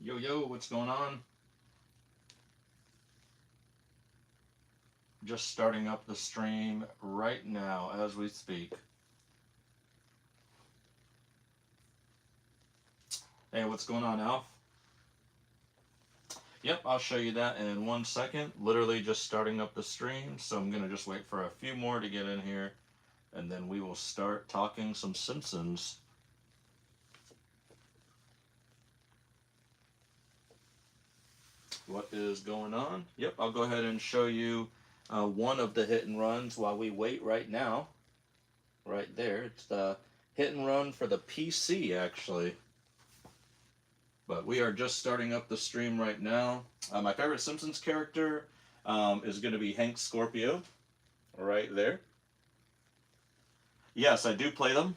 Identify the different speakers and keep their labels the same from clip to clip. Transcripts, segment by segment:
Speaker 1: Yo, yo, what's going on? Just starting up the stream right now as we speak. Hey, what's going on, Alf? Yep, I'll show you that in 1 second. Literally just starting up the stream, so I'm going to just wait for a few more to get in here, and then we will start talking some Simpsons. What is going on? Yep, I'll go ahead and show you one of the hit and runs while we wait right now. Right there. It's the hit and run for the PC, actually. But we are just starting up the stream right now. My favorite Simpsons character is going to be Hank Scorpio, right there. Yes, I do play them.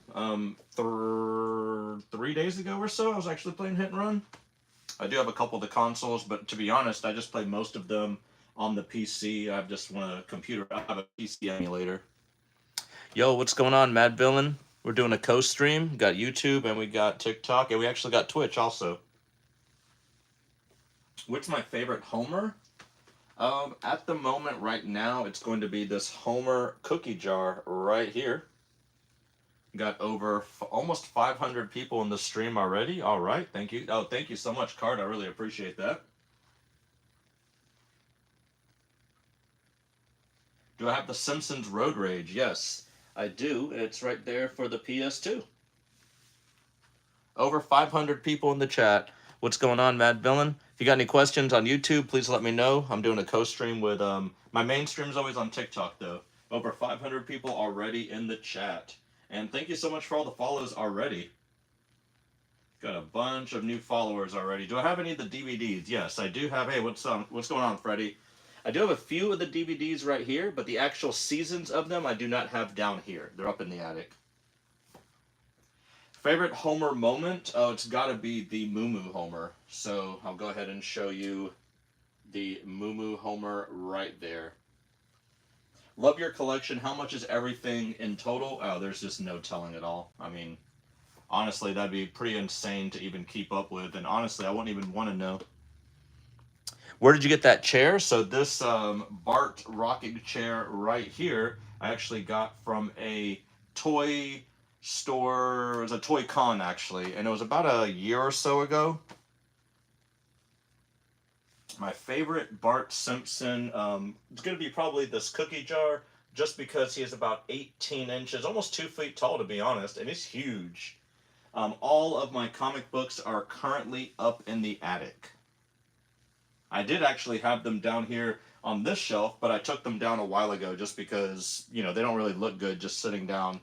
Speaker 1: 3 days ago or so, I was actually playing Hit and Run. I do have a couple of the consoles, but to be honest, I just play most of them on the PC. I just want a computer. I have a PC emulator. Yo, what's going on, Mad Villain? We're doing a co-stream. We got YouTube and we got TikTok, and we actually got Twitch also. What's my favorite Homer? At the moment, right now, it's going to be this Homer cookie jar right here. Got over almost 500 people in the stream already. All right, thank you. Oh, thank you so much, Card. I really appreciate that. Do I have the Simpsons Road Rage? Yes, I do. It's right there for the PS2. Over 500 people in the chat. What's going on, Mad Villain? If you got any questions on YouTube, please let me know. I'm doing a co-stream with my main stream is always on TikTok though. Over 500 people already in the chat, and thank you so much for all the follows already. Got a bunch of new followers already. Do I have any of the DVDs? Yes, I do have. Hey, what's going on, Freddie? I do have a few of the DVDs right here, but the actual seasons of them I do not have down here. They're up in the attic. Favorite Homer moment? Oh, it's got to be the Moo Moo Homer. So I'll go ahead and show you the Moo Moo Homer right there. Love your collection. How much is everything in total? Oh, there's just no telling at all. I mean, honestly, that'd be pretty insane to even keep up with. And honestly, I wouldn't even want to know. Where did you get that chair? So this Bart rocking chair right here, I actually got from a toy store. It was a toy con actually, and it was about a year or so ago. My favorite Bart Simpson is going to be probably this cookie jar, just because he is about 18 inches, almost 2 feet tall to be honest, and he's huge. All of my comic books are currently up in the attic. I did actually have them down here on this shelf, but I took them down a while ago just because, you know, they don't really look good just sitting down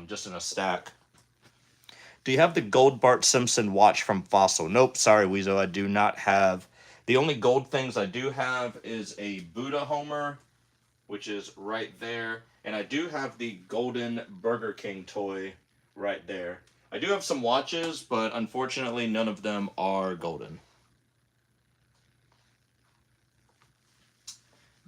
Speaker 1: just in a stack. Do you have the gold Bart Simpson watch from Fossil? Nope, sorry, Weezo, I do not have. The only gold things I do have is a Buddha Homer, which is right there, and I do have the golden Burger King toy right there. I do have some watches, but unfortunately none of them are golden.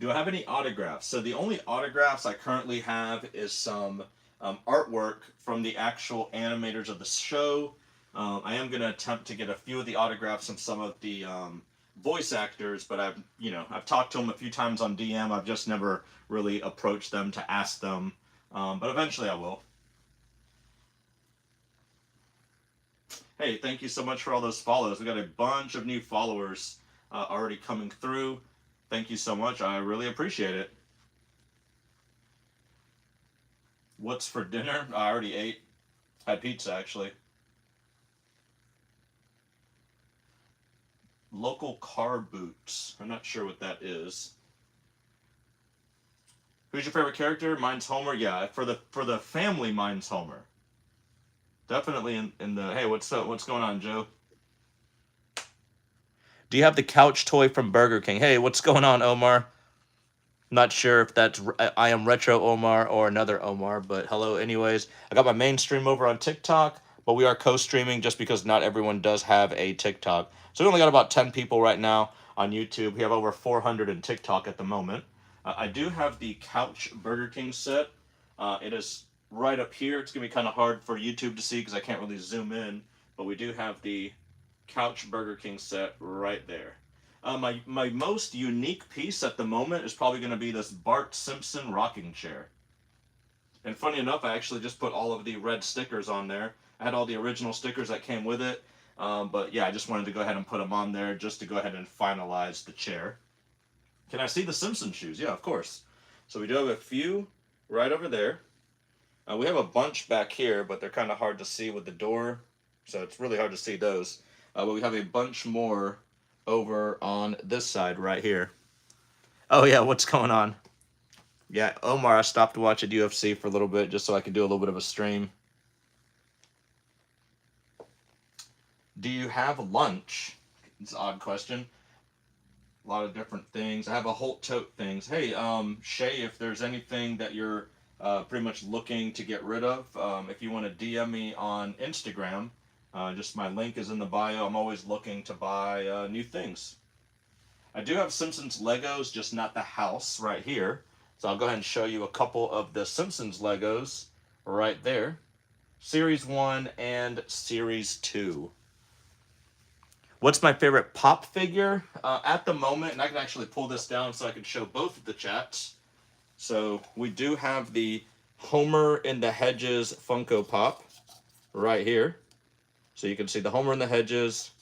Speaker 1: Do I have any autographs? So the only autographs I currently have is some artwork from the actual animators of the show. I am going to attempt to get a few of the autographs from some of the voice actors, but I've talked to them a few times on DM. I've just never really approached them to ask them, but eventually I will. Hey, thank you so much for all those follows. We got a bunch of new followers already coming through. Thank you so much. I really appreciate it. What's for dinner? I already ate. Had pizza, actually. Local car boots. I'm not sure what that is. Who's your favorite character? Mine's Homer. Yeah, for the family, mine's Homer. Definitely in the. Hey, what's up? What's going on, Joe? Do you have the couch toy from Burger King? Hey, what's going on, Omar? Not sure if that's I am Retro Omar or another Omar, but hello anyways. I got my main stream over on TikTok, but we are co-streaming just because not everyone does have a TikTok. So we only got about 10 people right now on YouTube. We have over 400 in TikTok at the moment. I do have the Couch Burger King set. It is right up here. It's going to be kind of hard for YouTube to see because I can't really zoom in, but we do have the couch Burger King set right there. My most unique piece at the moment is probably going to be this Bart Simpson rocking chair. And funny enough, I actually just put all of the red stickers on there. I had all the original stickers that came with it. But yeah, I just wanted to go ahead and put them on there just to go ahead and finalize the chair. Can I see the Simpsons shoes? Yeah, of course. So we do have a few right over there. We have a bunch back here, but they're kind of hard to see with the door. So it's really hard to see those. But we have a bunch more over on this side right here. Oh yeah, what's going on? Yeah, Omar, I stopped watching UFC for a little bit just so I could do a little bit of a stream. Do you have lunch? It's an odd question. A lot of different things. I have a whole tote things. Hey, Shay, if there's anything that you're pretty much looking to get rid of, if you want to DM me on Instagram, just my link is in the bio. I'm always looking to buy new things. I do have Simpsons Legos, just not the house right here. So I'll go ahead and show you a couple of the Simpsons Legos right there. Series 1 and Series 2. What's my favorite pop figure? At the moment, and I can actually pull this down so I can show both of the chats. So we do have the Homer in the Hedges Funko Pop right here. So you can see the Homer in the Hedges.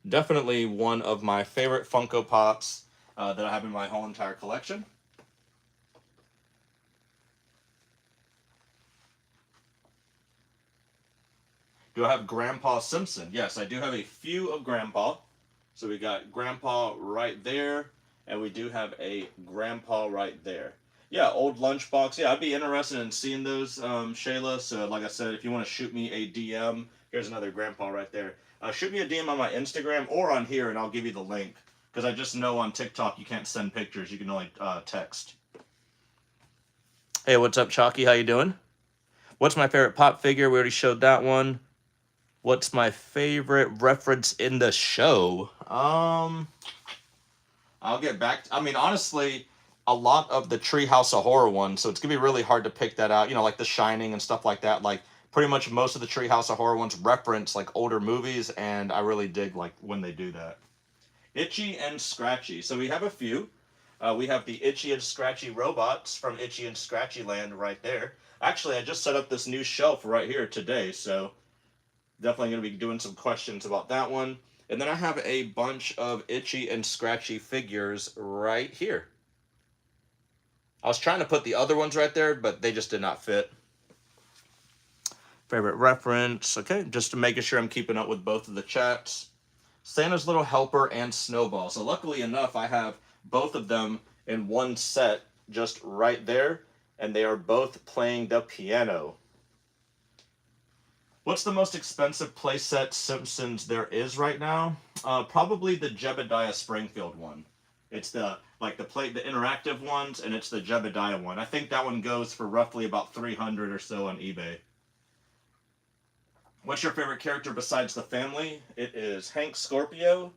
Speaker 1: Definitely one of my favorite Funko Pops that I have in my whole entire collection. Do I have Grandpa Simpson? Yes, I do have a few of Grandpa. So we got Grandpa right there, and we do have a Grandpa right there. Yeah, old lunchbox. Yeah, I'd be interested in seeing those, Shayla. So like I said, if you want to shoot me a DM, here's another Grandpa right there. Shoot me a DM on my Instagram or on here, and I'll give you the link. Because I just know on TikTok you can't send pictures. You can only text. Hey, what's up, Chalky? How you doing? What's my favorite pop figure? We already showed that one. What's my favorite reference in the show? I'll get back. I mean, honestly, a lot of the Treehouse of Horror ones, so it's gonna be really hard to pick that out. You know, like The Shining and stuff like that. Like, pretty much most of the Treehouse of Horror ones reference like older movies, and I really dig like when they do that. Itchy and Scratchy. So we have a few. We have the Itchy and Scratchy robots from Itchy and Scratchy Land right there. Actually, I just set up this new shelf right here today, so definitely going to be doing some questions about that one. And then I have a bunch of Itchy and Scratchy figures right here. I was trying to put the other ones right there, but they just did not fit. Favorite reference. Okay, just to making sure I'm keeping up with both of the chats. Santa's Little Helper and Snowball. So luckily enough, I have both of them in one set just right there, and they are both playing the piano. What's the most expensive playset Simpsons there is right now? Probably the Jebediah Springfield one. It's the interactive ones, and it's the Jebediah one. I think that one goes for roughly about $300 or so on eBay. What's your favorite character besides the family? It is Hank Scorpio,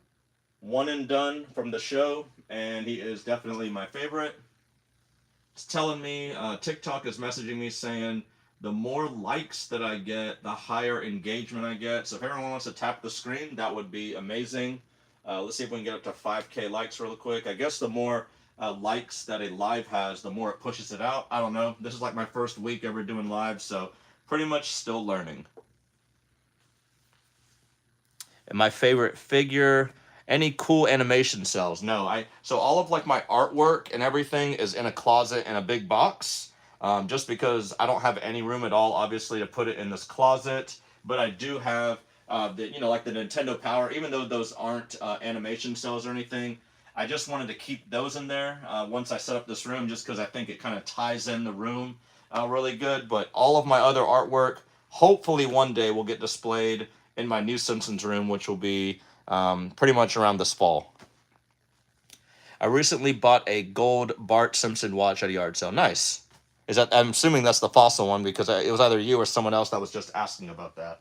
Speaker 1: one and done from the show, and he is definitely my favorite. It's telling me, TikTok is messaging me saying, the more likes that I get, the higher engagement I get. So if everyone wants to tap the screen, that would be amazing. Let's see if we can get up to 5K likes real quick. I guess the more likes that a live has, the more it pushes it out. I don't know. This is like my first week ever doing live, so pretty much still learning. And my favorite figure, any cool animation cells? No, so all of like my artwork and everything is in a closet in a big box. Just because I don't have any room at all, obviously, to put it in this closet. But I do have, like the Nintendo Power, even though those aren't animation cells or anything. I just wanted to keep those in there once I set up this room, just because I think it kind of ties in the room really good. But all of my other artwork, hopefully one day, will get displayed in my new Simpsons room, which will be pretty much around this fall. I recently bought a gold Bart Simpson watch at a yard sale. Nice. I'm assuming that's the fossil one, because it was either you or someone else that was just asking about that.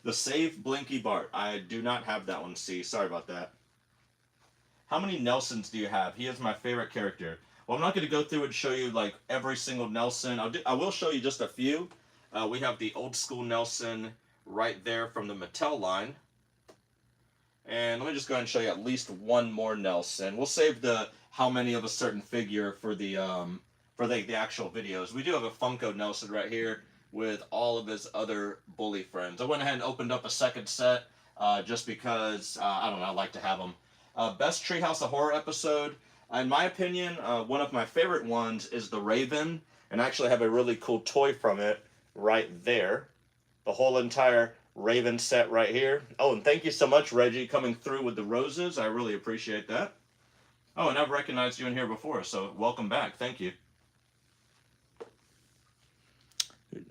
Speaker 1: The Save Blinky Bart. I do not have that one, C. Sorry about that. How many Nelsons do you have? He is my favorite character. Well, I'm not going to go through and show you like every single Nelson. I will show you just a few. We have the old school Nelson right there from the Mattel line. And let me just go ahead and show you at least one more Nelson. We'll save the how many of a certain figure for the actual videos. We do have a Funko Nelson right here with all of his other bully friends. I went ahead and opened up a second set just because, I don't know, I like to have them. Best Treehouse of Horror episode. In my opinion, one of my favorite ones is the Raven. And I actually have a really cool toy from it right there. The whole entire Raven set right here. Oh, and thank you so much, Reggie, coming through with the roses. I really appreciate that. Oh, and I've recognized you in here before, so welcome back. Thank you.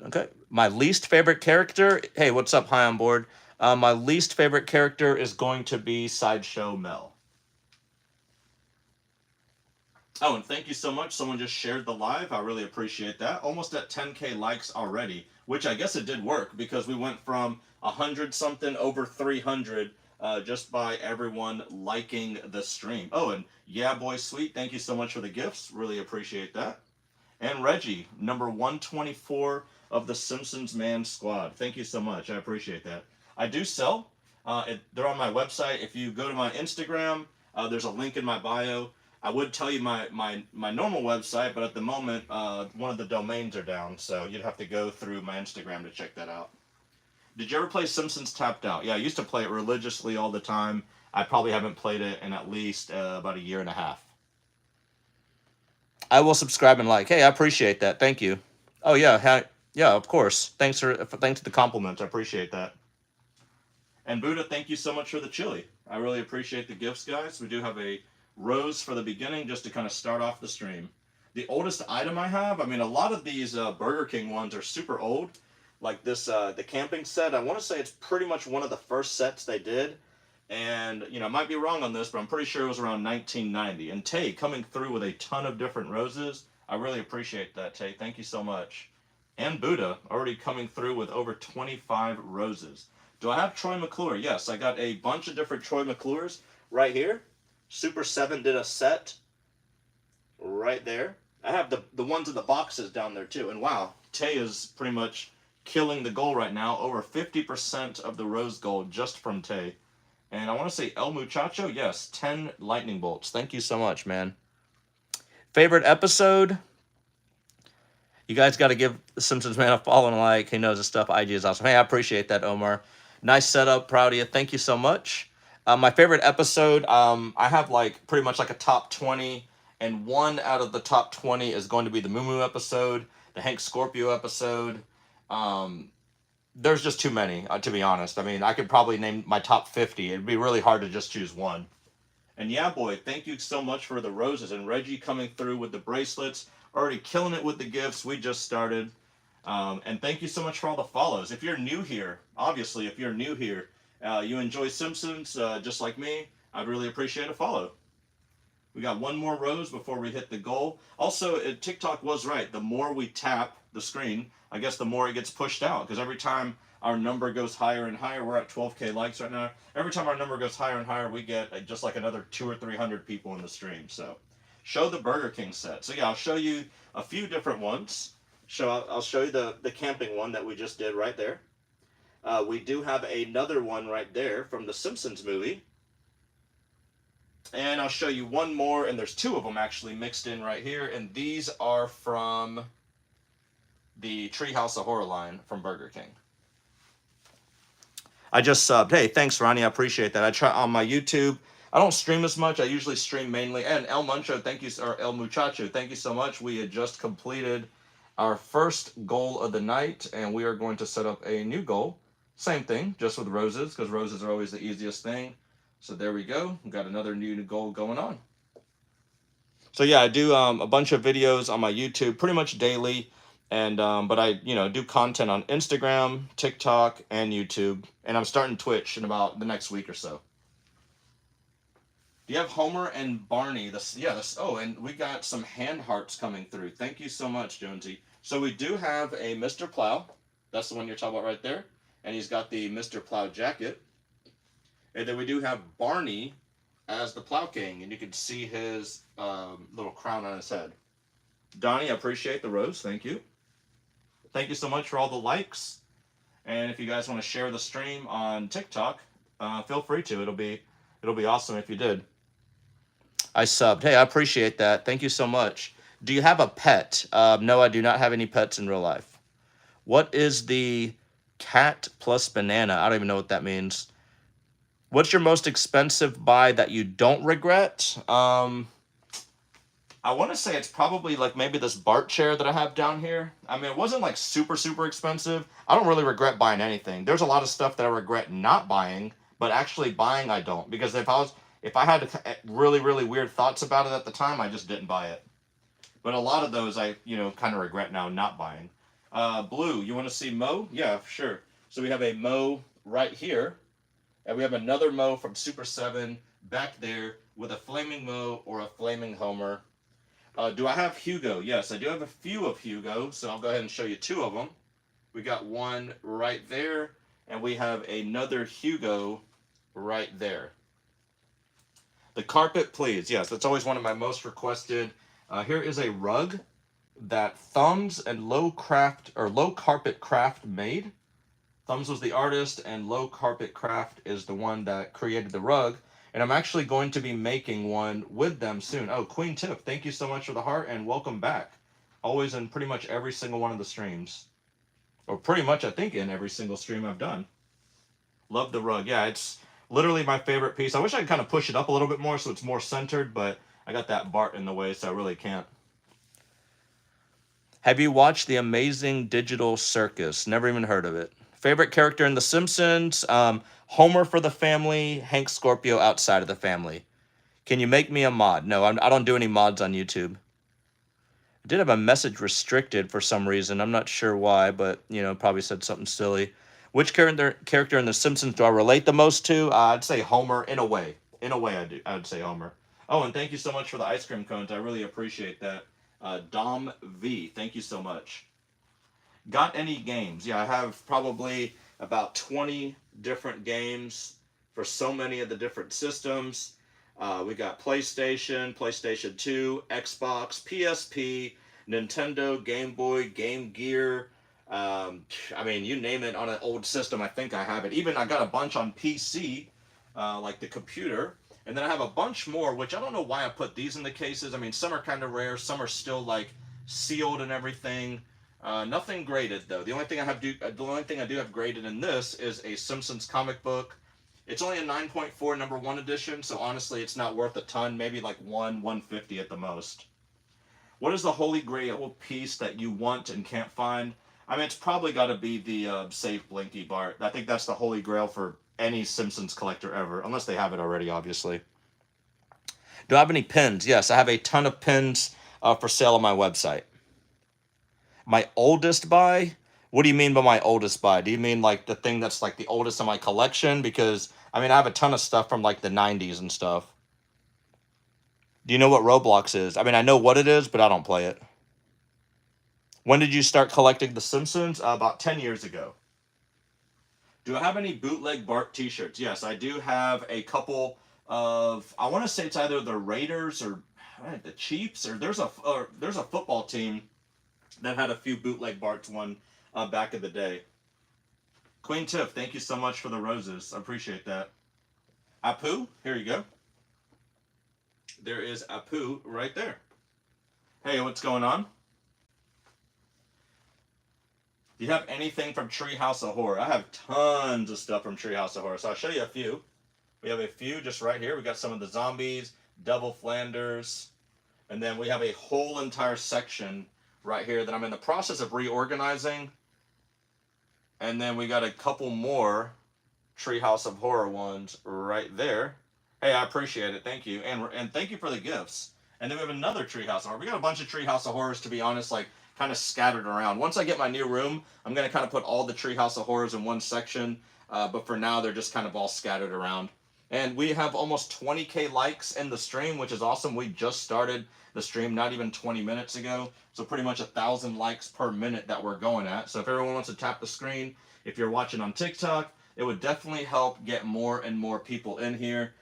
Speaker 1: Okay. My least favorite character. Hey, what's up? Hi on board. My least favorite character is going to be Sideshow Mel. Oh, and thank you so much. Someone just shared the live. I really appreciate that. Almost at 10K likes already, which I guess it did work because we went from 100 something over 300 just by everyone liking the stream. Oh, and yeah, boy, sweet. Thank you so much for the gifts. Really appreciate that. And Reggie, number 124 of the Simpsons Man Squad. Thank you so much. I appreciate that. I do sell. They're on my website. If you go to my Instagram, there's a link in my bio. I would tell you my normal website, but at the moment, one of the domains are down, so you'd have to go through my Instagram to check that out. Did you ever play Simpsons Tapped Out? Yeah, I used to play it religiously all the time. I probably haven't played it in at least about a year and a half. I will subscribe and like. Hey, I appreciate that. Thank you. Oh yeah, yeah, of course. Thanks for the compliment. I appreciate that. And Buddha, thank you so much for the chili. I really appreciate the gifts, guys. We do have a rose for the beginning just to kind of start off the stream. The oldest item I have, I mean, a lot of these Burger King ones are super old. Like this, the camping set, I want to say it's pretty much one of the first sets they did. And, you know, I might be wrong on this, but I'm pretty sure it was around 1990. And Tay coming through with a ton of different roses. I really appreciate that, Tay. Thank you so much. And Buddha already coming through with over 25 roses. Do I have Troy McClure? Yes, I got a bunch of different Troy McClures right here. Super 7 did a set right there. I have the ones in the boxes down there too. And wow, Tay is pretty much killing the goal right now. Over 50% of the rose gold just from Tay. And I want to say El Muchacho, yes, 10 lightning bolts. Thank you so much, man. Favorite episode? You guys got to give the Simpsons man a follow and a like. He knows his stuff. IG is awesome. Hey, I appreciate that, Omar. Nice setup. Proud of you. Thank you so much. My favorite episode, I have like pretty much like a top 20. And one out of the top 20 is going to be the Moo Moo episode, the Hank Scorpio episode. There's just too many, to be honest. I mean, I could probably name my top 50. It'd be really hard to just choose one. And yeah, boy, thank you so much for the roses. And Reggie coming through with the bracelets. Already killing it with the gifts. We just started. And thank you so much for all the follows. If you're new here, obviously, if you're new here, you enjoy Simpsons just like me, I'd really appreciate a follow. We got one more rose before we hit the goal. Also, TikTok was right. The more we tap the screen, I guess the more it gets pushed out. Because every time our number goes higher and higher, we're at 12K likes right now. Every time our number goes higher and higher, we get just like another 200 or 300 people in the stream. So, show the Burger King set. So yeah, I'll show you a few different ones. I'll show you the camping one that we just did right there. We do have another one right there from the Simpsons movie. And I'll show you one more, and there's two of them actually mixed in right here. And these are from the Treehouse of Horror line from Burger King. I just subbed. Hey, thanks, Ronnie. I appreciate that. I try on my YouTube. I don't stream as much. I usually stream mainly. And El Muncho, thank you, or El Muchacho, thank you so much. We had just completed our first goal of the night, and we are going to set up a new goal. Same thing, just with roses, because roses are always the easiest thing. So there we go. We've got another new goal going on. So yeah, I do a bunch of videos on my YouTube pretty much daily. And but I do content on Instagram, TikTok, and YouTube. And I'm starting Twitch in about the next week or so. Do you have Homer and Barney? Oh, and we got some hand hearts coming through. Thank you so much, Jonesy. So we do have a Mr. Plow. That's the one you're talking about right there. And he's got the Mr. Plow jacket. And then we do have Barney as the Plow King. And you can see his little crown on his head. Donnie, I appreciate the rose. Thank you. Thank you so much for all the likes. And if you guys want to share the stream on TikTok, feel free to. It'll be awesome if you did. I subbed. Hey, I appreciate that. Thank you so much. Do you have a pet? No, I do not have any pets in real life. What is the cat plus banana? I don't even know what that means. What's your most expensive buy that you don't regret? I want to say it's probably like maybe this Bart chair that I have down here. I mean, it wasn't like super, super expensive. I don't really regret buying anything. There's a lot of stuff that I regret not buying, but actually buying I don't. Because if I had really, really weird thoughts about it at the time, I just didn't buy it. But a lot of those I, kind of regret now not buying. Blue, you want to see Mo? Yeah, sure. So we have a Mo right here. And we have another Mo from Super 7 back there with a flaming Mo or a flaming Homer. Do I have Hugo? Yes, I do have a few of Hugo, so I'll go ahead and show you two of them. We got one right there, and we have another Hugo right there. The carpet, please. Yes, that's always one of my most requested. Here is a rug that Thumbs and Low Carpet Craft made. Thumbs was the artist, and Low Carpet Craft is the one that created the rug. And I'm actually going to be making one with them soon. Oh, Queen Tiff, thank you so much for the heart, and welcome back. Always in pretty much every single one of the streams. Or pretty much, I think, in every single stream I've done. Love the rug. Yeah, it's literally my favorite piece. I wish I could kind of push it up a little bit more so it's more centered, but I got that Bart in the way, so I really can't. Have you watched The Amazing Digital Circus? Never even heard of it. Favorite character in The Simpsons? Homer for the family, Hank Scorpio outside of the family. Can you make me a mod? No, I don't do any mods on YouTube. I did have a message restricted for some reason. I'm not sure why, but, probably said something silly. Which character in The Simpsons do I relate the most to? I'd say Homer in a way. In a way, I'd say Homer. Oh, and thank you so much for the ice cream cones. I really appreciate that. Dom V, thank you so much. Got any games? Yeah, I have probably about 20 different games for so many of the different systems. We got PlayStation, PlayStation 2, Xbox, PSP, Nintendo, Game Boy, Game Gear. I mean, you name it on an old system, I think I have it. Even I got a bunch on PC, like the computer. And then I have a bunch more, which I don't know why I put these in the cases. I mean, some are kind of rare. Some are still like sealed and everything. Nothing graded though. The only thing I do have graded in this is a Simpsons comic book. It's only a 9.4 number 1 edition, so honestly, it's not worth a ton. Maybe like 150 at the most. What is the holy grail piece that you want and can't find? I mean, it's probably got to be the Save Blinky Bart. I think that's the holy grail for any Simpsons collector ever, unless they have it already, obviously. Do I have any pins? Yes, I have a ton of pins for sale on my website. My oldest buy? What do you mean by my oldest buy? Do you mean like the thing that's like the oldest in my collection? Because, I mean, I have a ton of stuff from like the 90s and stuff. Do you know what Roblox is? I mean, I know what it is, but I don't play it. When did you start collecting The Simpsons? About 10 years ago. Do I have any bootleg Bart t-shirts? Yes, I do have a couple of, I want to say it's either the Raiders or the Chiefs, or there's a football team that had a few bootleg Barts back in the day. Queen Tiff, thank you so much for the roses. I appreciate that. Apu, here you go. There is Apu right there. Hey, what's going on? Do you have anything from Treehouse of Horror? I have tons of stuff from Treehouse of Horror, so I'll show you a few. We have a few just right here. We got some of the zombies, Devil Flanders, and then we have a whole entire section right here that I'm in the process of reorganizing. And then we got a couple more Treehouse of Horror ones right there. Hey, I appreciate it. Thank you. And thank you for the gifts. And then we have another Treehouse of Horror. We got a bunch of Treehouse of Horrors, to be honest, like kind of scattered around. Once I get my new room, I'm going to kind of put all the Treehouse of Horrors in one section. But for now, they're just kind of all scattered around. And we have almost 20K likes in the stream, which is awesome. We just started the stream not even 20 minutes ago. So pretty much 1,000 likes per minute that we're going at. So if everyone wants to tap the screen, if you're watching on TikTok, it would definitely help get more and more people in here.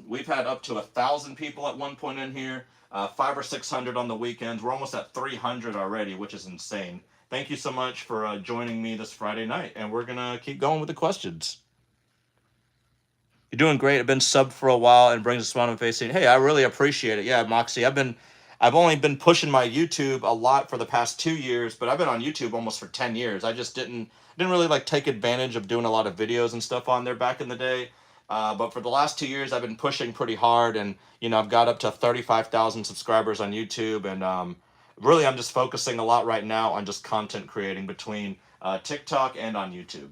Speaker 1: We've had up to 1,000 people at one point in here, 500 or 600 on the weekends. We're almost at 300 already, which is insane. Thank you so much for joining me this Friday night, and we're going to keep going with the questions. You're doing great. I've been subbed for a while and brings a smile on my face saying, hey, I really appreciate it. Yeah, Moxie, I've only been pushing my YouTube a lot for the past 2 years, but I've been on YouTube almost for 10 years. I just didn't really like take advantage of doing a lot of videos and stuff on there back in the day. But for the last 2 years, I've been pushing pretty hard, and I've got up to 35,000 subscribers on YouTube, and really I'm just focusing a lot right now on just content creating between TikTok and on YouTube.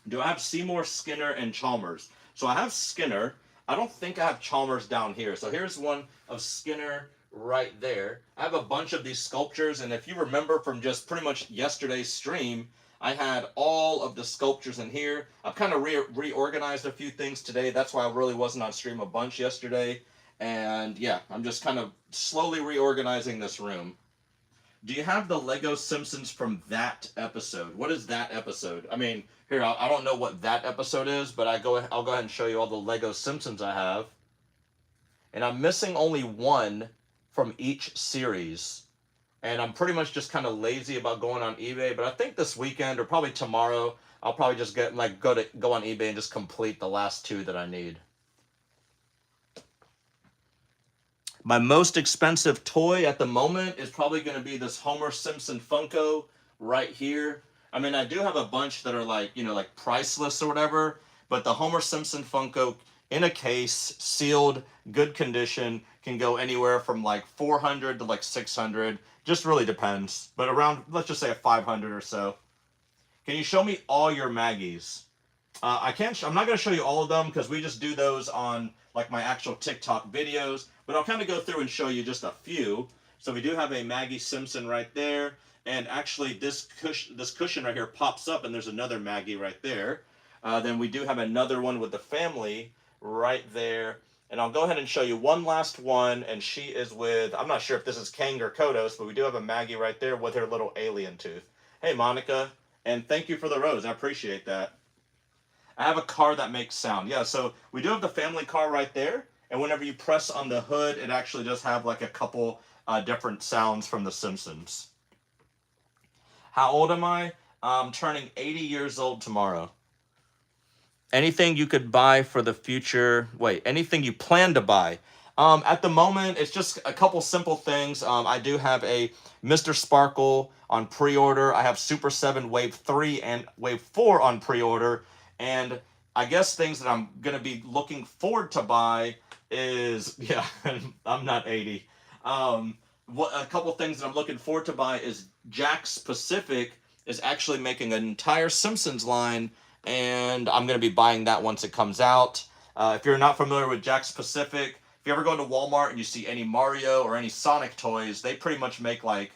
Speaker 1: Do I have Seymour, Skinner, and Chalmers? So I have Skinner. I don't think I have Chalmers down here. So here's one of Skinner right there. I have a bunch of these sculptures, and if you remember from just pretty much yesterday's stream, I had all of the sculptures in here. I've kind of reorganized a few things today. That's why I really wasn't on stream a bunch yesterday. And yeah, I'm just kind of slowly reorganizing this room. Do you have the Lego Simpsons from that episode? What is that episode? I mean, here, I don't know what that episode is, but I'll go ahead and show you all the Lego Simpsons I have. And I'm missing only one from each series. And I'm pretty much just kind of lazy about going on eBay, but I think this weekend or probably tomorrow, I'll probably just go on eBay and just complete the last two that I need. My most expensive toy at the moment is probably going to be this Homer Simpson Funko right here. I mean, I do have a bunch that are like priceless or whatever, but the Homer Simpson Funko in a case, sealed, good condition, can go anywhere from like 400 to like 600. Just really depends. But around, let's just say a 500 or so. Can you show me all your Maggies? I'm not going to show you all of them because we just do those on like my actual TikTok videos. But I'll kind of go through and show you just a few. So we do have a Maggie Simpson right there. And actually this cushion right here pops up and there's another Maggie right there. Then we do have another one with the family right there. And I'll go ahead and show you one last one. And she is with, I'm not sure if this is Kang or Kodos, but we do have a Maggie right there with her little alien tooth. Hey, Monica. And thank you for the rose. I appreciate that. I have a car that makes sound. Yeah, so we do have the family car right there. And whenever you press on the hood, it actually does have like a couple different sounds from The Simpsons. How old am I? I'm turning 80 years old tomorrow. Anything you could buy for the future? Wait, anything you plan to buy? At the moment, it's just a couple simple things. I do have a Mr. Sparkle on pre-order. I have Super 7 Wave 3 and Wave 4 on pre-order. And I guess things that I'm going to be looking forward to buy is, yeah, I'm not 80. A couple things that I'm looking forward to buy is Jakks Pacific is actually making an entire Simpsons line, and I'm going to be buying that once it comes out. If you're not familiar with Jakks Pacific, if you ever go to Walmart and you see any Mario or any Sonic toys, they pretty much make like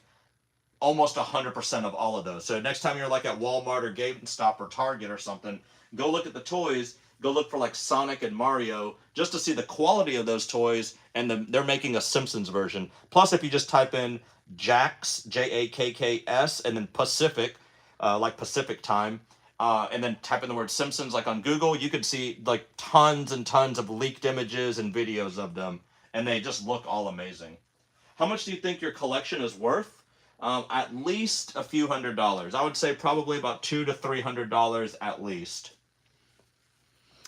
Speaker 1: almost 100% of all of those. So next time you're like at Walmart or GameStop or Target or something, go look at the toys, go look for like Sonic and Mario just to see the quality of those toys, and they're making a Simpsons version. Plus, if you just type in Jakks, Jakks, and then Pacific, like Pacific time, and then type in the word Simpsons like on Google, you could see like tons and tons of leaked images and videos of them, and they just look all amazing. How much do you think your collection is worth? At least a few $100s. I would say probably about $200 to $300 at least.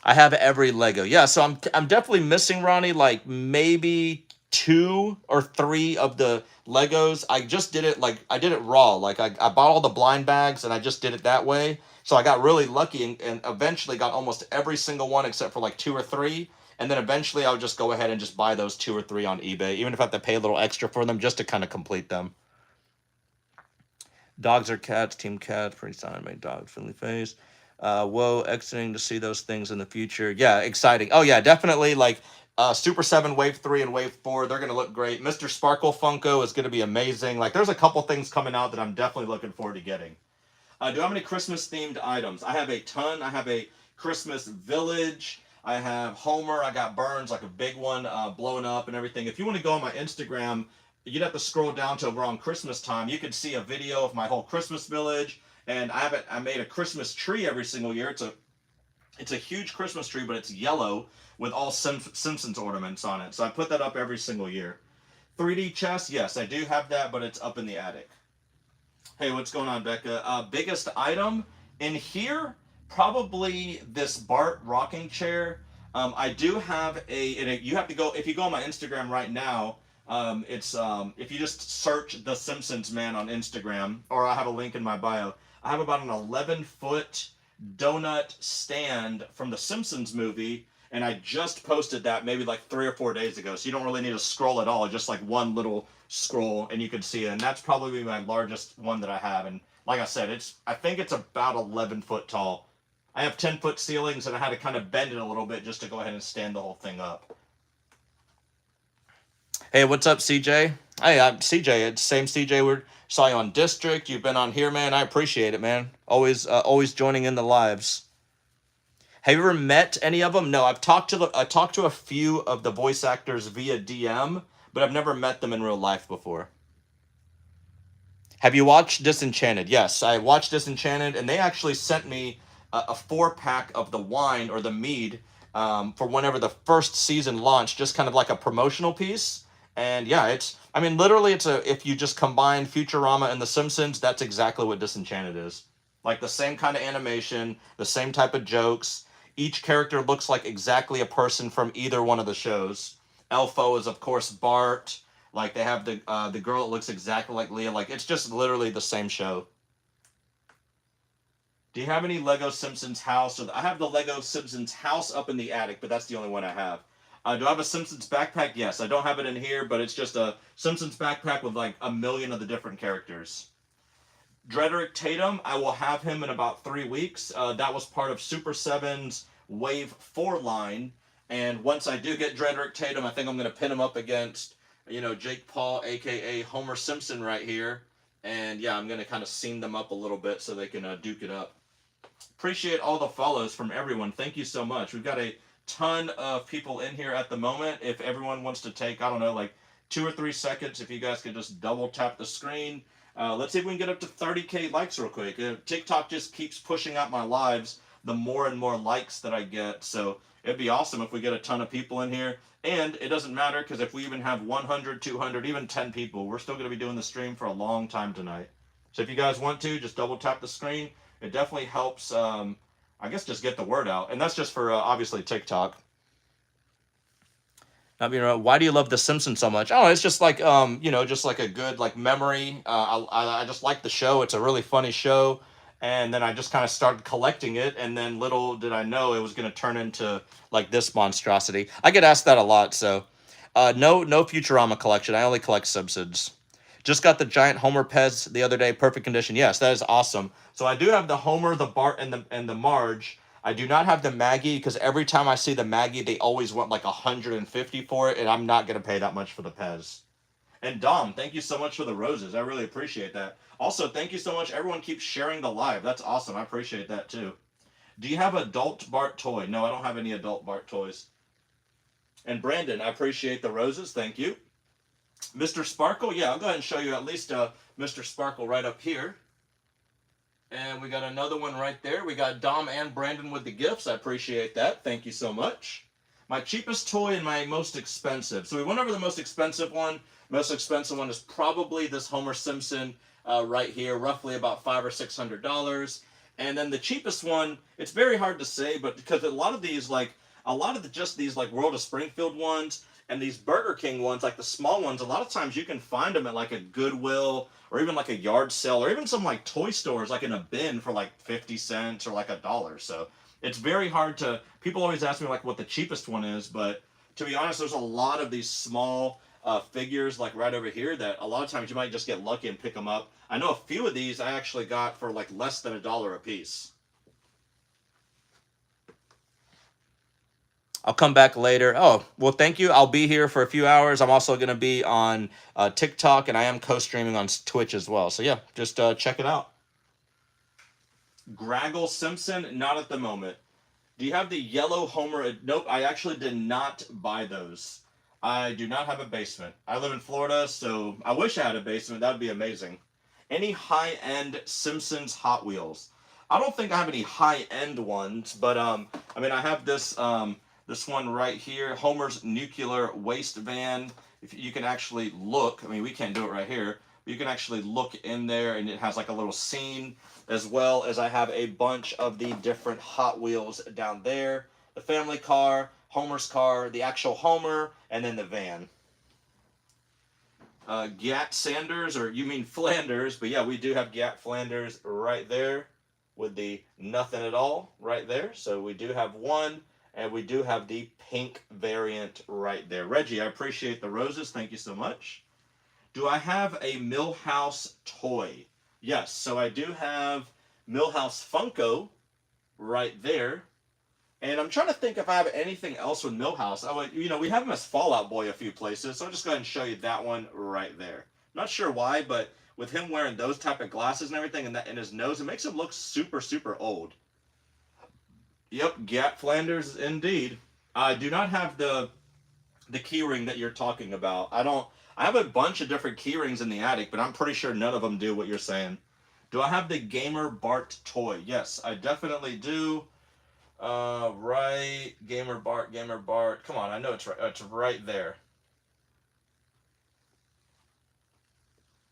Speaker 1: I have every Lego. Yeah, so I'm definitely missing, Ronnie, like maybe 2 or 3 of the Legos. I just did it like I did it raw. Like I bought all the blind bags and I just did it that way. So I got really lucky and eventually got almost every single one except for like 2 or 3. And then eventually I would just go ahead and just buy those 2 or 3 on eBay, even if I have to pay a little extra for them just to kind of complete them. Dogs or cats, Team Cats, pretty sign, my dog, friendly face. Whoa, exiting to see those things in the future. Yeah, exciting. Oh yeah, definitely like Super 7 Wave 3 and Wave 4, they're going to look great. Mr. Sparkle Funko is going to be amazing. Like there's a couple things coming out that I'm definitely looking forward to getting. Do I have any Christmas themed items? I have a ton. I have a Christmas village. I have Homer. I got Burns, like a big one, blowing up and everything. If you want to go on my Instagram, you'd have to scroll down to around Christmas time. You can see a video of my whole Christmas village. And I made a Christmas tree every single year. It's a huge Christmas tree, but it's yellow with all Simpsons ornaments on it. So I put that up every single year. 3D chess, yes, I do have that, but it's up in the attic. Hey, what's going on, Becca? Biggest item in here, probably this Bart rocking chair. I do have you have to go, if you go on my Instagram right now, it's if you just search The Simpsons Man on Instagram, or I have a link in my bio. I have about an 11-foot donut stand from the Simpsons movie, and I just posted that maybe like 3 or 4 days ago. So you don't really need to scroll at all, just like one little scroll, and you can see it. And that's probably my largest one that I have. And like I said, I think it's about 11 foot tall. I have 10-foot ceilings, and I had to kind of bend it a little bit just to go ahead and stand the whole thing up. Hey, what's up, CJ? Hey, I'm CJ. It's same CJ. We saw you on District. You've been on here, man. I appreciate it, man. Always joining in the lives. Have you ever met any of them? No, I talked to a few of the voice actors via DM, but I've never met them in real life before. Have you watched Disenchanted? Yes, I watched Disenchanted, and they actually sent me a 4-pack of the wine or the mead for whenever the first season launched, just kind of like a promotional piece. And yeah, literally if you just combine Futurama and The Simpsons, that's exactly what Disenchanted is. Like the same kind of animation, the same type of jokes. Each character looks like exactly a person from either one of the shows. Elfo is, of course, Bart. Like, they have the girl that looks exactly like Leah. Like, it's just literally the same show. Do you have any Lego Simpsons house? I have the Lego Simpsons house up in the attic, but that's the only one I have. Do I have a Simpsons backpack? Yes. I don't have it in here, but it's just a Simpsons backpack with like a million of the different characters. Drederick Tatum, I will have him in about 3 weeks. That was part of Super 7's Wave 4 line. And once I do get Drederick Tatum, I think I'm going to pin him up against, Jake Paul, a.k.a. Homer Simpson right here. And yeah, I'm going to kind of scene them up a little bit so they can duke it up. Appreciate all the follows from everyone. Thank you so much. We've got a ton of people in here at the moment. If everyone wants to take, I don't know, like 2 or 3 seconds, if you guys could just double tap the screen. Let's see if we can get up to 30K likes real quick. TikTok just keeps pushing out my lives the more and more likes that I get. So it'd be awesome if we get a ton of people in here. And it doesn't matter, because if we even have 100, 200, even 10 people, we're still going to be doing the stream for a long time tonight. So if you guys want to, just double tap the screen. It definitely helps, I guess, just get the word out. And that's just for, obviously, TikTok. Why do you love The Simpsons so much? Oh, it's just like, just like a good like memory. I just like the show. It's a really funny show. And then I just kind of started collecting it. And then little did I know it was going to turn into like this monstrosity. I get asked that a lot. So no Futurama collection. I only collect Simpsons. Just got the giant Homer Pez the other day. Perfect condition. Yes, that is awesome. So I do have the Homer, the Bart, and the Marge. I do not have the Maggie, because every time I see the Maggie, they always want like 150 for it, and I'm not going to pay that much for the Pez. And Dom, thank you so much for the roses. I really appreciate that. Also, thank you so much. Everyone keeps sharing the live. That's awesome. I appreciate that too. Do you have adult Bart toy? No, I don't have any adult Bart toys. And Brandon, I appreciate the roses. Thank you. Mr. Sparkle, yeah, I'll go ahead and show you at least Mr. Sparkle right up here. And we got another one right there. We got Dom and Brandon with the gifts. I appreciate that. Thank you so much. My cheapest toy and my most expensive. So we went over the most expensive one. Most expensive one is probably this Homer Simpson right here, roughly about $500 or $600. And then the cheapest one, it's very hard to say, but because a lot of these, like just these like World of Springfield ones and these Burger King ones, like the small ones, a lot of times you can find them at like a Goodwill or even like a yard sale or even some like toy stores, like in a bin for like 50 cents or like $1. So it's very hard to, people always ask me like what the cheapest one is, but to be honest, there's a lot of these small figures like right over here that a lot of times you might just get lucky and pick them up. I know a few of these I actually got for like less than $1 a piece. I'll come back later. Oh, well, thank you. I'll be here for a few hours. I'm also going to be on TikTok, and I am co-streaming on Twitch as well. So, yeah, just check it out. Graggle Simpson, not at the moment. Do you have the yellow Homer? Nope, I actually did not buy those. I do not have a basement. I live in Florida, so I wish I had a basement. That would be amazing. Any high-end Simpsons Hot Wheels? I don't think I have any high-end ones, but, I have this... this one right here, Homer's nuclear waste van. If you can actually look, we can't do it right here, but you can actually look in there, and it has like a little scene, as well as I have a bunch of the different Hot Wheels down there. The family car, Homer's car, the actual Homer, and then the van. Gat Sanders, or you mean Flanders, but yeah, we do have Gat Flanders right there with the nothing at all right there. So we do have one, and we do have the pink variant right there. Reggie, I appreciate the roses. Thank you so much. Do I have a Millhouse toy? Yes, so I do have Millhouse Funko right there. And I'm trying to think if I have anything else with Millhouse. We have him as Fallout Boy a few places, so I'll just go ahead and show you that one right there. Not sure why, but with him wearing those type of glasses and everything and his nose, it makes him look super, super old. Yep, Gat Flanders indeed. I do not have the keyring that you're talking about. I have a bunch of different keyrings in the attic, but I'm pretty sure none of them do what you're saying. Do I have the Gamer Bart toy? Yes, I definitely do. Right, Gamer Bart. Come on, I know it's right. It's right there.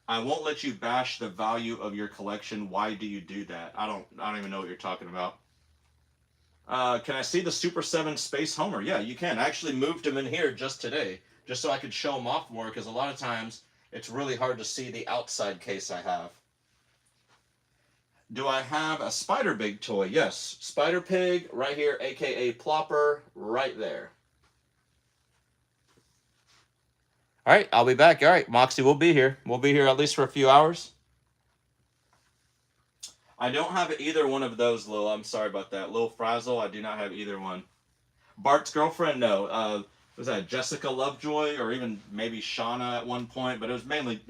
Speaker 1: I won't let you bash the value of your collection. Why do you do that? I don't even know what you're talking about. Can I see the Super 7 Space Homer? Yeah, you can. I actually moved him in here just today, just so I could show him off more, because a lot of times it's really hard to see the outside case I have. Do I have a Spider Pig toy? Yes. Spider Pig right here, aka Plopper, right there. All right, I'll be back. All right, Moxie, we'll be here. We'll be here at least for a few hours. I don't have either one of those, Lil. I'm sorry about that. Lil Frazzle, I do not have either one. Bart's girlfriend, no. Was that Jessica Lovejoy or even maybe Shauna at one point? But it was mainly,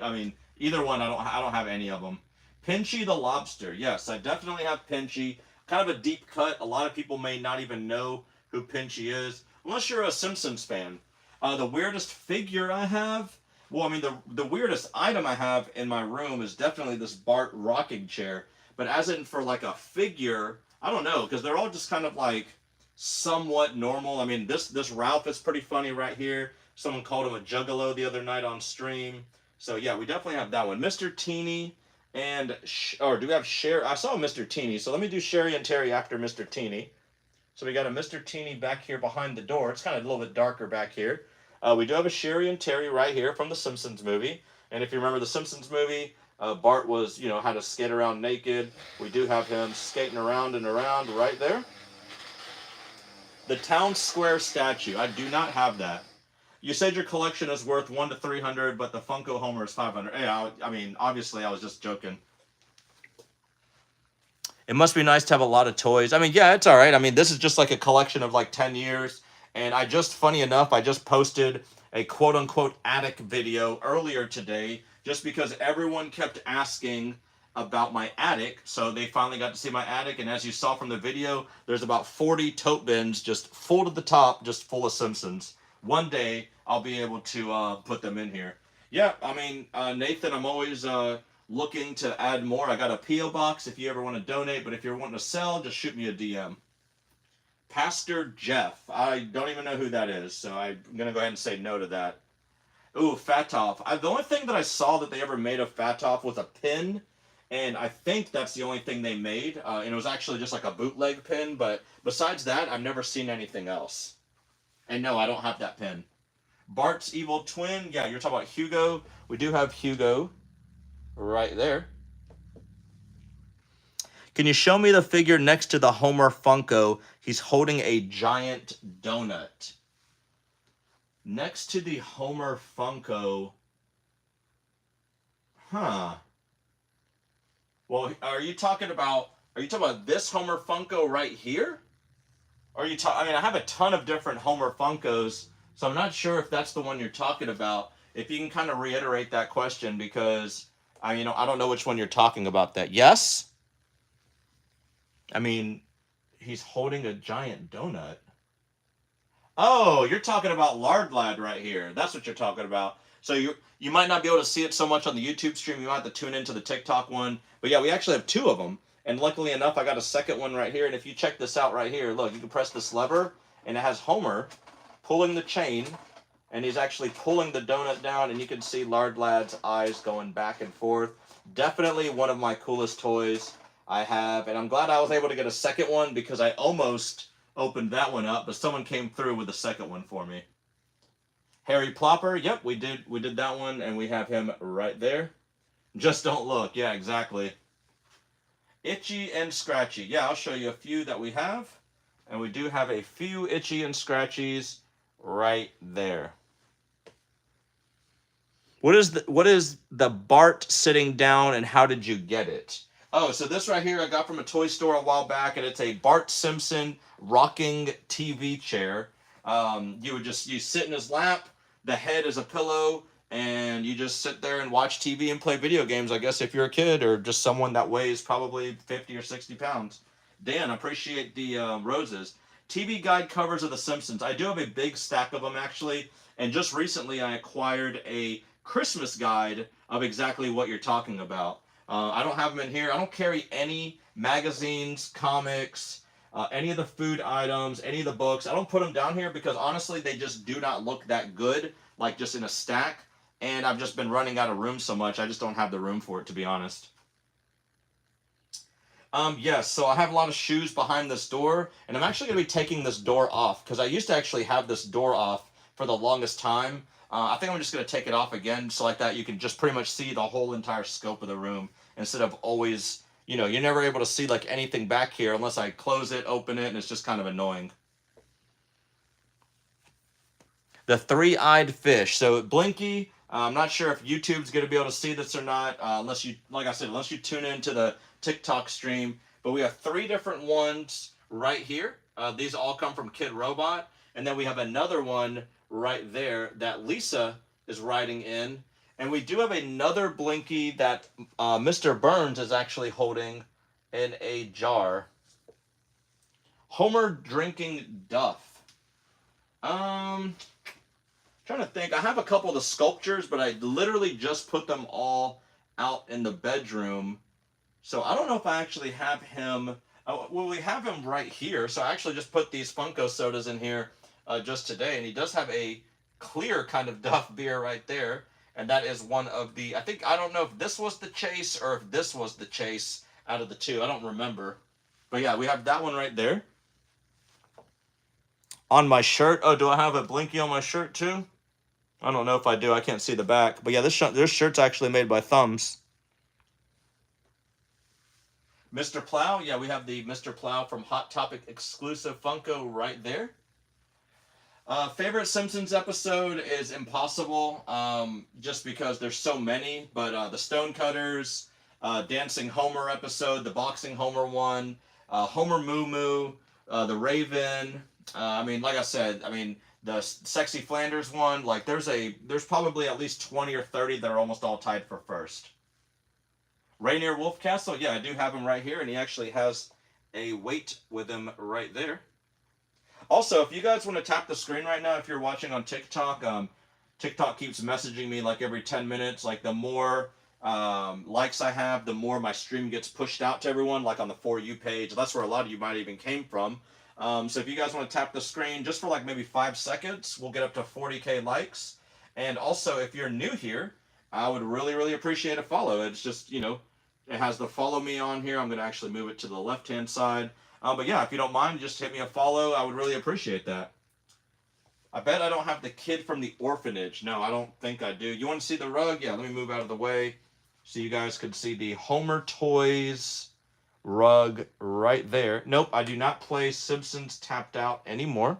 Speaker 1: either one. I don't have any of them. Pinchy the Lobster. Yes, I definitely have Pinchy. Kind of a deep cut. A lot of people may not even know who Pinchy is, unless you're a Simpsons fan. The weirdest figure I have, the weirdest item I have in my room is definitely this Bart rocking chair. But as in for like a figure, I don't know, because they're all just kind of like somewhat normal. This Ralph is pretty funny right here. Someone called him a juggalo the other night on stream. So yeah, we definitely have that one. Mr. Teeny and, or do we have Sherry? I saw Mr. Teeny, so let me do Sherry and Terry after Mr. Teeny. So we got a Mr. Teeny back here behind the door. It's kind of a little bit darker back here. We do have a Sherry and Terry right here from the Simpsons movie. And if you remember the Simpsons movie, Bart was, had to skate around naked. We do have him skating around and around right there. The Town Square statue. I do not have that. You said your collection is worth 1 to 300, but the Funko Homer is 500. Yeah, obviously I was just joking. It must be nice to have a lot of toys. Yeah, it's all right. This is just like a collection of like 10 years. And funny enough, I just posted a quote-unquote attic video earlier today just because everyone kept asking about my attic. So they finally got to see my attic. And as you saw from the video, there's about 40 tote bins just full to the top, just full of Simpsons. One day, I'll be able to put them in here. Yeah, Nathan, I'm always looking to add more. I got a P.O. box if you ever want to donate. But if you're wanting to sell, just shoot me a DM. Pastor Jeff. I don't even know who that is, so I'm going to go ahead and say no to that. Ooh, Fatoff. The only thing that I saw that they ever made of Fatoff was a pin, and I think that's the only thing they made, and it was actually just like a bootleg pin, but besides that, I've never seen anything else. And no, I don't have that pin. Bart's Evil Twin. Yeah, you're talking about Hugo. We do have Hugo right there. Can you show me the figure next to the Homer Funko? He's holding a giant donut. Next to the Homer Funko. Huh. Well, are you talking about this Homer Funko right here? Or are you I have a ton of different Homer Funkos, so I'm not sure if that's the one you're talking about. If you can kind of reiterate that question, because I don't know which one you're talking about. That yes? He's holding a giant donut. Oh, you're talking about Lard Lad right here. That's what you're talking about. So you might not be able to see it so much on the YouTube stream. You might have to tune into the TikTok one. But yeah, we actually have 2 of them. And luckily enough, I got a second one right here. And if you check this out right here, look, you can press this lever, and it has Homer pulling the chain, and he's actually pulling the donut down, and you can see Lard Lad's eyes going back and forth. Definitely one of my coolest toys I have, and I'm glad I was able to get a second one because I almost opened that one up, but someone came through with the second one for me. Harry Plopper, yep, we did that one, and we have him right there. Just don't look, yeah, exactly. Itchy and Scratchy, yeah, I'll show you a few that we have, and we do have a few Itchy and Scratchies right there. What is the Bart sitting down, and how did you get it? Oh, so this right here I got from a toy store a while back, and it's a Bart Simpson rocking TV chair. You sit in his lap, the head is a pillow, and you just sit there and watch TV and play video games, I guess, if you're a kid or just someone that weighs probably 50 or 60 pounds. Dan, I appreciate the roses. TV guide covers of The Simpsons. I do have a big stack of them, actually, and just recently I acquired a Christmas guide of exactly what you're talking about. I don't have them in here. I don't carry any magazines, comics, any of the food items, any of the books. I don't put them down here because honestly they just do not look that good, like just in a stack. And I've just been running out of room so much, I just don't have the room for it, to be honest. Yes, so I have a lot of shoes behind this door, and I'm actually going to be taking this door off because I used to actually have this door off for the longest time. I think I'm just going to take it off again, so like that you can just pretty much see the whole entire scope of the room instead of always, you're never able to see like anything back here unless I close it, open it, and it's just kind of annoying. The three-eyed fish. So Blinky, I'm not sure if YouTube's going to be able to see this or not, unless you, like I said, unless you tune into the TikTok stream. But we have three different ones right here. These all come from Kid Robot. And then we have another one right there that Lisa is writing in. And we do have another Blinky that Mr. Burns is actually holding in a jar. Homer drinking Duff. Trying to think. I have a couple of the sculptures, but I literally just put them all out in the bedroom. So I don't know if I actually have him. Well, we have him right here. So I actually just put these Funko sodas in here just today. And he does have a clear kind of Duff beer right there. And that is one of the, I don't know if this was the chase or if this was the chase out of the two. I don't remember. But yeah, we have that one right there. On my shirt. Oh, do I have a Blinky on my shirt too? I don't know if I do. I can't see the back. But yeah, this shirt's actually made by Thumbs. Mr. Plow. Yeah, we have the Mr. Plow from Hot Topic exclusive Funko right there. Favorite Simpsons episode is impossible, just because there's so many. But the Stonecutters, Dancing Homer episode, the Boxing Homer one, Homer Moo Moo, the Raven. Like I said, the Sexy Flanders one, like there's probably at least 20 or 30 that are almost all tied for first. Rainier Wolfcastle, yeah, I do have him right here, and he actually has a weight with him right there. Also, if you guys want to tap the screen right now, if you're watching on TikTok, TikTok keeps messaging me like every 10 minutes. Like the more likes I have, the more my stream gets pushed out to everyone, like on the For You page. That's where a lot of you might even came from. So if you guys want to tap the screen just for like maybe 5 seconds, we'll get up to 40K likes. And also, if you're new here, I would really, really appreciate a follow. It's just, it has the follow me on here. I'm going to actually move it to the left-hand side. But yeah, if you don't mind, just hit me a follow. I would really appreciate that. I bet I don't have the kid from the orphanage. No, I don't think I do. You want to see the rug? Yeah, let me move out of the way so you guys could see the Homer Toys rug right there. Nope, I do not play Simpsons Tapped Out anymore.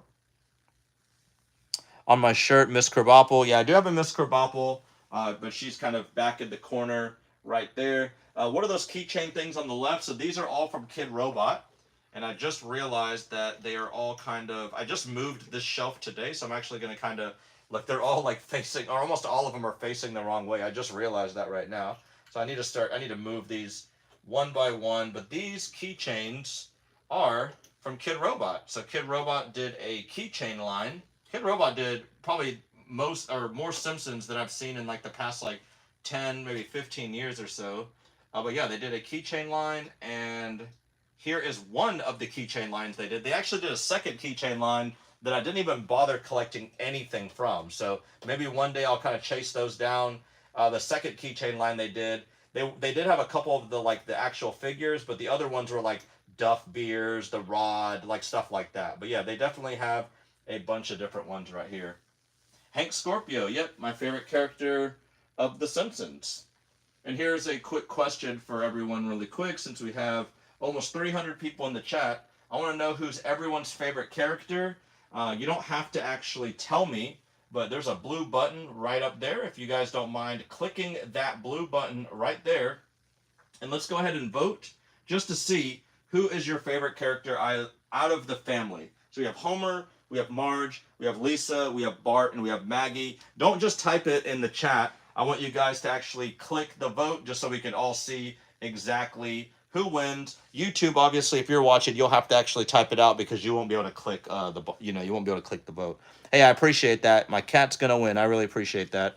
Speaker 1: On my shirt, Miss Krabappel. Yeah, I do have a Miss Krabappel, but she's kind of back in the corner right there. What are those keychain things on the left? So these are all from Kid Robot. And I just realized that they are all kind of, I just moved this shelf today, so I'm actually going to kind of, like they're all like facing, or almost all of them are facing the wrong way. I just realized that right now. So I need to move these one by one. But these keychains are from Kid Robot. So Kid Robot did a keychain line. Kid Robot did probably most or more Simpsons than I've seen in like the past like 10, maybe 15 years or so. But yeah, they did a keychain line, and here is one of the keychain lines they did. They actually did a second keychain line that I didn't even bother collecting anything from. So maybe one day I'll kind of chase those down. The second keychain line they did have a couple of the actual figures, but the other ones were like Duff beers, the Rod, like stuff like that. But yeah, they definitely have a bunch of different ones right here. Hank Scorpio, yep, my favorite character of The Simpsons. And here's a quick question for everyone really quick, since we have almost 300 people in the chat. I want to know who's everyone's favorite character. You don't have to actually tell me, but there's a blue button right up there. If you guys don't mind clicking that blue button right there, and let's go ahead and vote just to see who is your favorite character out of the family. So we have Homer, we have Marge, we have Lisa, we have Bart, and we have Maggie. Don't just type it in the chat. I want you guys to actually click the vote just so we can all see exactly who wins. YouTube, obviously, if you're watching, you'll have to actually type it out because you won't be able to click you won't be able to click the vote. Hey, I appreciate that. My cat's gonna win. I really appreciate that.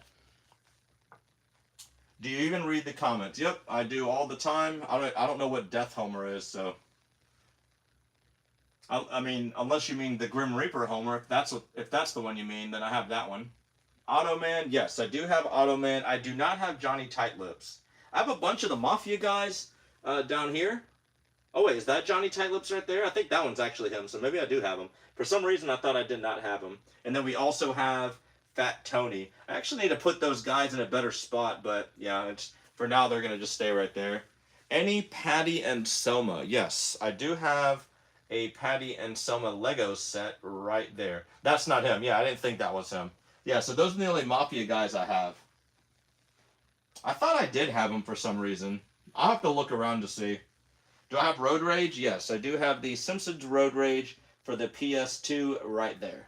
Speaker 1: Do you even read the comments? Yep, I do all the time. I don't know what Death Homer is, so. I mean, unless you mean the Grim Reaper Homer, if that's the one you mean, then I have that one. Automan, yes, I do have Automan. I do not have Johnny Tightlips. I have a bunch of the Mafia guys down here. Oh wait, is that Johnny Tightlips right there? I think that one's actually him, so maybe I do have him. For some reason, I thought I did not have him. And then we also have Fat Tony. I actually need to put those guys in a better spot, but yeah, for now they're gonna just stay right there. Any Patty and Selma? Yes, I do have a Patty and Selma Lego set right there. That's not him. Yeah, I didn't think that was him. Yeah, so those are the only Mafia guys I have. I thought I did have them for some reason. I'll have to look around to see. Do I have Road Rage? Yes, I do have the Simpsons Road Rage for the PS2 right there.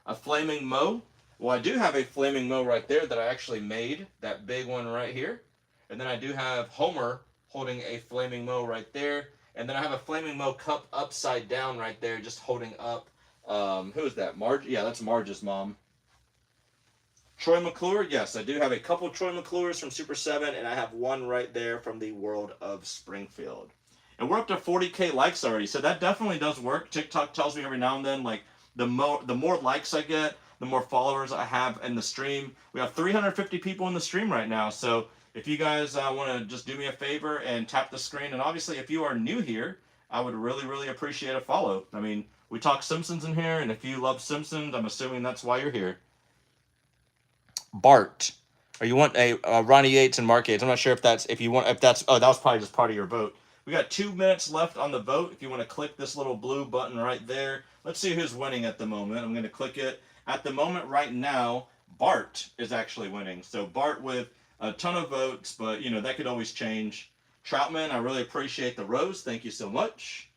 Speaker 1: A Flaming Moe? Well, I do have a Flaming Moe right there that I actually made. That big one right here. And then I do have Homer holding a Flaming Moe right there. And then I have a Flaming Moe cup upside down right there, just holding up. Who is that? Marge? Yeah, that's Marge's mom. Troy McClure? Yes, I do have a couple Troy McClures from Super 7, and I have one right there from the World of Springfield. And we're up to 40K likes already, so that definitely does work. TikTok tells me every now and then, like, the more likes I get, the more followers I have in the stream. We have 350 people in the stream right now, so if you guys want to just do me a favor and tap the screen, and obviously if you are new here, I would really, really appreciate a follow. I mean, we talk Simpsons in here, and if you love Simpsons, I'm assuming that's why you're here. Bart, or you want a Ronnie Yates and Mark Yates? I'm not sure if that's oh, that was probably just part of your vote. We got 2 minutes left on the vote. If you want to click this little blue button right there, let's see who's winning at the moment. I'm going to click it. At the moment right now, Bart is actually winning. So Bart with a ton of votes, but you know that could always change. Troutman, I really appreciate the rose. Thank you so much.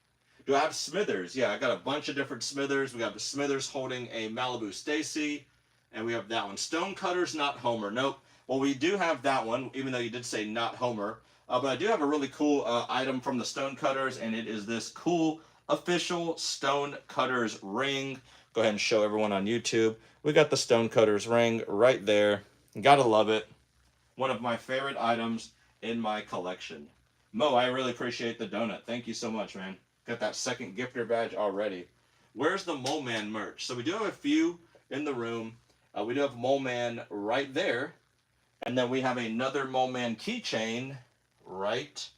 Speaker 1: Do I have Smithers? Yeah, I got a bunch of different Smithers. We got the Smithers holding a Malibu Stacy. And we have that one. Stonecutters, not Homer. Nope. Well, we do have that one, even though you did say not Homer. But I do have a really cool item from the Stonecutters, and it is this cool official Stonecutters ring. Go ahead and show everyone on YouTube. We got the Stonecutters ring right there. Gotta love it. One of my favorite items in my collection. Mo, I really appreciate the donut. Thank you so much, man. Got that second gifter badge already. Where's the Mole Man merch? So we do have a few in the room. We do have Mole Man right there. And then we have another Mole Man keychain right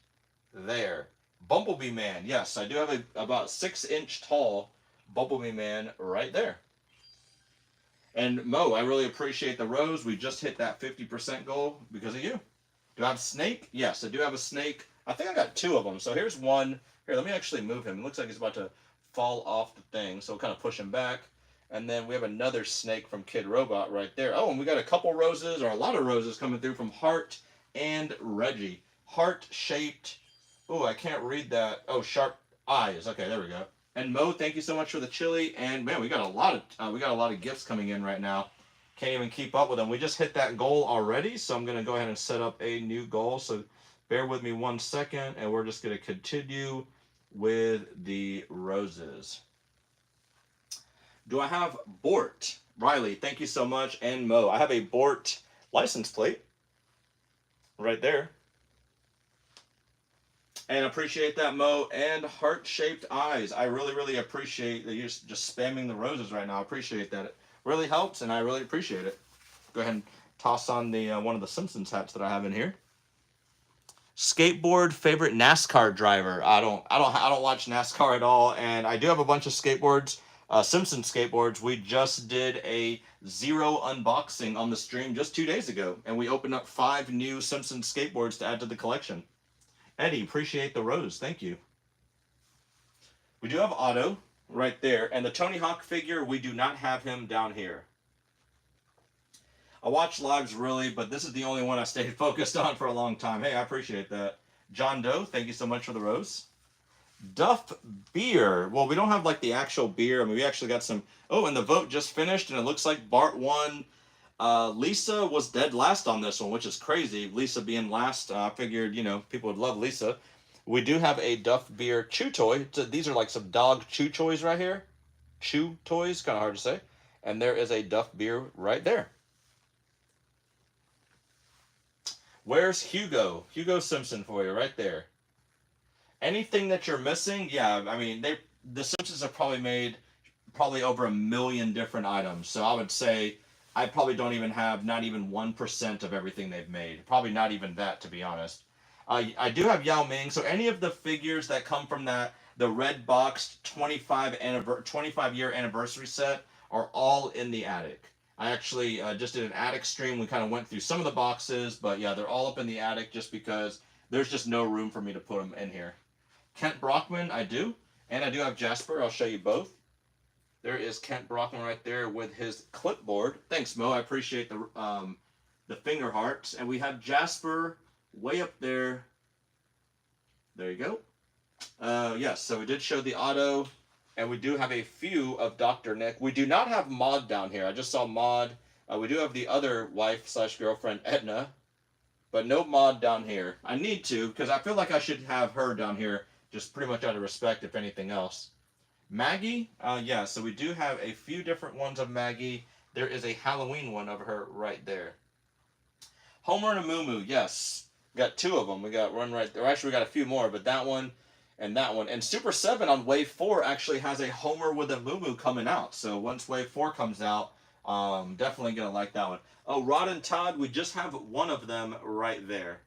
Speaker 1: there. Bumblebee Man. Yes, I do have about 6-inch tall Bumblebee Man right there. And Mo, I really appreciate the rose. We just hit that 50% goal because of you. Do I have Snake? Yes, I do have a Snake. I think I got 2 of them. So here's one. Here, let me actually move him. It looks like he's about to fall off the thing. So we'll kind of push him back. And then we have another Snake from Kid Robot right there. Oh, and we got a couple roses, or a lot of roses coming through from Heart and Reggie. Heart-shaped. Oh, I can't read that. Oh, sharp eyes. Okay, there we go. And Mo, thank you so much for the chili. And man, we got a lot of gifts coming in right now. Can't even keep up with them. We just hit that goal already, so I'm gonna go ahead and set up a new goal. So bear with me 1 second, and we're just gonna continue with the roses. Do I have Bort? Riley, thank you so much. And Mo, I have a Bort license plate right there. And appreciate that, Mo. And heart-shaped eyes. I really, really appreciate that you're just spamming the roses right now. I appreciate that. It really helps, and I really appreciate it. Go ahead and toss on the one of the Simpsons hats that I have in here. Skateboard favorite NASCAR driver. I don't watch NASCAR at all, and I do have a bunch of skateboards, Simpsons skateboards. We just did a zero unboxing on the stream just 2 days ago, and we opened up 5 new Simpsons skateboards to add to the collection. Eddie, appreciate the rose. Thank you. We do have Otto right there, and the Tony Hawk figure, we do not have him down here. I watch lives really, but this is the only one I stayed focused on for a long time. Hey, I appreciate that. John Doe, thank you so much for the rose. Duff beer. Well, we don't have like the actual beer. I mean, we actually got some. Oh, and the vote just finished, and it looks like Bart won. Lisa was dead last on this one, which is crazy. Lisa being last, I figured, people would love Lisa. We do have a Duff beer chew toy. These are like some dog chew toys right here. Chew toys, kind of hard to say. And there is a Duff beer right there. Where's Hugo? Hugo Simpson for you right there. Anything that you're missing, yeah, I mean, the Simpsons have probably made over 1 million different items. So I would say I probably don't even have not even 1% of everything they've made. Probably not even that, to be honest. I do have Yao Ming. So any of the figures that come from the red boxed 25-year anniversary set are all in the attic. I actually just did an attic stream. We kind of went through some of the boxes, but yeah, they're all up in the attic just because there's just no room for me to put them in here. Kent Brockman, I do. And I do have Jasper. I'll show you both. There is Kent Brockman right there with his clipboard. Thanks, Mo. I appreciate the finger hearts. And we have Jasper way up there. There you go. Yes, so we did show the auto. And we do have a few of Dr. Nick. We do not have Maud down here. I just saw Maud. We do have the other wife/girlfriend, Edna. But no Maud down here. I need to, because I feel like I should have her down here, just pretty much out of respect, if anything else. Maggie? Yeah, so we do have a few different ones of Maggie. There is a Halloween one of her right there. Homer and a Moo, yes. We got 2 of them. We got one right there. Actually, we got a few more, but that one and that one. And Super 7 on Wave 4 actually has a Homer with a Moo coming out. So once Wave 4 comes out, definitely going to like that one. Oh, Rod and Todd, we just have one of them right there.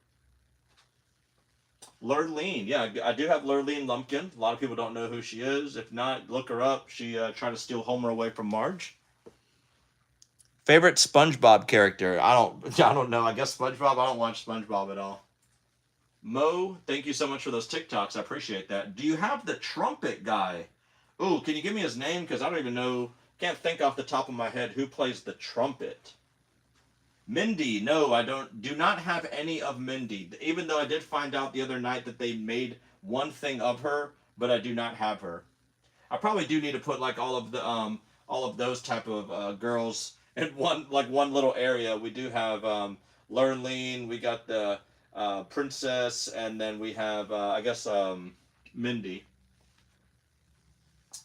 Speaker 1: Lurleen, yeah, I do have Lurleen Lumpkin. A lot of people don't know who she is. If not, look her up. She tried to steal Homer away from Marge. Favorite SpongeBob character? I don't know. I guess SpongeBob. I don't watch SpongeBob at all. Mo, thank you so much for those TikToks. I appreciate that. Do you have the trumpet guy? Ooh, can you give me his name? Because I don't even know. Can't think off the top of my head who plays the trumpet. Mindy, no, I do not have any of Mindy. Even though I did find out the other night that they made one thing of her, but I do not have her. I probably do need to put like all of those type of girls in one little area. We do have Lurleen, we got the Princess, and then we have I guess Mindy.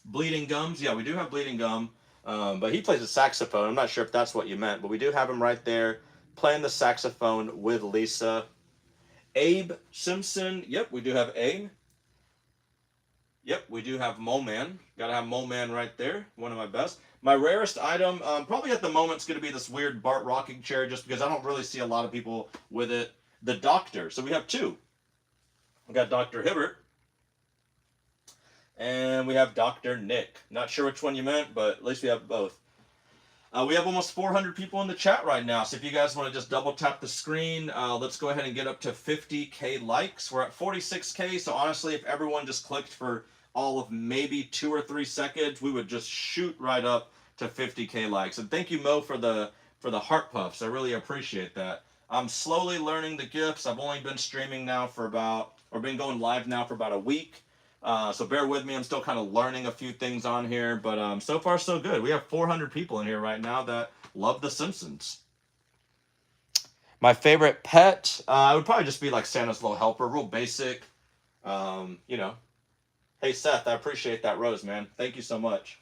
Speaker 1: Bleeding Gums, yeah, we do have Bleeding Gum. But he plays a saxophone. I'm not sure if that's what you meant, but we do have him right there playing the saxophone with Lisa. Abe Simpson. Yep, we do have Abe. Yep, we do have Mole Man. Got to have Mole Man right there. One of my best. My rarest item, probably at the moment, is going to be this weird Bart rocking chair, just because I don't really see a lot of people with it. The Doctor. So we have 2. We got Dr. Hibbert. And we have Dr. Nick. Not sure which one you meant, but at least we have both. We have almost 400 people in the chat right now, so if you guys want to just double tap the screen, let's go ahead and get up to 50K likes. We're at 46K, so honestly, if everyone just clicked for all of maybe 2 or 3 seconds, we would just shoot right up to 50K likes. And thank you, Mo, for the heart puffs. I really appreciate that. I'm slowly learning the gifts. I've only been streaming now been going live now for about a week. So bear with me. I'm still kind of learning a few things on here, but so far so good. We have 400 people in here right now that love The Simpsons. My favorite pet, it would probably just be like Santa's Little Helper, real basic. Hey Seth, I appreciate that rose, man. Thank you so much.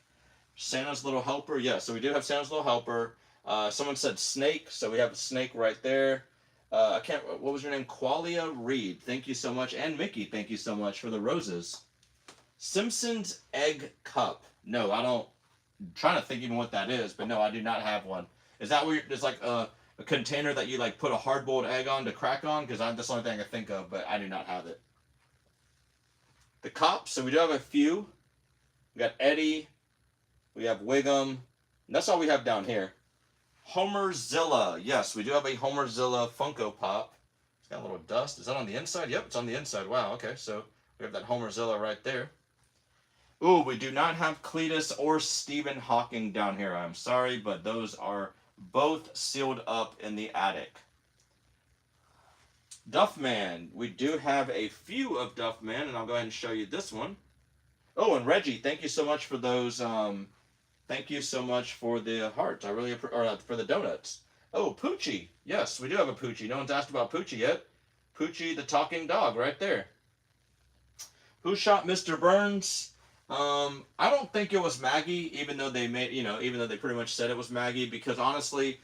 Speaker 1: Santa's Little Helper, yeah. So we do have Santa's Little Helper. Someone said snake, so we have a snake right there. What was your name? Qualia Reed. Thank you so much. And Mickey, thank you so much for the roses. Simpsons egg cup. No, I don't. I'm trying to think even what that is, but no, I do not have one. Is that weird? It's like container that you like put a hard-boiled egg on to crack on, because that's the only thing I can think of, but I do not have it. The cops, so we do have a few. We got Eddie, we have Wiggum, and that's all we have down here. Homerzilla, yes, we do have a Homerzilla Funko Pop. It's got a little dust. Is that on the inside? Yep, it's on the inside. Wow, okay, so we have that Homerzilla right there. Ooh, we do not have Cletus or Stephen Hawking down here. I'm sorry, but those are both sealed up in the attic. Duffman, we do have a few of Duffman, and I'll go ahead and show you this one. Oh, and Reggie, thank you so much for those. Thank you so much for the hearts. I really for the donuts. Oh, Poochie. Yes, we do have a Poochie. No one's asked about Poochie yet. Poochie, the talking dog, right there. Who shot Mr. Burns? I don't think it was Maggie, even though they made, even though they pretty much said it was Maggie, because honestly,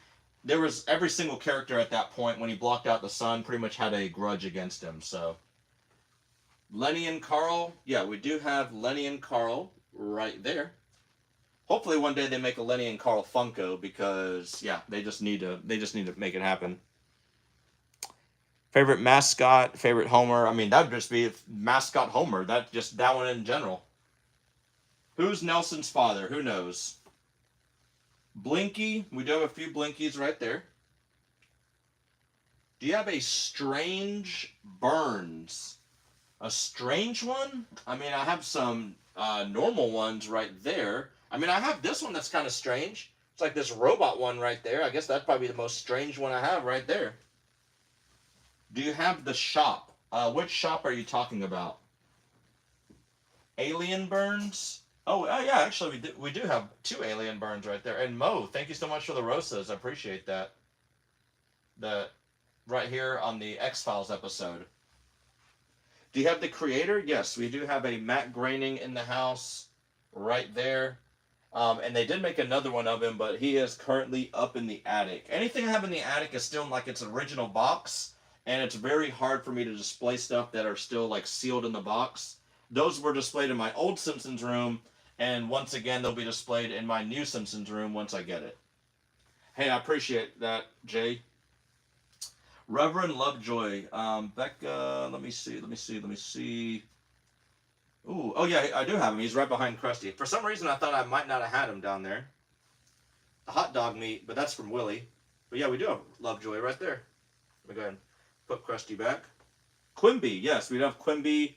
Speaker 1: there was every single character at that point when he blocked out the sun pretty much had a grudge against him. So Lenny and Carl, yeah, we do have Lenny and Carl right there. Hopefully one day they make a Lenny and Carl Funko, because yeah, they just need to make it happen. Favorite mascot, favorite Homer. I mean, that would just be mascot Homer. That one in general. Who's Nelson's father? Who knows? Blinky. We do have a few Blinkies right there. Do you have a strange Burns? A strange one? I mean, I have some normal ones right there. I mean, I have this one that's kind of strange. It's like this robot one right there. I guess that's probably the most strange one I have right there. Do you have the shop? Which shop are you talking about? Alien Burns? Oh, yeah, actually, we do have 2 Alien Burns right there. And Mo, thank you so much for the Rosas. I appreciate that. Right here on the X-Files episode. Do you have the creator? Yes, we do have a Matt Groening in the house right there. And they did make another one of him, but he is currently up in the attic. Anything I have in the attic is still in like its original box, and it's very hard for me to display stuff that are still like sealed in the box. Those were displayed in my old Simpsons room, and once again, they'll be displayed in my new Simpsons room once I get it. Hey, I appreciate that, Jay. Reverend Lovejoy. Becca, let me see. Ooh, oh yeah, I do have him. He's right behind Krusty. For some reason, I thought I might not have had him down there. The hot dog meat, but that's from Willie. But yeah, we do have Lovejoy right there. Let me go ahead and put Krusty back. Quimby, yes, we do have Quimby.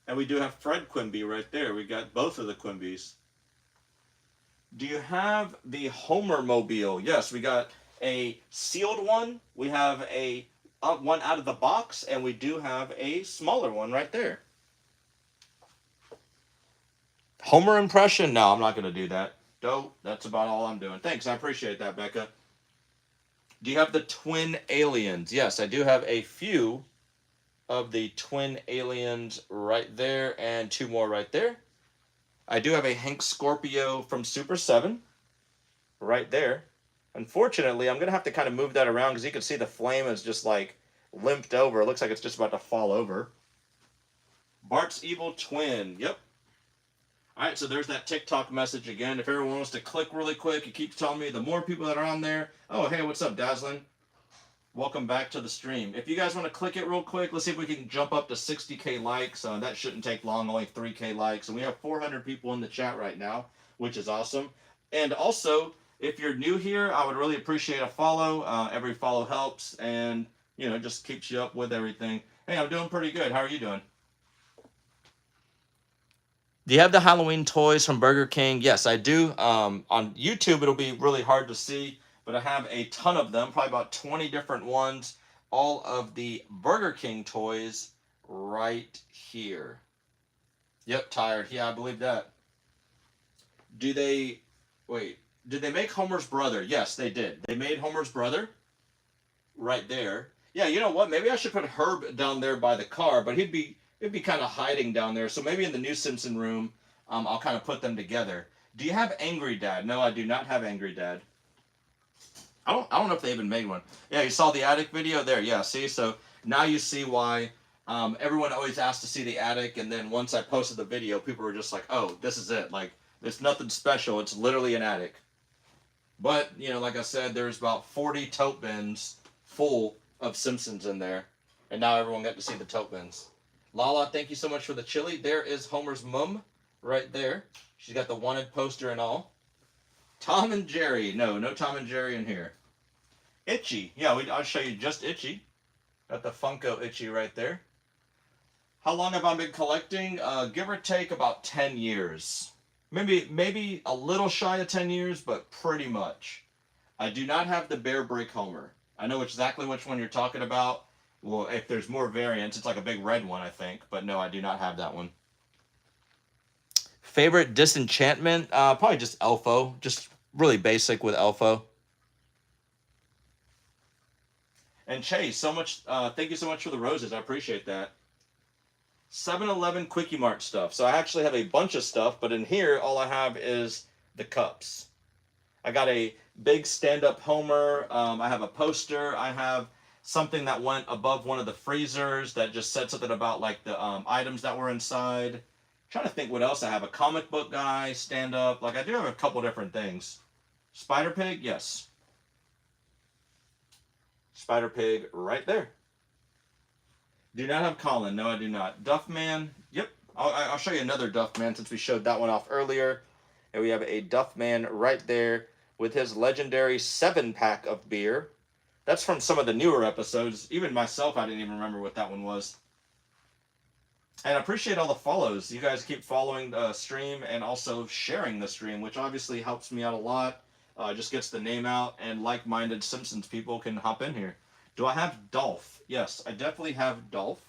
Speaker 1: And we do have Fred Quimby right there. We got both of the Quimbys. Do you have the Homer Mobile? Yes, we got a sealed one. We have a one out of the box, and we do have a smaller one right there. Homer impression? No, I'm not going to do that. Dope. That's about all I'm doing. Thanks. I appreciate that, Becca. Do you have the twin aliens? Yes, I do have a few of the twin aliens right there, and 2 more right there. I do have a Hank Scorpio from Super 7 right there. Unfortunately, I'm going to have to kind of move that around, because you can see the flame is just like limped over. It looks like it's just about to fall over. Bart's Evil Twin. Yep. All right, so there's that TikTok message again. If everyone wants to click really quick, it keeps telling me the more people that are on there. Oh, hey, what's up, Dazzlin? Welcome back to the stream. If you guys want to click it real quick, let's see if we can jump up to 60K likes. That shouldn't take long, only 3K likes. And we have 400 people in the chat right now, which is awesome. And also, if you're new here, I would really appreciate a follow. Every follow helps, and just keeps you up with everything. Hey, I'm doing pretty good. How are you doing? Do you have the Halloween toys from Burger King? Yes, I do. On YouTube, it'll be really hard to see, but I have a ton of them, probably about 20 different ones, all of the Burger King toys right here. Yep, tired. Yeah, I believe that. Did they make Homer's brother? Yes, they did. They made Homer's brother right there. Yeah, you know what? Maybe I should put Herb down there by the car, but it'd be kind of hiding down there. So maybe in the new Simpson room, I'll kind of put them together. Do you have Angry Dad? No, I do not have Angry Dad. I don't know if they even made one. Yeah, you saw the attic video there. Yeah, see? So now you see why everyone always asks to see the attic, and then once I posted the video, people were just like, oh, this is it. Like, it's nothing special. It's literally an attic. But, you know, like I said, there's about 40 tote bins full of Simpsons in there. And now everyone got to see the tote bins. Lala, thank you so much for the chili. There is Homer's mum right there. She's got the wanted poster and all. Tom and Jerry. No, no Tom and Jerry in here. Itchy. Yeah, I'll show you just Itchy. Got the Funko Itchy right there. How long have I been collecting? Give or take about 10 years. Maybe a little shy of 10 years, but pretty much. I do not have the Bear Brick Homer. I know exactly which one you're talking about. Well, if there's more variants, it's like a big red one, I think. But no, I do not have that one. Favorite disenchantment? Probably just Elfo. Just really basic with Elfo. And Chase, thank you so much for the roses. I appreciate that. 7-Eleven Quickie Mart stuff. So I actually have a bunch of stuff, but in here, all I have is the cups. I got a big stand-up Homer. I have a poster. I have something that went above one of the freezers that just said something about like the items that were inside. I'm trying to think what else I have. A comic book guy, stand-up. Like I do have a couple different things. Spider Pig, yes. Spider Pig right there. Do not have Colin. No, I do not. Duffman. Yep. I'll show you another Duffman since we showed that one off earlier. And we have a Duffman right there with his legendary 7-pack of beer. That's from some of the newer episodes. Even myself, I didn't even remember what that one was. And I appreciate all the follows. You guys keep following the stream and also sharing the stream, which obviously helps me out a lot. Just gets the name out, and like-minded Simpsons people can hop in here. Do I have Dolph? Yes, I definitely have Dolph.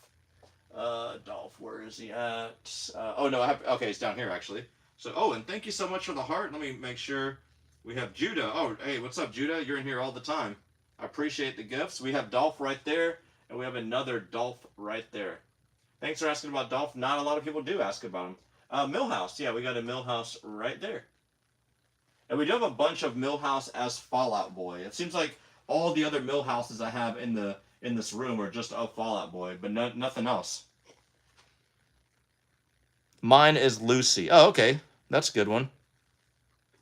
Speaker 1: Dolph, where is he at? Oh, no, I have... Okay, he's down here, actually. So, oh, and thank you so much for the heart. Let me make sure we have Judah. Oh, hey, what's up, Judah? You're in here all the time. I appreciate the gifts. We have Dolph right there, and we have another Dolph right there. Thanks for asking about Dolph. Not a lot of people do ask about him. Millhouse. Yeah, we got a Millhouse right there. And we do have a bunch of Millhouse as Fallout Boy. It seems like all the other Millhouses I have in this room are just a Fallout Boy, but nothing else. Mine is Lucy. Oh, okay. That's a good one.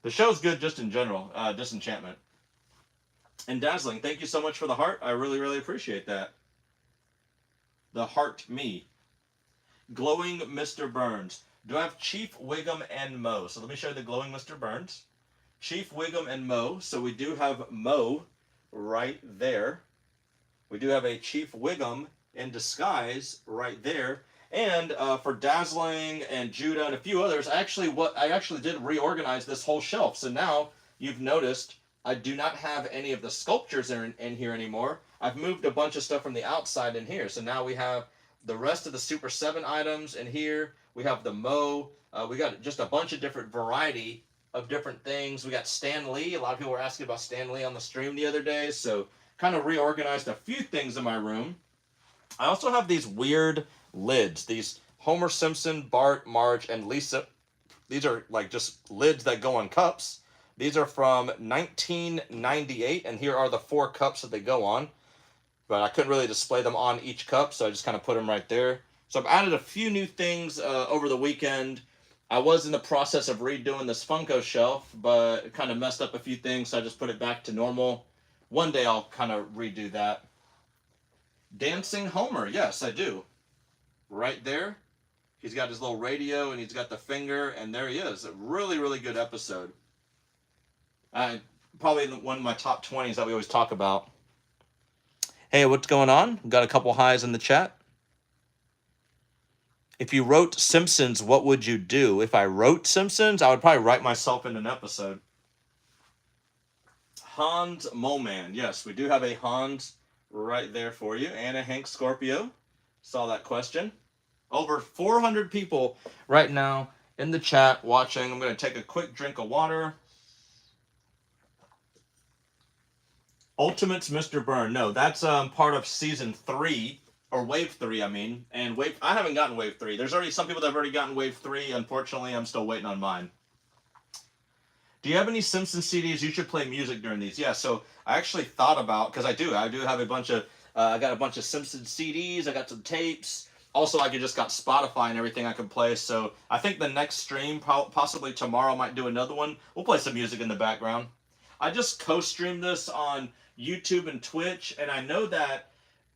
Speaker 1: The show's good just in general. Disenchantment. And Dazzling, thank you so much for the heart. I really, really appreciate that. The heart me. Glowing Mr. Burns. Do I have Chief Wiggum and Mo? So let me show you the glowing Mr. Burns. Chief Wiggum and Mo. So we do have Mo right there. We do have a Chief Wiggum in disguise right there. And for Dazzling and Judah and a few others, I actually did reorganize this whole shelf. So now you've noticed I do not have any of the sculptures in here anymore. I've moved a bunch of stuff from the outside in here. So now we have the rest of the Super 7 items in here. We have the Mo. We got just a bunch of different variety of different things. We got Stan Lee. A lot of people were asking about Stan Lee on the stream the other day. So kind of reorganized a few things in my room. I also have these weird lids. These Homer Simpson, Bart, Marge, and Lisa. These are like just lids that go on cups. These are from 1998, and here are the 4 cups that they go on. But I couldn't really display them on each cup, so I just kind of put them right there. So I've added a few new things over the weekend. I was in the process of redoing this Funko shelf, but it kind of messed up a few things, so I just put it back to normal. One day I'll kind of redo that. Dancing Homer, yes, I do. Right there. He's got his little radio, and he's got the finger, and there he is. A really, really good episode. Probably one of my top 20s that we always talk about. Hey, what's going on? Got a couple highs in the chat. If you wrote Simpsons, what would you do? If I wrote Simpsons, I would probably write myself in an episode. Hans Moleman. Yes, we do have a Hans right there for you. And a Hank Scorpio. Saw that question. Over 400 people right now in the chat watching. I'm going to take a quick drink of water. Ultimates Mr. Byrne. No, that's part of season 3, or wave 3, I mean. And I haven't gotten wave 3. There's already some people that have already gotten wave 3. Unfortunately, I'm still waiting on mine. Do you have any Simpsons CDs? You should play music during these. Yeah, so I actually thought about, because I do have a bunch of, I got a bunch of Simpsons CDs. I got some tapes. Also, I just got Spotify and everything I can play. So I think the next stream, possibly tomorrow, might do another one. We'll play some music in the background. I just co-stream this on YouTube and Twitch, and I know that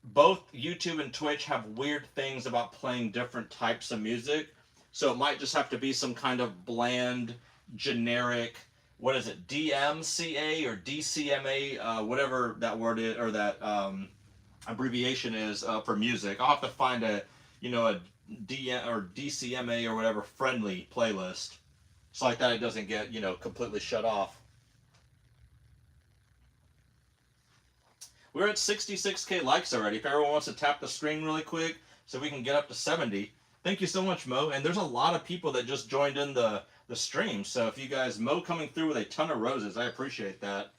Speaker 1: both YouTube and Twitch have weird things about playing different types of music. So it might just have to be some kind of bland, generic, what is it, DMCA or DCMA, whatever that word is, or that abbreviation is for music. I'll have to find a, a DM or DCMA or whatever friendly playlist. So like that it doesn't get, completely shut off. We're at 66K likes already. If everyone wants to tap the screen really quick so we can get up to 70. Thank you so much, Mo. And there's a lot of people that just joined in the stream. So if you guys, Mo coming through with a ton of roses, I appreciate that.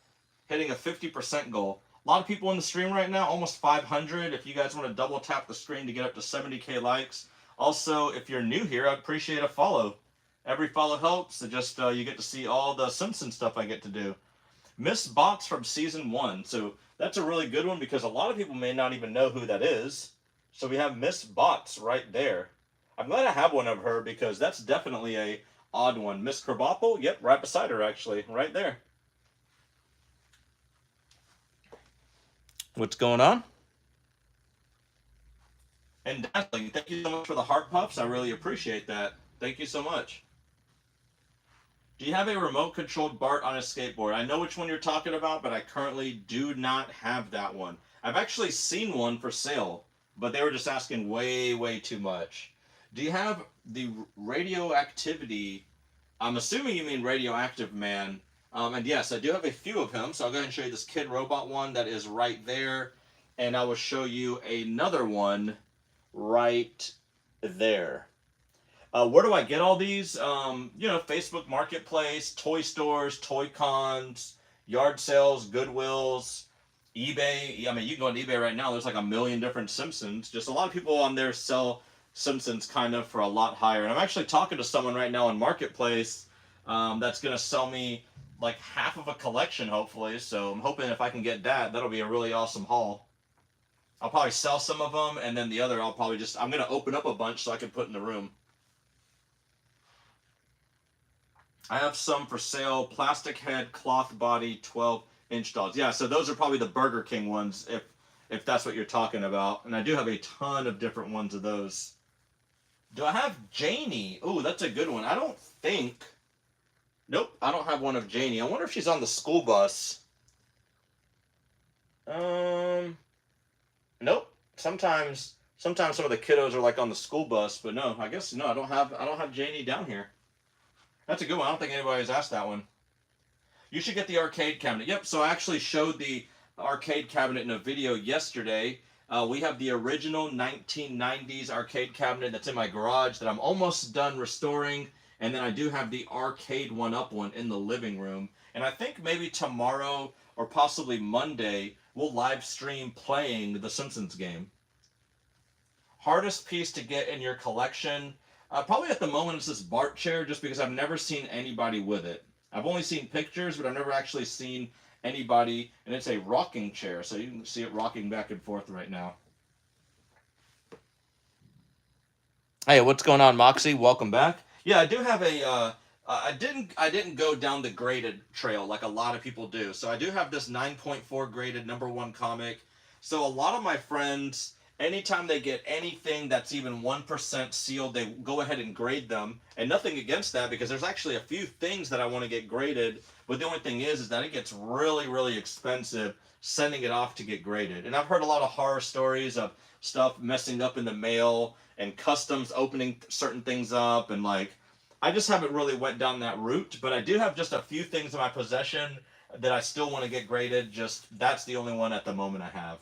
Speaker 1: Hitting a 50% goal. A lot of people in the stream right now, almost 500. If you guys want to double tap the screen to get up to 70K likes. Also, if you're new here, I'd appreciate a follow. Every follow helps. So just you get to see all the Simpsons stuff I get to do. Miss Bots from season 1. So that's a really good one because a lot of people may not even know who that is. So we have Miss Bots right there. I'm glad I have one of her because that's definitely a odd one. Miss Krabappel, yep, right beside her actually, right there. What's going on? And Dazzling, thank you so much for the heart puffs. I really appreciate that. Thank you so much. Do you have a remote controlled Bart on a skateboard? I know which one you're talking about, but I currently do not have that one. I've actually seen one for sale, but they were just asking way, way too much. Do you have the radioactivity? I'm assuming you mean Radioactive Man. And yes, I do have a few of him, so I'll go ahead and show you this Kid Robot one that is right there. And I will show you another one right there. Where do I get all these? Facebook Marketplace, toy stores, toy cons, yard sales, Goodwills, eBay. I mean, you can go on eBay right now. There's like a million different Simpsons. Just a lot of people on there sell Simpsons kind of for a lot higher. And I'm actually talking to someone right now on Marketplace that's going to sell me like half of a collection, hopefully. So I'm hoping if I can get that, that'll be a really awesome haul. I'll probably sell some of them, and then the other I'm going to open up a bunch so I can put in the room. I have some for sale. Plastic head, cloth body, 12-inch dolls. Yeah, so those are probably the Burger King ones, if that's what you're talking about. And I do have a ton of different ones of those. Do I have Janie? Ooh, that's a good one. I don't think... Nope, I don't have one of Janie. I wonder if she's on the school bus. Nope. Sometimes some of the kiddos are like on the school bus, but no, I guess no, I don't have Janie down here. That's a good one. I don't think anybody's asked that one. You should get the arcade cabinet. Yep, so I actually showed the arcade cabinet in a video yesterday. We have the original 1990s arcade cabinet that's in my garage that I'm almost done restoring. And then I do have the arcade one-up one in the living room. And I think maybe tomorrow or possibly Monday, we'll live stream playing the Simpsons game. Hardest piece to get in your collection? Probably at the moment it's this Bart chair, just because I've never seen anybody with it. I've only seen pictures, but I've never actually seen anybody, and it's a rocking chair, so you can see it rocking back and forth right now. Hey, what's going on, Moxie? Welcome back. Yeah, I do have a. I didn't go down the graded trail like a lot of people do. So I do have this 9.4 graded #1 comic. So a lot of my friends, anytime they get anything that's even 1% sealed, they go ahead and grade them. And nothing against that, because there's actually a few things that I want to get graded. But the only thing is that it gets really, really expensive sending it off to get graded. And I've heard a lot of horror stories of stuff messing up in the mail and customs opening certain things up, and like, I just haven't really went down that route. But I do have just a few things in my possession that I still want to get graded. Just that's the only one at the moment I have.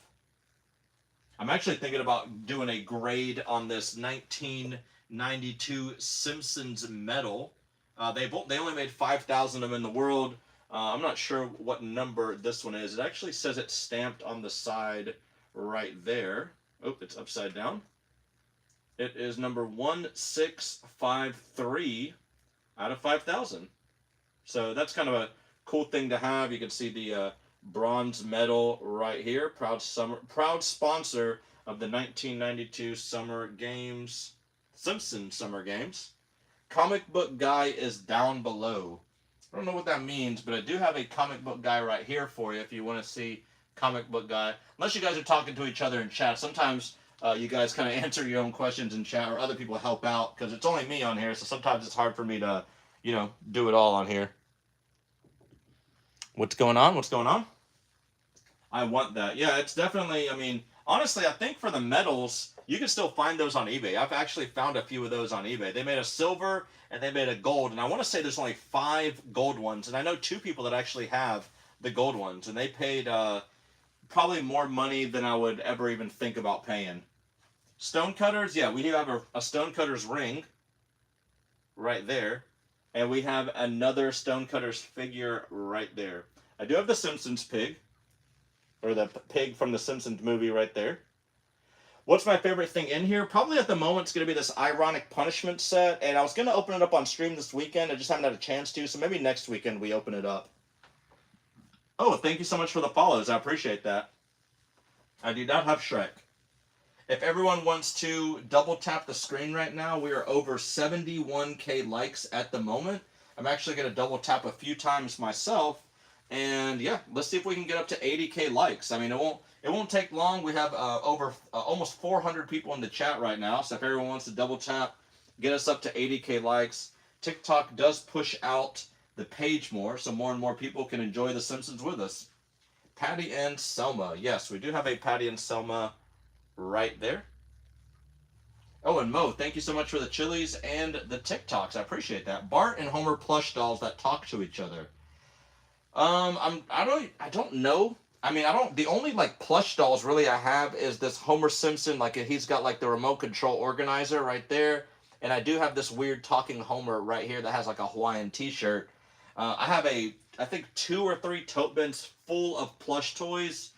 Speaker 1: I'm actually thinking about doing a grade on this 1992 Simpsons medal. They only made 5,000 of them in the world. I'm not sure what number this one is. It actually says it's stamped on the side right there. Oh, it's upside down. It is number 1653 out of 5,000. So that's kind of a cool thing to have. You can see the bronze medal right here. Proud sponsor of the 1992 Summer Games, Simpsons Summer Games. Comic book guy is down below. I don't know what that means, but I do have a comic book guy right here for you if you want to see comic book guy. Unless you guys are talking to each other in chat. Sometimes you guys kind of answer your own questions in chat, or other people help out, because it's only me on here, so sometimes it's hard for me to, you know, do it all on here. What's going on? What's going on? I want that. Yeah, it's definitely, I mean, honestly, I think for the medals, you can still find those on eBay. I've actually found a few of those on eBay. They made a silver and they made a gold, and I want to say there's only 5 gold ones, and I know 2 people that actually have the gold ones, and they paid probably more money than I would ever even think about paying. Stonecutters, yeah, we do have a Stonecutter's ring right there, and we have another Stonecutter's figure right there. I do have the Simpsons pig, or the pig from the Simpsons movie right there. What's my favorite thing in here? Probably at the moment it's going to be this Ironic Punishment set, and I was going to open it up on stream this weekend. I just haven't had a chance to, so maybe next weekend we open it up. Oh, thank you so much for the follows. I appreciate that. I do not have Shrek. If everyone wants to double tap the screen right now, we are over 71K likes at the moment. I'm actually going to double tap a few times myself, and yeah, let's see if we can get up to 80K likes. I mean, it won't take long. We have over almost 400 people in the chat right now, so if everyone wants to double tap, get us up to 80K likes. TikTok does push out the page more, so more and more people can enjoy The Simpsons with us. Patty and Selma. Yes, we do have a Patty and Selma right there. Oh, and Mo, thank you so much for the chilies and the TikToks. I appreciate that. Bart and Homer plush dolls that talk to each other. I don't know. I mean, the only like plush dolls really I have is this Homer Simpson, like he's got like the remote control organizer right there, and I do have this weird talking Homer right here that has like a Hawaiian t-shirt. I have I think 2 or 3 tote bins full of plush toys,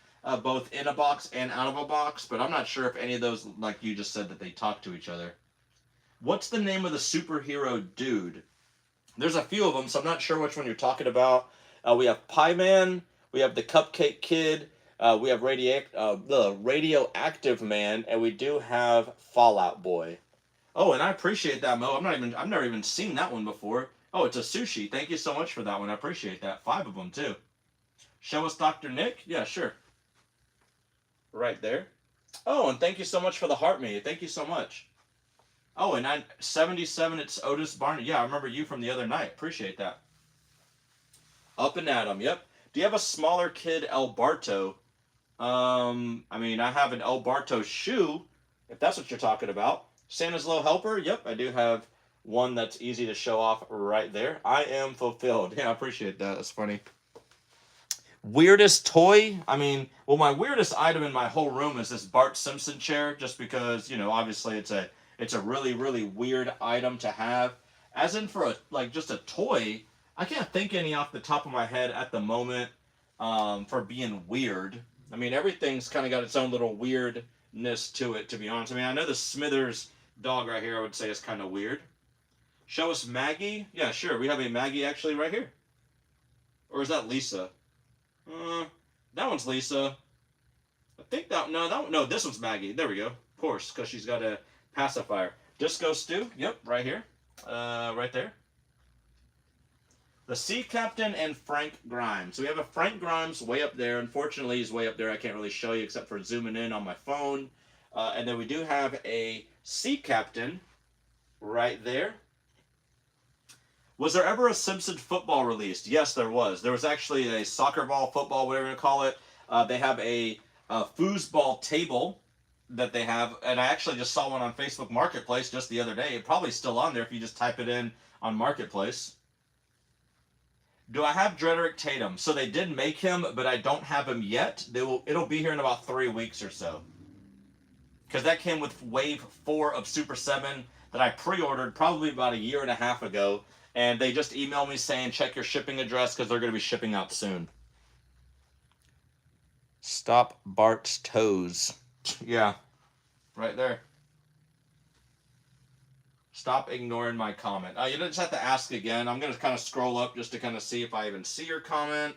Speaker 1: both in a box and out of a box, but I'm not sure if any of those, like you just said, that they talk to each other. What's the name of the superhero dude? There's a few of them, so I'm not sure which one you're talking about. We have Pie Man, we have the Cupcake Kid, we have the Radioactive Man, and we do have Fallout Boy. Oh, and I appreciate that, Mo. I've never even seen that one before. Oh, it's a sushi. Thank you so much for that one. I appreciate that. 5 of them too. Show us Dr. Nick? Yeah, sure. Right there. Oh, and thank you so much for the heart me. Thank you so much. Oh, and 77, it's Otis Barney. Yeah, I remember you from the other night. Appreciate that. Up and Adam, yep. Do you have a smaller kid El Barto? I mean, I have an El Barto shoe, if that's what you're talking about. Santa's Little Helper, yep, I do have one that's easy to show off right there. I am fulfilled. Yeah, I appreciate that. That's funny. Weirdest toy? I mean, well, my weirdest item in my whole room is this Bart Simpson chair, just because, you know, obviously it's a really, really weird item to have. As in for just a toy, I can't think any off the top of my head at the moment for being weird. I mean, everything's kind of got its own little weirdness to it, to be honest. I mean, I know the Smithers dog right here I would say is kind of weird. Show us Maggie? Yeah, sure. We have a Maggie actually right here. Or is that Lisa? That one's Lisa. I think no, this one's Maggie. There we go. Of course, because she's got a pacifier. Disco Stew? Yep, right here. Right there. The Sea Captain and Frank Grimes. So we have a Frank Grimes way up there. Unfortunately, he's way up there. I can't really show you except for zooming in on my phone. And then we do have a Sea Captain right there. Was there ever a Simpsons football released? Yes, there was. There was actually a soccer ball, football, whatever you call it. They have a foosball table that they have, and I actually just saw one on Facebook Marketplace just the other day. It's probably still on there if you just type it in on Marketplace. Do I have Drederick Tatum? So they did make him, but I don't have him yet. It'll be here in about 3 weeks or so. Because that came with Wave 4 of Super 7 that I pre-ordered probably about 1.5 years ago. And they just emailed me saying, check your shipping address because they're going to be shipping out soon. Stop Bart's toes. Yeah, right there. Stop ignoring my comment. You just have to ask again. I'm going to kind of scroll up just to kind of see if I even see your comment.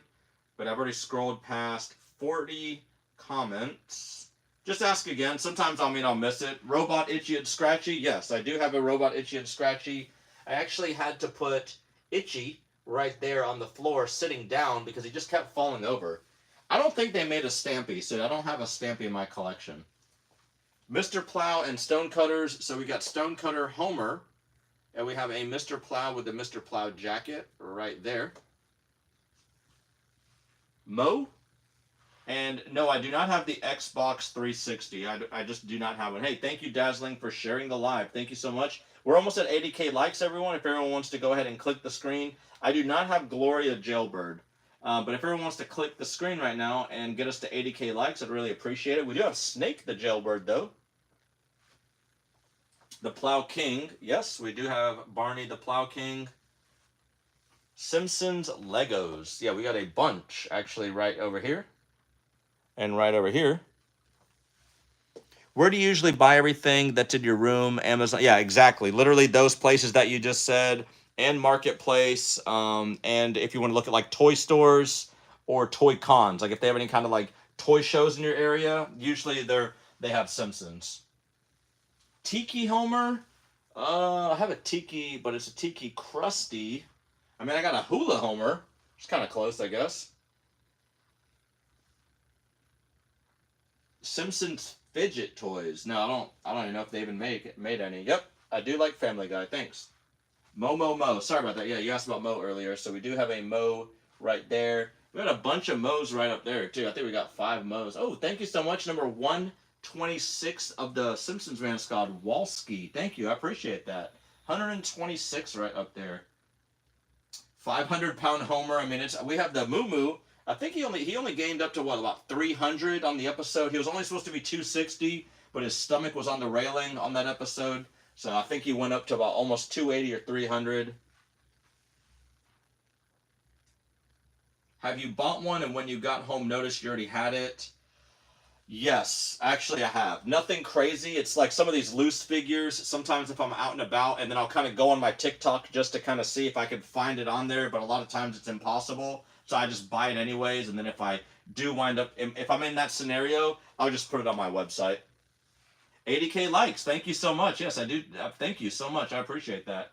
Speaker 1: But I've already scrolled past 40 comments. Just ask again. Sometimes I'll miss it. Robot Itchy and Scratchy. Yes, I do have a Robot Itchy and Scratchy. I actually had to put Itchy right there on the floor sitting down because he just kept falling over. I don't think they made a Stampy, so I don't have a Stampy in my collection. Mr. Plow and Stonecutters. So we got Stonecutter Homer, and we have a Mr. Plow with the Mr. Plow jacket right there. Mo. And no, I do not have the Xbox 360. I just do not have one. Hey, thank you, Dazzling, for sharing the live. Thank you so much. We're almost at 80K likes, everyone. If everyone wants to go ahead and click the screen. I do not have Gloria Jailbird. But if everyone wants to click the screen right now and get us to 80K likes, I'd really appreciate it. We do have Snake the Jailbird, though. The Plow King. Yes, we do have Barney the Plow King. Simpsons Legos. Yeah, we got a bunch, actually, right over here. And right over here. Where do you usually buy everything that's in your room? Amazon. Yeah, exactly. Literally those places that you just said. And Marketplace. And if you want to look at like toy stores or toy cons. Like if they have any kind of like toy shows in your area. Usually they have Simpsons. Tiki Homer. I have a Tiki, but it's a Tiki Krusty. I mean, I got a Hula Homer. It's kind of close, I guess. Simpsons fidget toys. No, I don't even know if they even made any. Yep, I do like Family Guy. Thanks. Mo. Sorry about that. Yeah, you asked about Mo earlier, so we do have a Mo right there. We got a bunch of Mo's right up there too. I think we got 5 Mo's. Oh, thank you so much. Number 126 of the Simpsons man squad, Walski. Thank you. I appreciate that. 126 right up there. 500-pound Homer. I mean, we have the Moo Moo. I think he only gained up to what, about 300 on the episode. He was only supposed to be 260, but his stomach was on the railing on that episode. So I think he went up to about almost 280 or 300. Have you bought one and when you got home noticed you already had it? Yes, actually I have. Nothing crazy. It's like some of these loose figures. Sometimes if I'm out and about, and then I'll kind of go on my TikTok just to kind of see if I can find it on there, but a lot of times it's impossible. So I just buy it anyways, and then if I do wind up, if I'm in that scenario, I'll just put it on my website. 80K likes. Thank you so much. Yes, I do. Thank you so much. I appreciate that.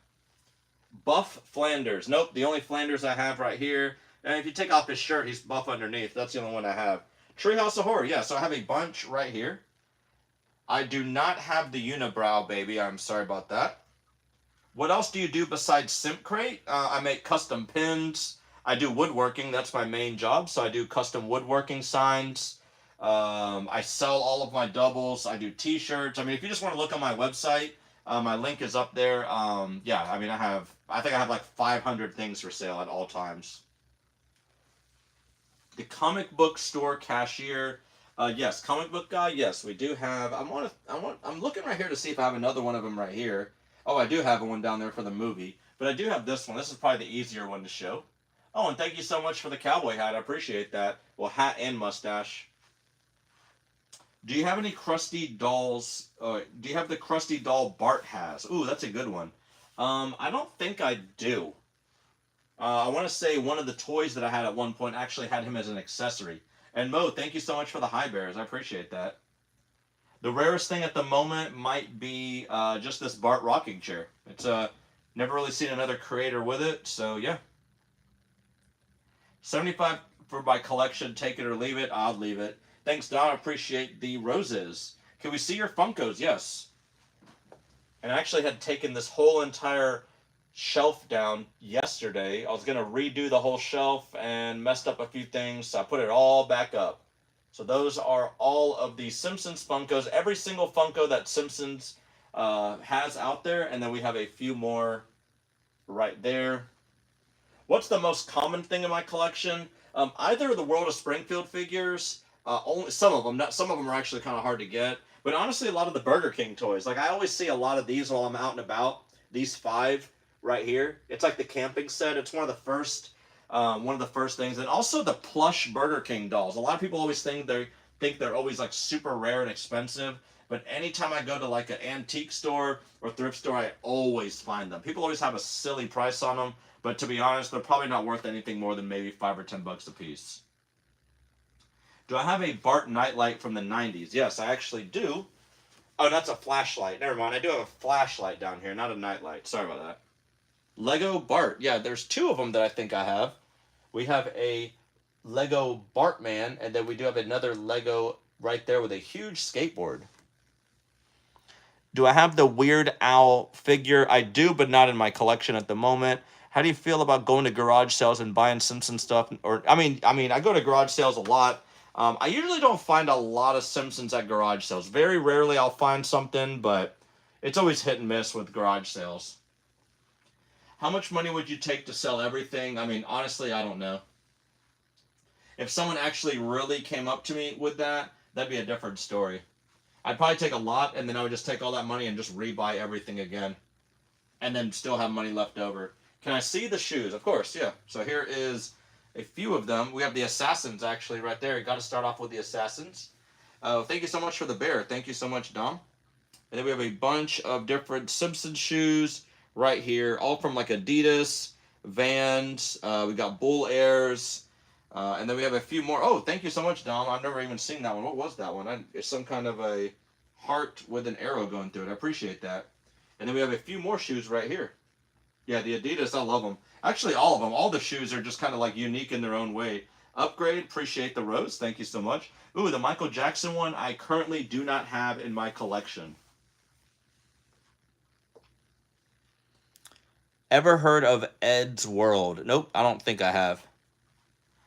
Speaker 1: Buff Flanders. Nope, the only Flanders I have right here. And if you take off his shirt, he's buff underneath. That's the only one I have. Treehouse of Horror. Yeah, so I have a bunch right here. I do not have the Unibrow, baby. I'm sorry about that. What else do you do besides Simp Crate? I make custom pins. I do woodworking. That's my main job. So I do custom woodworking signs. I sell all of my doubles. I do t-shirts. I mean, if you just want to look on my website, my link is up there. Yeah, I mean, I think I have like 500 things for sale at all times. The comic book store cashier. Yes, comic book guy. Yes, we do have. I'm looking right here to see if I have another one of them right here. Oh, I do have one down there for the movie, but I do have this one. This is probably the easier one to show. Oh, and thank you so much for the cowboy hat. I appreciate that. Well, hat and mustache. Do you have any Krusty dolls? Do you have the Krusty doll Bart has? Ooh, that's a good one. I don't think I do. I want to say one of the toys that I had at one point actually had him as an accessory. And Mo, thank you so much for the high bears. I appreciate that. The rarest thing at the moment might be just this Bart rocking chair. It's never really seen another creator with it, so yeah. 75 for my collection. Take it or leave it. I'll leave it. Thanks, Don. I appreciate the roses. Can we see your Funkos? Yes. And I actually had taken this whole entire shelf down yesterday. I was going to redo the whole shelf and messed up a few things, so I put it all back up. So those are all of the Simpsons Funkos. Every single Funko that Simpsons has out there, and then we have a few more right there. What's the most common thing in my collection? Either the World of Springfield figures, only some of them. Not some of them are actually kind of hard to get, but honestly, a lot of the Burger King toys. Like I always see a lot of these while I'm out and about. These 5 right here. It's like the camping set. It's one of the first things, and also the plush Burger King dolls. A lot of people always think they're always like super rare and expensive. But anytime I go to like an antique store or thrift store, I always find them. People always have a silly price on them, but to be honest, they're probably not worth anything more than maybe $5 or $10 a piece. Do I have a Bart nightlight from the 90s? Yes, I actually do. Oh, that's a flashlight. Never mind. I do have a flashlight down here, not a nightlight. Sorry about that. Lego Bart. Yeah, there's two of them that I think I have. We have a Lego Bartman, and then we do have another Lego right there with a huge skateboard. Do I have the Weird Owl figure? I do, but not in my collection at the moment. How do you feel about going to garage sales and buying Simpsons stuff? Or I go to garage sales a lot. I usually don't find a lot of Simpsons at garage sales. Very rarely I'll find something, but it's always hit and miss with garage sales. How much money would you take to sell everything? I mean, honestly, I don't know. If someone actually really came up to me with that, that'd be a different story. I'd probably take a lot, and then I would just take all that money and just rebuy everything again, and then still have money left over. Can I see the shoes? Of course, yeah. So here is a few of them. We have the Assassins actually right there. You got to start off with the Assassins. Thank you so much for the bear. Thank you so much, Dom. And then we have a bunch of different Simpsons shoes right here, all from like Adidas, Vans. We got Bull Airs. And then we have a few more. Oh, thank you so much, Dom. I've never even seen that one. What was that one? It's some kind of a heart with an arrow going through it. I appreciate that. And then we have a few more shoes right here. Yeah, the Adidas, I love them. Actually, all of them. All the shoes are just kind of like unique in their own way. Upgrade, appreciate the rose. Thank you so much. Ooh, the Michael Jackson one I currently do not have in my collection. Ever heard of Ed's World? Nope, I don't think I have.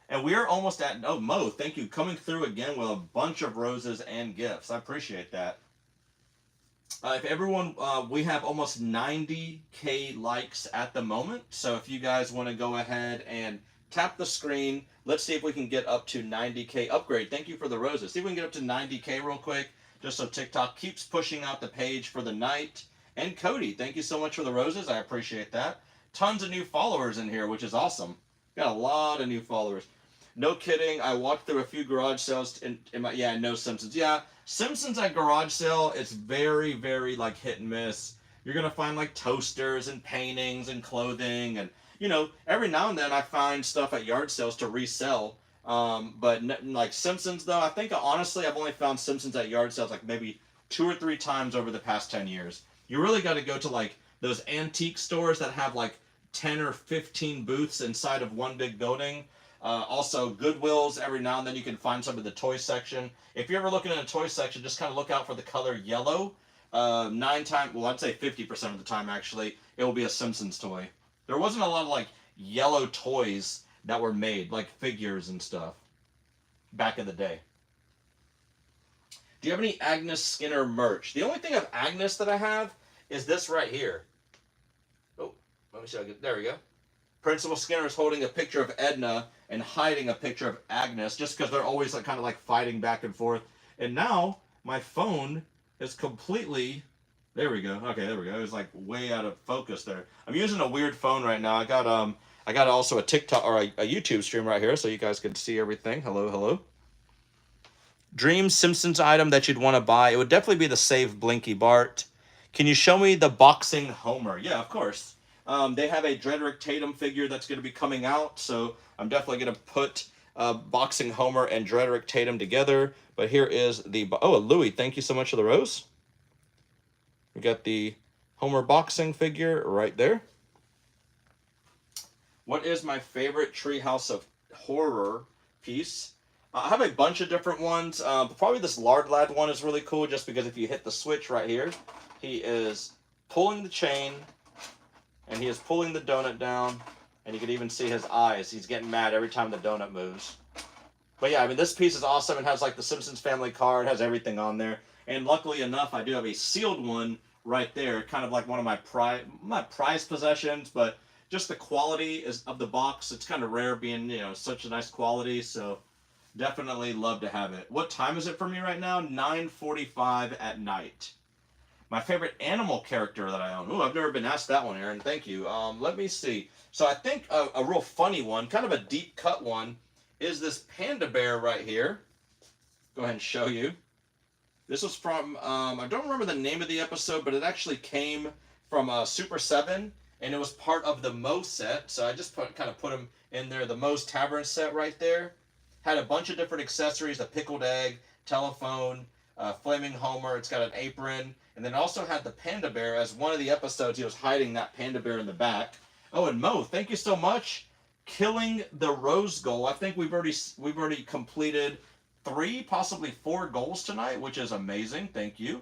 Speaker 1: And we are almost at, oh, Mo, thank you. Coming through again with a bunch of roses and gifts. I appreciate that. If everyone, we have almost 90K likes at the moment. So if you guys want to go ahead and tap the screen, let's see if we can get up to 90K. Upgrade, thank you for the roses. See if we can get up to 90K real quick, just so TikTok keeps pushing out the page for the night. And Cody, thank you so much for the roses. I appreciate that. Tons of new followers in here, which is awesome. Got a lot of new followers. No kidding. I walked through a few garage sales in my, yeah, no Simpsons. Yeah, Simpsons at garage sale, it's very, very like hit and miss. You're going to find like toasters and paintings and clothing. And, you know, every now and then I find stuff at yard sales to resell. But like Simpsons though, I think honestly I've only found Simpsons at yard sales like maybe 2 or 3 times over the past 10 years. You really got to go to like those antique stores that have like 10 or 15 booths inside of one big building. Also, Goodwills, every now and then you can find some of the toy section. If you're ever looking in a toy section, just kind of look out for the color yellow. 9 times, well, I'd say 50% of the time, actually, it will be a Simpsons toy. There wasn't a lot of, like, yellow toys that were made, like figures and stuff, back in the day. Do you have any Agnes Skinner merch? The only thing of Agnes that I have is this right here. Oh, let me see. There we go. Principal Skinner is holding a picture of Edna and hiding a picture of Agnes just because they're always like kind of like fighting back and forth. And now my phone is completely, there we go. Okay, there we go. It was like way out of focus there. I'm using a weird phone right now. I got also a TikTok or a YouTube stream right here so you guys can see everything. Hello, hello. Dream Simpsons item that you'd want to buy. It would definitely be the Save Blinky Bart. Can you show me the boxing Homer? Yeah, of course. They have a Drederick Tatum figure that's going to be coming out, so I'm definitely going to put Boxing Homer and Drederick Tatum together. But here is the... Oh, Louie, thank you so much for the rose. We got the Homer boxing figure right there. What is my favorite Treehouse of Horror piece? I have a bunch of different ones. Probably this Lard Lad one is really cool just because if you hit the switch right here, he is pulling the chain... and he is pulling the donut down, and you can even see his eyes. He's getting mad every time the donut moves. But yeah, I mean, this piece is awesome. It has like the Simpsons family card, has everything on there. And luckily enough, I do have a sealed one right there, kind of like one of my prized possessions, but just the quality of the box. It's kind of rare being, you know, such a nice quality, so definitely love to have it. What time is it for me right now? 9:45 at night. My favorite animal character that I own. Ooh, I've never been asked that one, Aaron. Thank you. Let me see. So I think a real funny one, kind of a deep cut one, is this panda bear right here. Go ahead and show you. This was from, I don't remember the name of the episode, but it actually came from Super 7, and it was part of the Mo set. So I just kind of put him in there, the Mo's Tavern set right there. Had a bunch of different accessories, a pickled egg, telephone, Flaming Homer. It's got an apron. And then also had the panda bear. As one of the episodes, he was hiding that panda bear in the back. Oh, and Mo, thank you so much. Killing the rose goal. I think we've already completed 3, possibly 4 goals tonight, which is amazing. Thank you.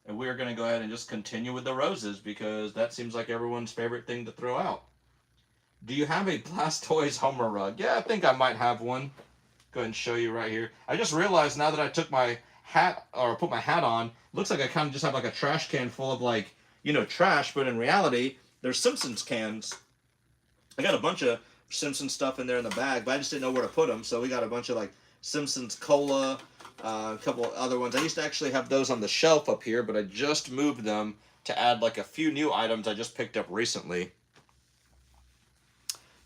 Speaker 1: And we are going to go ahead and just continue with the roses because that seems like everyone's favorite thing to throw out. Do you have a Blastoise Homer rug? Yeah, I think I might have one. Go ahead and show you right here. I just realized now that I took my hat, or put my hat on, looks like I kind of just have like a trash can full of like, trash, but in reality, there's Simpsons cans. I got a bunch of Simpsons stuff in there in the bag, but I just didn't know where to put them, so we got a bunch of like Simpsons Cola, a couple other ones. I used to actually have those on the shelf up here, but I just moved them to add like a few new items I just picked up recently.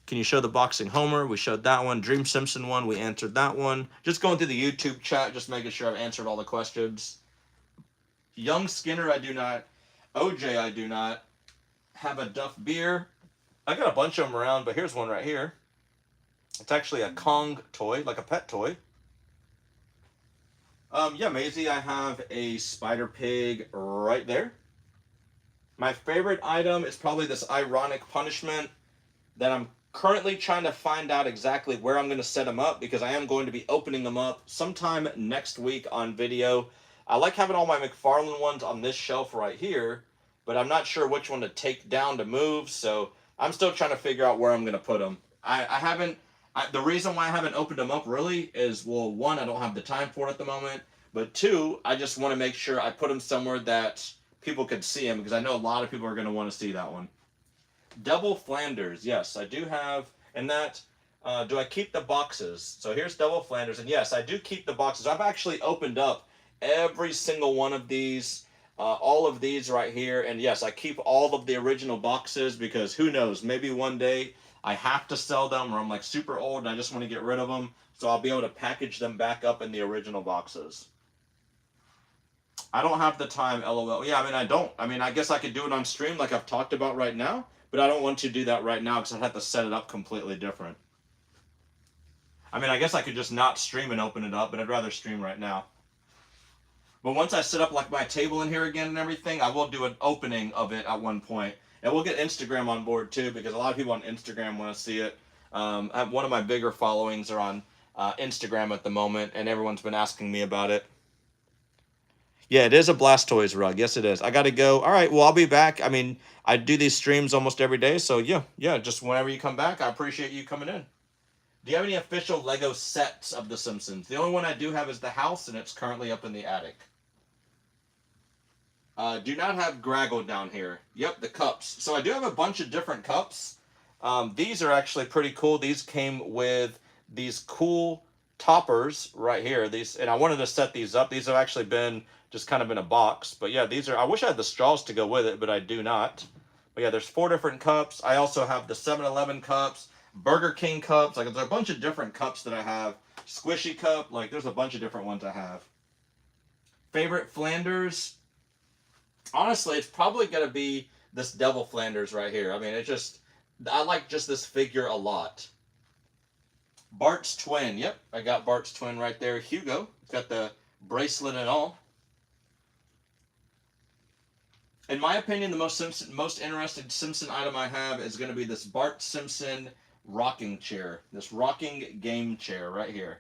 Speaker 1: Can you show the boxing Homer? We showed that one. Dream Simpson one, we answered that one. Just going through the YouTube chat, just making sure I've answered all the questions. Young Skinner, I do not. OJ, I do not. Have a Duff Beer. I got a bunch of them around, but here's one right here. It's actually a Kong toy, like a pet toy. Yeah, Maisie, I have a Spider Pig right there. My favorite item is probably this ironic punishment that I'm currently trying to find out exactly where I'm going to set them up because I am going to be opening them up sometime next week on video. I like having all my McFarlane ones on this shelf right here, but I'm not sure which one to take down to move, so I'm still trying to figure out where I'm going to put them. The reason why I haven't opened them up really is, well, one, I don't have the time for it at the moment, but two, I just want to make sure I put them somewhere that people could see them because I know a lot of people are going to want to see that one. Double Flanders, yes, I do have, and that, do I keep the boxes? So here's Double Flanders, and yes, I do keep the boxes. I've actually opened up every single one of these, all of these right here, and yes, I keep all of the original boxes because who knows, maybe one day I have to sell them or I'm like super old and I just want to get rid of them, so I'll be able to package them back up in the original boxes. I don't have the time, LOL. Yeah, I guess I could do it on stream like I've talked about right now, but I don't want to do that right now because I'd have to set it up completely different. I guess I could just not stream and open it up, but I'd rather stream right now. But once I set up like my table in here again and everything, I will do an opening of it at one point. And we'll get Instagram on board too because a lot of people on Instagram want to see it. One of my bigger followings are on Instagram at the moment, and everyone's been asking me about it. Yeah, it is a Blastoise rug. Yes, it is. I got to go. All right, well, I'll be back. I do these streams almost every day, so yeah, just whenever you come back, I appreciate you coming in. Do you have any official Lego sets of The Simpsons? The only one I do have is the house, and it's currently up in the attic. Do not have Graggle down here. Yep, the cups. So I do have a bunch of different cups. These are actually pretty cool. These came with these cool toppers right here. These, and I wanted to set these up. These have actually been just kind of in a box. But yeah, these are, I wish I had the straws to go with it, but I do not. But yeah, there's 4 different cups. I also have the 7-Eleven cups, Burger King cups. Like, there's a bunch of different cups that I have. Squishy cup. Like, there's a bunch of different ones I have. Favorite Flanders? Honestly, it's probably going to be this Devil Flanders right here. I like just this figure a lot. Bart's twin. Yep, I got Bart's twin right there. Hugo. It's got the bracelet and all. In my opinion, the most interesting Simpson item I have is going to be this Bart Simpson rocking chair. This rocking game chair right here.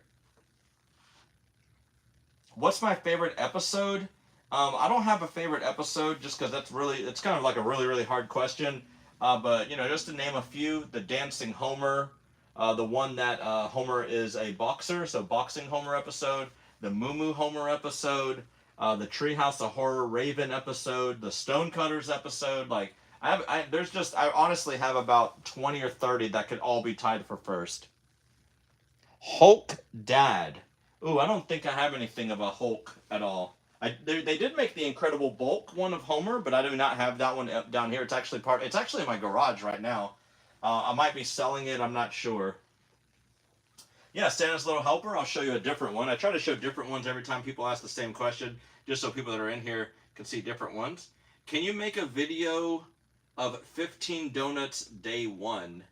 Speaker 1: What's my favorite episode? I don't have a favorite episode just because it's kind of like a really, really hard question. But, just to name a few, the Dancing Homer, the one that Homer is a boxer, so Boxing Homer episode, the Moo Moo Homer episode, the Treehouse of Horror Raven episode, the Stonecutters episode. Like, I honestly have about 20 or 30 that could all be tied for first. Hulk Dad. Ooh, I don't think I have anything of a Hulk at all. They did make the Incredible Bulk one of Homer, but I do not have that one down here. It's actually in my garage right now. I might be selling it. I'm not sure. Yeah, Santa's Little Helper. I'll show you a different one. I try to show different ones every time people ask the same question, just so people that are in here can see different ones. Can you make a video of 15 donuts day 1?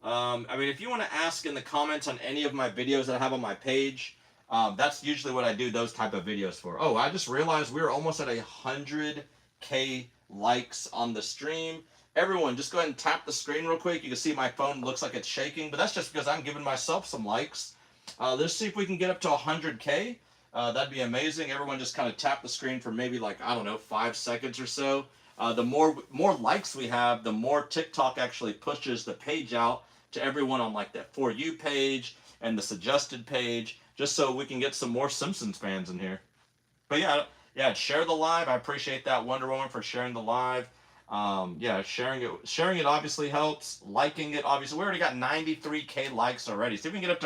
Speaker 1: If you want to ask in the comments on any of my videos that I have on my page, that's usually what I do those type of videos for. Oh, I just realized we're almost at 100K likes on the stream, Everyone, just go ahead and tap the screen real quick. You can see my phone looks like it's shaking, but that's just because I'm giving myself some likes. Let's see if we can get up to 100K. That'd be amazing. Everyone just kind of tap the screen for maybe like, I don't know, 5 seconds or so. The more likes we have, the more TikTok actually pushes the page out to everyone on like that For You page and the suggested page, just so we can get some more Simpsons fans in here. But yeah, share the live. I appreciate that, Wonder Woman, for sharing the live. Yeah, sharing it obviously helps. Liking it, obviously, we already got 93K likes already. See if we can get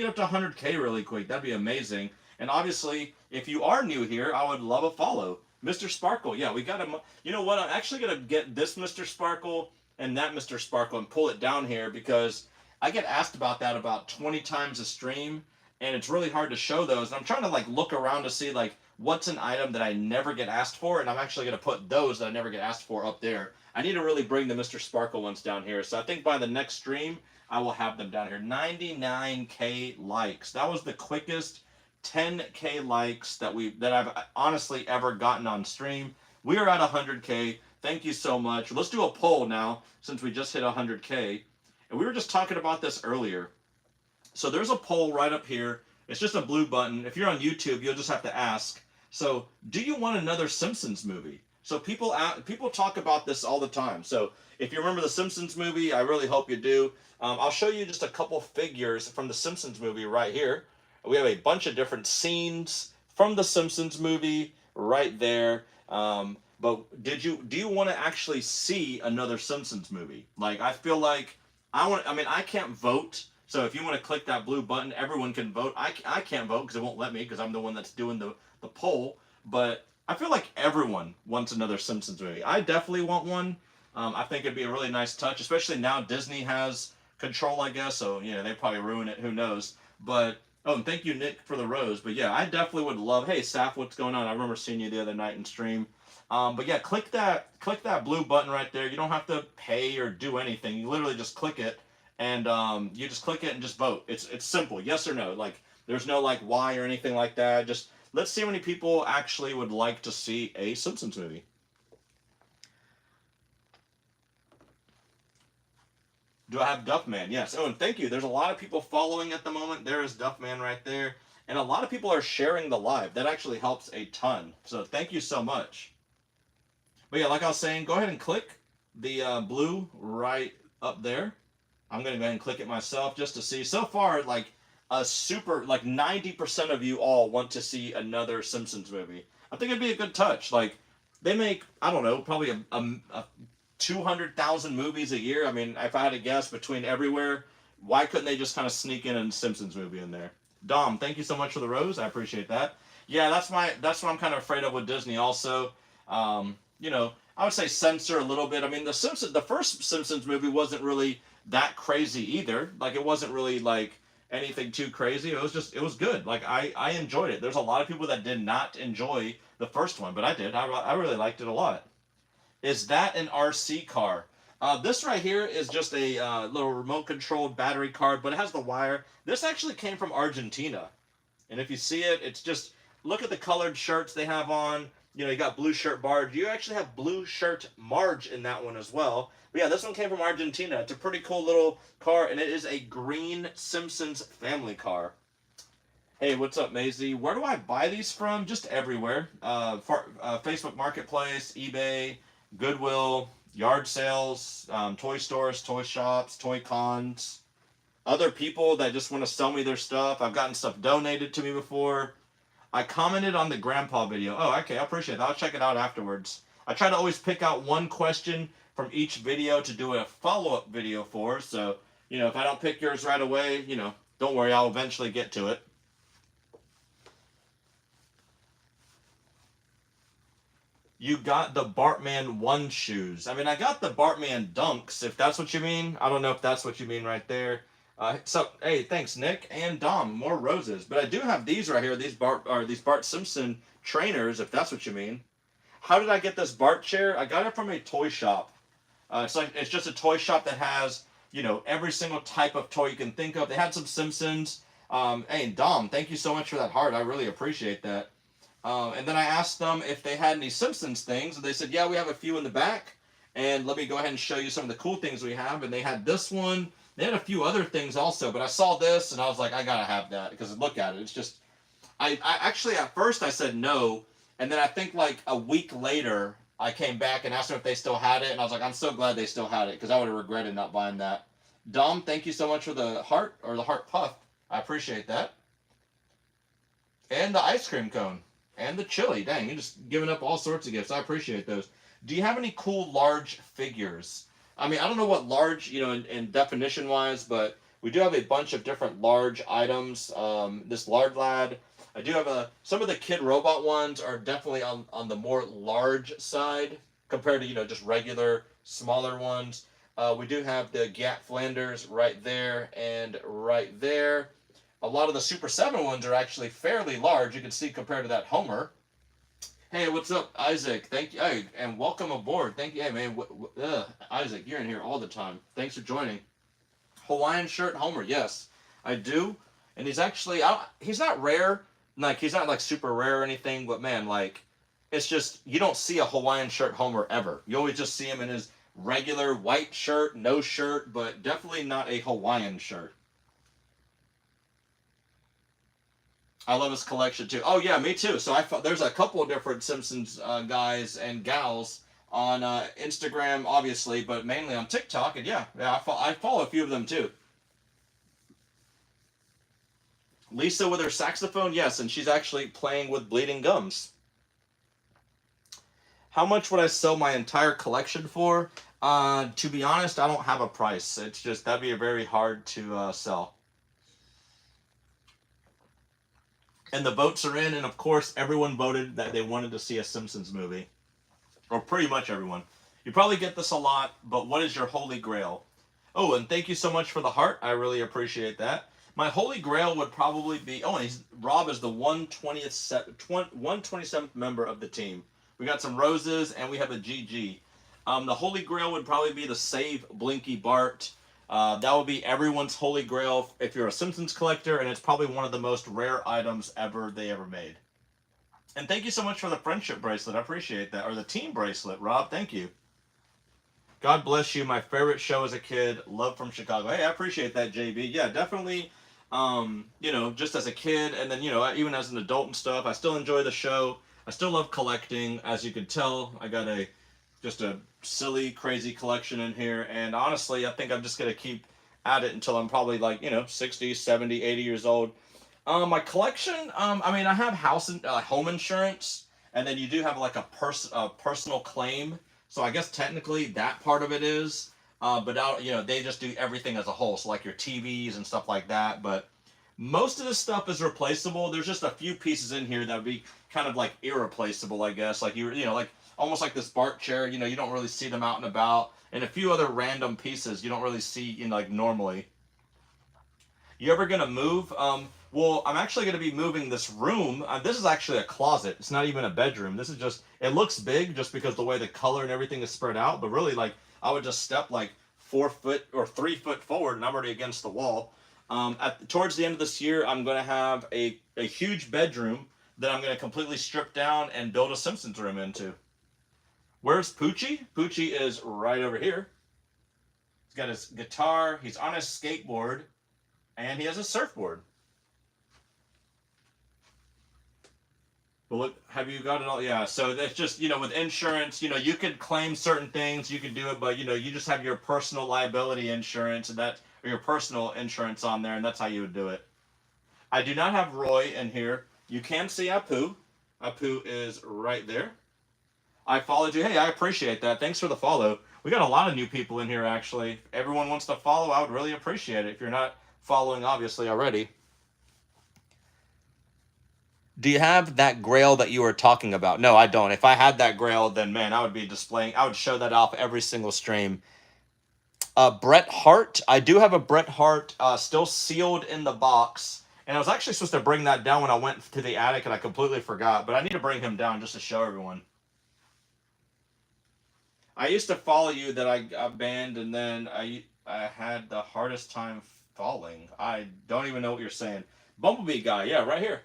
Speaker 1: up to 100K really quick. That'd be amazing. And obviously, if you are new here, I would love a follow. Mr. Sparkle, yeah, we got him. You know what? I'm actually gonna get this Mr. Sparkle and that Mr. Sparkle and pull it down here because I get asked about that about 20 times a stream, and it's really hard to show those. And I'm trying to like look around to see like what's an item that I never get asked for, and I'm actually gonna put those that I never get asked for up there. I need to really bring the Mr. Sparkle ones down here. So I think by the next stream, I will have them down here. 99K likes. That was the quickest 10K likes that I've honestly ever gotten on stream. We are at 100K. Thank you so much. Let's do a poll now since we just hit 100K. And we were just talking about this earlier. So there's a poll right up here. It's just a blue button. If you're on YouTube, you'll just have to ask. So, do you want another Simpsons movie? So people talk about this all the time. So if you remember the Simpsons movie, I really hope you do. I'll show you just a couple figures from the Simpsons movie right here. We have a bunch of different scenes from the Simpsons movie right there. But do you want to actually see another Simpsons movie? Like, I feel like I can't vote. So if you want to click that blue button, everyone can vote. I can't vote because it won't let me because I'm the one that's doing the poll. But I feel like everyone wants another Simpsons movie. I definitely want one. I think it'd be a really nice touch, especially now Disney has control, I guess. So, they probably ruin it. Who knows? But, and thank you, Nick, for the rose. But yeah, I definitely would love, hey, Saf, what's going on? I remember seeing you the other night in stream. But yeah, click that blue button right there. You don't have to pay or do anything. You literally just click it, and you just click it and just vote. It's simple, yes or no. Like, there's no like why or anything like that. Just let's see how many people actually would like to see a Simpsons movie. Do I have Duffman? Yes. Oh, and thank you. There's a lot of people following at the moment. There is Duffman right there. And a lot of people are sharing the live. That actually helps a ton. So thank you so much. But yeah, like I was saying, go ahead and click the blue right up there. I'm going to go ahead and click it myself just to see. So far, like 90% of you all want to see another Simpsons movie. I think it'd be a good touch. Like, they make, I don't know, probably a 200,000 movies a year. I mean, if I had to guess between everywhere, why couldn't they just kind of sneak in a Simpsons movie in there? Dom, thank you so much for the rose. I appreciate that. Yeah, that's what I'm kind of afraid of with Disney also. I would say censor a little bit. I mean, the first Simpsons movie wasn't really that crazy either. Like, it wasn't really like anything too crazy. It was good. Like, I enjoyed it. There's a lot of people that did not enjoy the first one, but I did. I really liked it a lot. Is that an RC car? This right here is just a little remote-controlled battery card, but it has the wire. This actually came from Argentina. And if you see it, it's just, look at the colored shirts they have on. You got blue shirt Barge. You actually have blue shirt Marge in that one as well. But yeah, this one came from Argentina. It's a pretty cool little car, and it is a green Simpsons family car. Hey, what's up, Maisie? Where do I buy these from? Just everywhere. Facebook Marketplace, eBay, Goodwill, yard sales, toy stores, toy shops, toy cons, other people that just want to sell me their stuff. I've gotten stuff donated to me before. I commented on the grandpa video. Oh, okay, I appreciate that. I'll check it out afterwards. I try to always pick out one question from each video to do a follow-up video for. So, if I don't pick yours right away, don't worry, I'll eventually get to it. You got the Bartman 1 shoes. I mean, I got the Bartman Dunks, if that's what you mean. I don't know if that's what you mean right there. Hey, thanks, Nick and Dom. More roses. But I do have these right here, these Bart Simpson trainers, if that's what you mean. How did I get this Bart chair? I got it from a toy shop. It's just a toy shop that has, every single type of toy you can think of. They had some Simpsons. Hey, Dom, thank you so much for that heart. I really appreciate that. And then I asked them if they had any Simpsons things, and they said, yeah, we have a few in the back. And let me go ahead and show you some of the cool things we have. And they had this one. They had a few other things also, but I saw this and I was like, I gotta have that because look at it. It's just, I actually at first I said no, and then I think like a week later I came back and asked them if they still had it, and I was like, I'm so glad they still had it because I would have regretted not buying that. Dom, thank you so much for the heart or the heart puff. I appreciate that. And the ice cream cone. And the chili. Dang, you're just giving up all sorts of gifts. I appreciate those. Do you have any cool large figures? I mean, I don't know what large, in definition wise, but we do have a bunch of different large items. This Lard Lad. I do have some of the kid robot ones are definitely on the more large side compared to, just regular smaller ones. We do have the Gat Flanders right there and right there. A lot of the Super 7 ones are actually fairly large. You can see compared to that Homer. Hey, what's up, Isaac? Thank you. Hey, and welcome aboard. Thank you. Hey, man. Isaac, you're in here all the time. Thanks for joining. Hawaiian shirt Homer. Yes, I do. And he's actually, he's not rare. Like, he's not, like, super rare or anything. But, man, like, it's just, you don't see a Hawaiian shirt Homer ever. You always just see him in his regular white shirt, no shirt, but definitely not a Hawaiian shirt. I love his collection too. Oh yeah, me too. So there's a couple of different Simpsons guys and gals on Instagram, obviously, but mainly on TikTok. And yeah, I follow a few of them too. Lisa with her saxophone, yes, and she's actually playing with bleeding gums. How much would I sell my entire collection for? To be honest, I don't have a price. It's just that'd be very hard to sell. And the votes are in, and of course, everyone voted that they wanted to see a Simpsons movie. Or pretty much everyone. You probably get this a lot, but what is your holy grail? Oh, and thank you so much for the heart. I really appreciate that. My holy grail would probably be... Oh, and Rob is the 127th member of the team. We got some roses, and we have a GG. The holy grail would probably be the Save Blinky Bart. That would be everyone's holy grail if you're a Simpsons collector, and it's probably one of the most rare items they ever made. And thank you so much for the friendship bracelet. I appreciate that. Or the team bracelet, Rob. Thank you. God bless you. My favorite show as a kid. Love from Chicago. Hey, I appreciate that, JB. Yeah, definitely. Just as a kid, and then, even as an adult and stuff, I still enjoy the show. I still love collecting. As you can tell, I got just a silly, crazy collection in here. And honestly, I think I'm just going to keep at it until I'm probably 60, 70, 80 years old. My collection, I have home insurance, and then you do have like a personal claim. So I guess technically that part of it is, but they just do everything as a whole. So like your TVs and stuff like that. But most of this stuff is replaceable. There's just a few pieces in here that would be kind of like irreplaceable, I guess. Like like almost like this Bart chair. You don't really see them out and about, and a few other random pieces you don't really see like normally. You ever gonna move? Well, I'm actually going to be moving this room. This is actually a closet. It's not even a bedroom. This is just, it looks big just because the way the color and everything is spread out. But really, I would just step 4 foot or 3 foot forward and I'm already against the wall. Towards the end of this year, I'm going to have a huge bedroom that I'm going to completely strip down and build a Simpsons room into. Where's Poochie? Poochie is right over here. He's got his guitar. He's on his skateboard. And he has a surfboard. But look, have you got it all? Yeah, so that's just, with insurance, you could claim certain things, you could do it, but, you just have your personal liability insurance or your personal insurance on there, and that's how you would do it. I do not have Roy in here. You can see Apu. Apu is right there. I followed you. Hey, I appreciate that. Thanks for the follow. We got a lot of new people in here, actually. If everyone wants to follow, I would really appreciate it. If you're not following, obviously, already. Do you have that grail that you were talking about? No, I don't. If I had that grail, then man, I would be I would show that off every single stream. Bret Hart. I do have a Bret Hart still sealed in the box. And I was actually supposed to bring that down when I went to the attic and I completely forgot. But I need to bring him down just to show everyone. I used to follow you that I got banned and then I had the hardest time falling. I don't even know what you're saying. Bumblebee guy. Yeah, right here.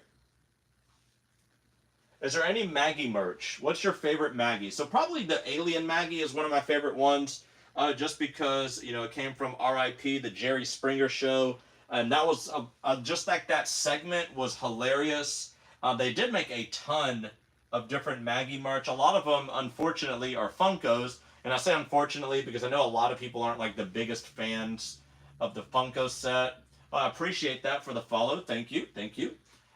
Speaker 1: Is there any Maggie merch? What's your favorite Maggie? So probably the Alien Maggie is one of my favorite ones, just because you know it came from R.I.P. the Jerry Springer show, and that was just like that segment was hilarious. They did make a ton of different Maggie merch. A lot of them, unfortunately, are Funkos, and I say unfortunately because I know a lot of people aren't like the biggest fans of the Funko set. I appreciate that for the follow. Thank you, thank you.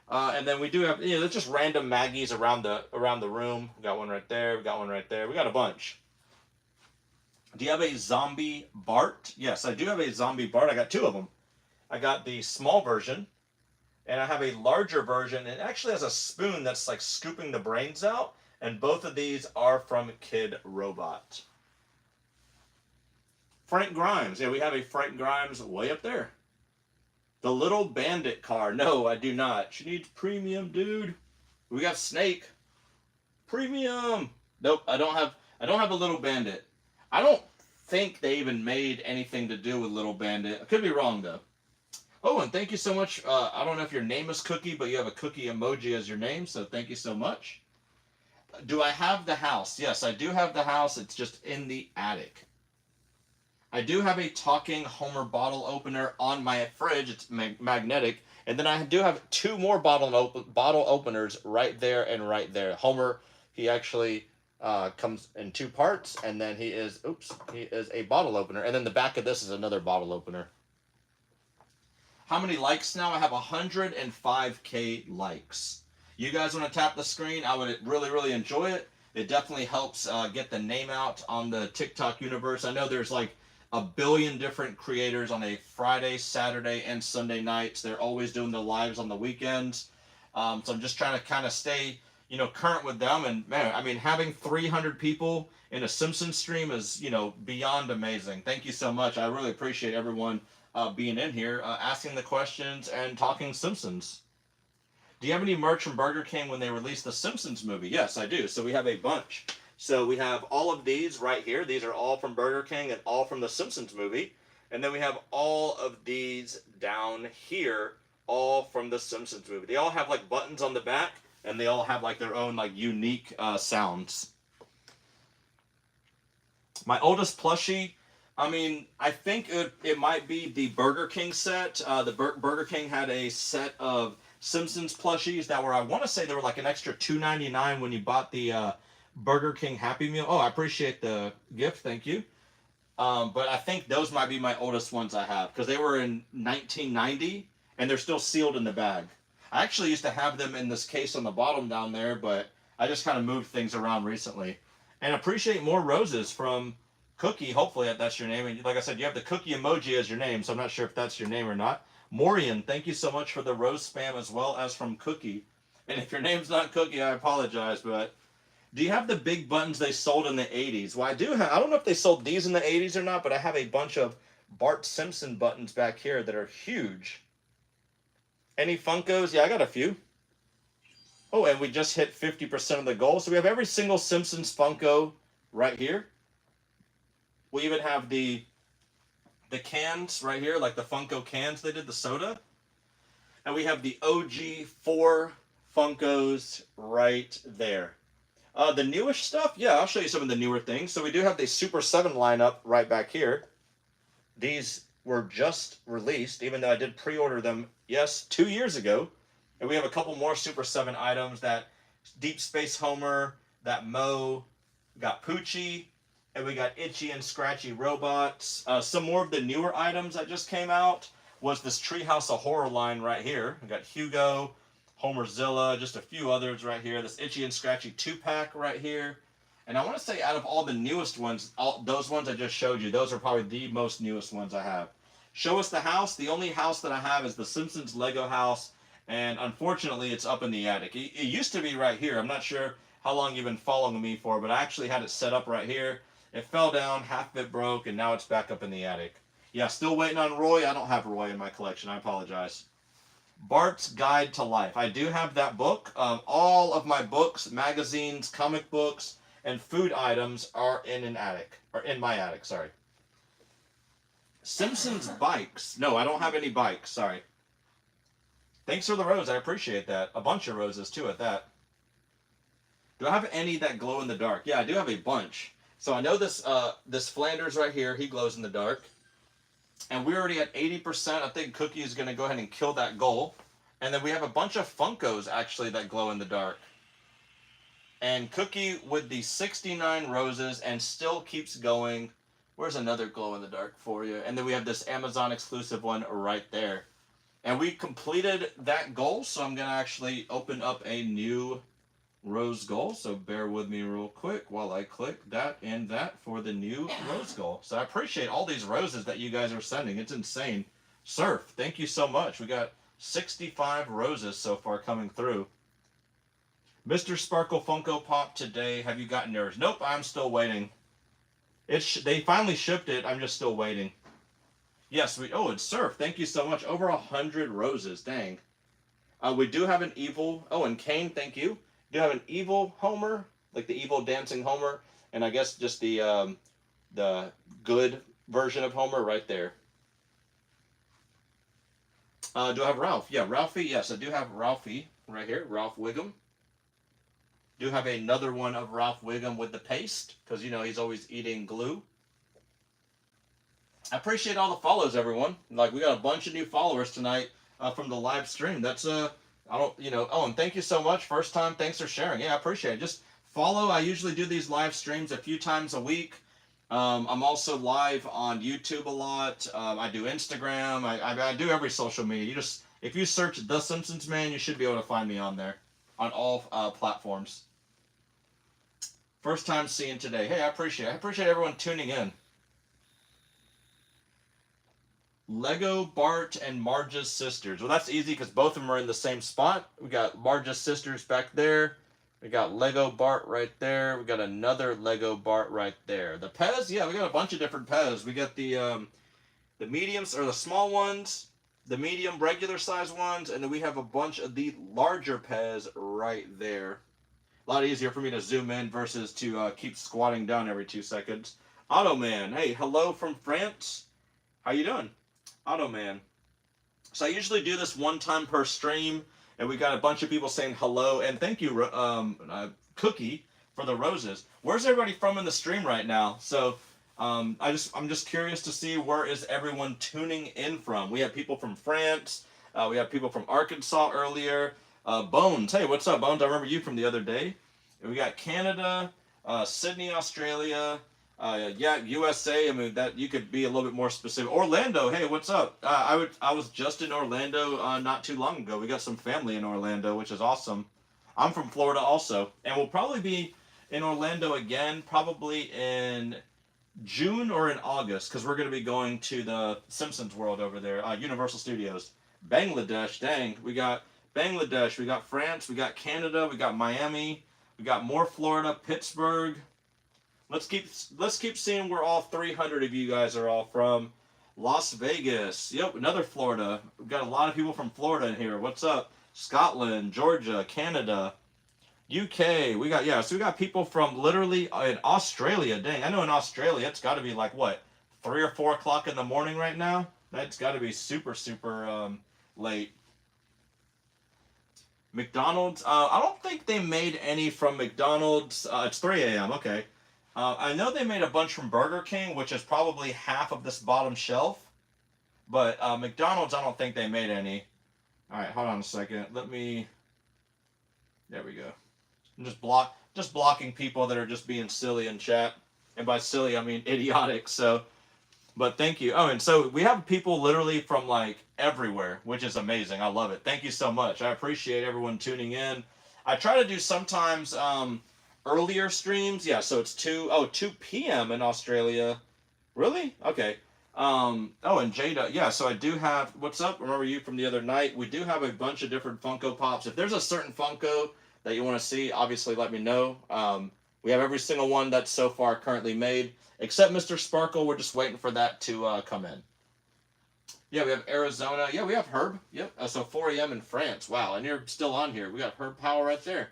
Speaker 1: And then we do have, you know, there's just random Maggies around the room. We got one right there. We got one right there. We got a bunch. Do you have a zombie Bart? Yes, I do have a zombie Bart. I got two of them. I got the small version, and I have a larger version. It actually has a spoon that's like scooping the brains out, and both of these are from Kid Robot. Frank Grimes. Yeah, we have a Frank Grimes way up there. The Little Bandit car. No, I do not. She needs premium, dude. We got Snake. Premium. Nope, I don't have a Little Bandit. I don't think they even made anything to do with Little Bandit. I could be wrong though. Oh, and thank you so much. I don't know if your name is Cookie, but you have a cookie emoji as your name, so thank you so much. Do I have the house? Yes, I do have the house. It's just in the attic. I do have a talking Homer bottle opener on my fridge. It's magnetic. And then I do have two more bottle openers right there and right there. Homer, he actually comes in two parts, and then he is a bottle opener. And then the back of this is another bottle opener. How many likes now? I have 105K likes. You guys want to tap the screen? I would really, really enjoy it. It definitely helps get the name out on the TikTok universe. I know there's like a billion different creators on a Friday, Saturday, and Sunday nights. They're always doing their lives on the weekends. So I'm just trying to kind of stay, you know, current with them. And man, I mean, having 300 people in a Simpsons stream is, you know, beyond amazing. Thank you so much. I really appreciate everyone being in here, asking the questions and talking Simpsons. Do you have any merch from Burger King when they released the Simpsons movie? Yes, I do. So we have a bunch. So we have all of these right here. These are all from Burger King and all from the Simpsons movie. And then we have all of these down here, all from the Simpsons movie. They all have like buttons on the back, and they all have like their own like unique sounds. My oldest plushie, I mean, I think it might be the Burger King set. The Burger King had a set of Simpsons plushies that were, I want to say they were like an extra $2.99 when you bought the Burger King Happy Meal. Oh, I appreciate the gift. Thank you. But I think those might be my oldest ones I have because they were in 1990 and they're still sealed in the bag. I actually used to have them in this case on the bottom down there, but I just kind of moved things around recently. And appreciate more roses from Cookie. Hopefully that's your name. And like I said, you have the Cookie emoji as your name, so I'm not sure if that's your name or not. Morian, thank you so much for the rose spam as well as from Cookie. And if your name's not Cookie, I apologize, but do you have the big buttons they sold in the 80s? Well, I do have. I don't know if they sold these in the 80s or not, but I have a bunch of Bart Simpson buttons back here that are huge. Any Funkos? Yeah, I got a few. Oh, and we just hit 50% of the goal. So we have every single Simpsons Funko right here. We even have the cans right here, like the Funko cans they did, the soda. And we have the OG 4 Funkos right there. The newish stuff, yeah, I'll show you some of the newer things. So we do have the Super 7 lineup right back here. These were just released, even though I did pre-order them, yes, 2 years ago. And we have a couple more Super 7 items, that Deep Space Homer, that Moe, we got Poochie, and we got Itchy and Scratchy Robots. Some more of the newer items that just came out was this Treehouse of Horror line right here. We got Hugo, Homerzilla, just a few others right here. This Itchy and Scratchy 2-pack right here. And I want to say out of all the newest ones, those ones I just showed you, those are probably the most newest ones I have. Show us the house. The only house that I have is the Simpsons Lego house. And unfortunately, it's up in the attic. It used to be right here. I'm not sure how long you've been following me for, but I actually had it set up right here. It fell down, half of it broke, and now it's back up in the attic. Yeah, still waiting on Roy. I don't have Roy in my collection. I apologize. Bart's Guide to Life. I do have that book. All of my books, magazines, comic books, and food items are in an attic. Or in my attic, sorry. Simpsons bikes. No, I don't have any bikes, sorry. Thanks for the rose. I appreciate that. A bunch of roses, too, at that. Do I have any that glow in the dark? Yeah, I do have a bunch. So I know this Flanders right here, he glows in the dark. And we're already at 80%. I think Cookie is going to go ahead and kill that goal. And then we have a bunch of Funkos, actually, that glow in the dark. And Cookie with the 69 roses and still keeps going. Where's another glow in the dark for you? And then we have this Amazon exclusive one right there. And we completed that goal, so I'm going to actually open up a new rose goal. So bear with me real quick while I click that and that for the new rose goal. So I appreciate all these roses that you guys are sending. It's insane. Surf, thank you so much. We got 65 roses so far coming through. Mr. Sparkle Funko Pop today. Have you gotten yours? Nope, I'm still waiting. They finally shipped it. I'm just still waiting. Yes, it's Surf. Thank you so much. Over 100 roses. Dang. We do have an evil. Oh, and Kane, thank you. Do have an evil Homer, like the evil dancing Homer, and I guess just the good version of Homer right there. Do I have Ralph? Yeah, Ralphie. Yes, I do have Ralphie right here. Ralph Wiggum. Do have another one of Ralph Wiggum with the paste, because he's always eating glue. I appreciate all the follows, everyone. Like, we got a bunch of new followers tonight from the live stream. That's and thank you so much. First time, thanks for sharing. Yeah, I appreciate it. Just follow. I usually do these live streams a few times a week. I'm also live on YouTube a lot. I do Instagram. I do every social media. If you search The Simpsons Man, you should be able to find me on there, on all platforms. First time seeing today. Hey, I appreciate everyone tuning in. Lego Bart and Marge's sisters. Well, that's easy because both of them are in the same spot. We got Marge's sisters back there. We got Lego Bart right there. We got another Lego Bart right there. The Pez, yeah, we got a bunch of different Pez. We got the mediums, or the small ones, the medium regular size ones, and then we have a bunch of the larger Pez right there. A lot easier for me to zoom in versus to keep squatting down every 2 seconds. Automan, hey, hello from France. How you doing? Automan. So I usually do this one time per stream, and we got a bunch of people saying hello, and thank you, Cookie, for the roses. Where's everybody from in the stream right now? So I'm just curious to see where is everyone tuning in from. We have people from France. We have people from Arkansas earlier. Bones, hey, what's up, Bones? I remember you from the other day. And we got Canada, Sydney, Australia. USA. I mean, that you could be a little bit more specific. Orlando, hey, what's up? I was just in Orlando not too long ago. We got some family in Orlando, which is awesome. I'm from Florida also, and we'll probably be in Orlando again, probably in June or in August, because we're going to be going to the Simpsons World over there, Universal Studios. Bangladesh, dang, we got Bangladesh, we got France, we got Canada, we got Miami, we got more Florida, Pittsburgh. Let's keep seeing where all 300 of you guys are all from. Las Vegas. Yep, another Florida. We've got a lot of people from Florida in here. What's up? Scotland, Georgia, Canada, UK. We got people from literally in Australia. Dang, I know in Australia it's got to be like what, 3 or 4 o'clock in the morning right now. That's got to be super late. McDonald's. I don't think they made any from McDonald's. It's 3 a.m. Okay. I know they made a bunch from Burger King, which is probably half of this bottom shelf. But McDonald's, I don't think they made any. All right, hold on a second. There we go. I'm just blocking people that are just being silly in chat. And by silly, I mean idiotic. So, but thank you. Oh, and so we have people literally from like everywhere, which is amazing. I love it. Thank you so much. I appreciate everyone tuning in. I try to do sometimes earlier streams. Yeah, so it's 2 p.m. in Australia. Really? Okay. And Jada, yeah, so I do have, what's up? Remember you from the other night? We do have a bunch of different Funko Pops. If there's a certain Funko that you want to see, obviously let me know. We have every single one that's so far currently made, except Mr. Sparkle. We're just waiting for that to come in. Yeah, we have Arizona. Yeah, we have Herb. Yep. So 4 a.m. in France. Wow, and you're still on here. We got Herb Power right there.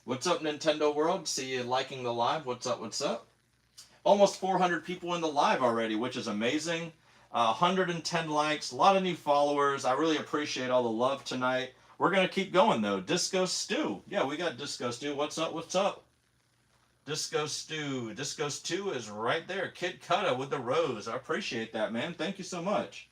Speaker 1: What's up, Nintendo World? See you liking the live. What's up? What's up? Almost 400 people in the live already, which is amazing. 110 likes, a lot of new followers. I really appreciate all the love tonight. We're going to keep going, though. Disco Stew. Yeah, we got Disco Stew. What's up? What's up? Disco Stew. Disco Stew is right there. Kid Cutta with the rose. I appreciate that, man. Thank you so much.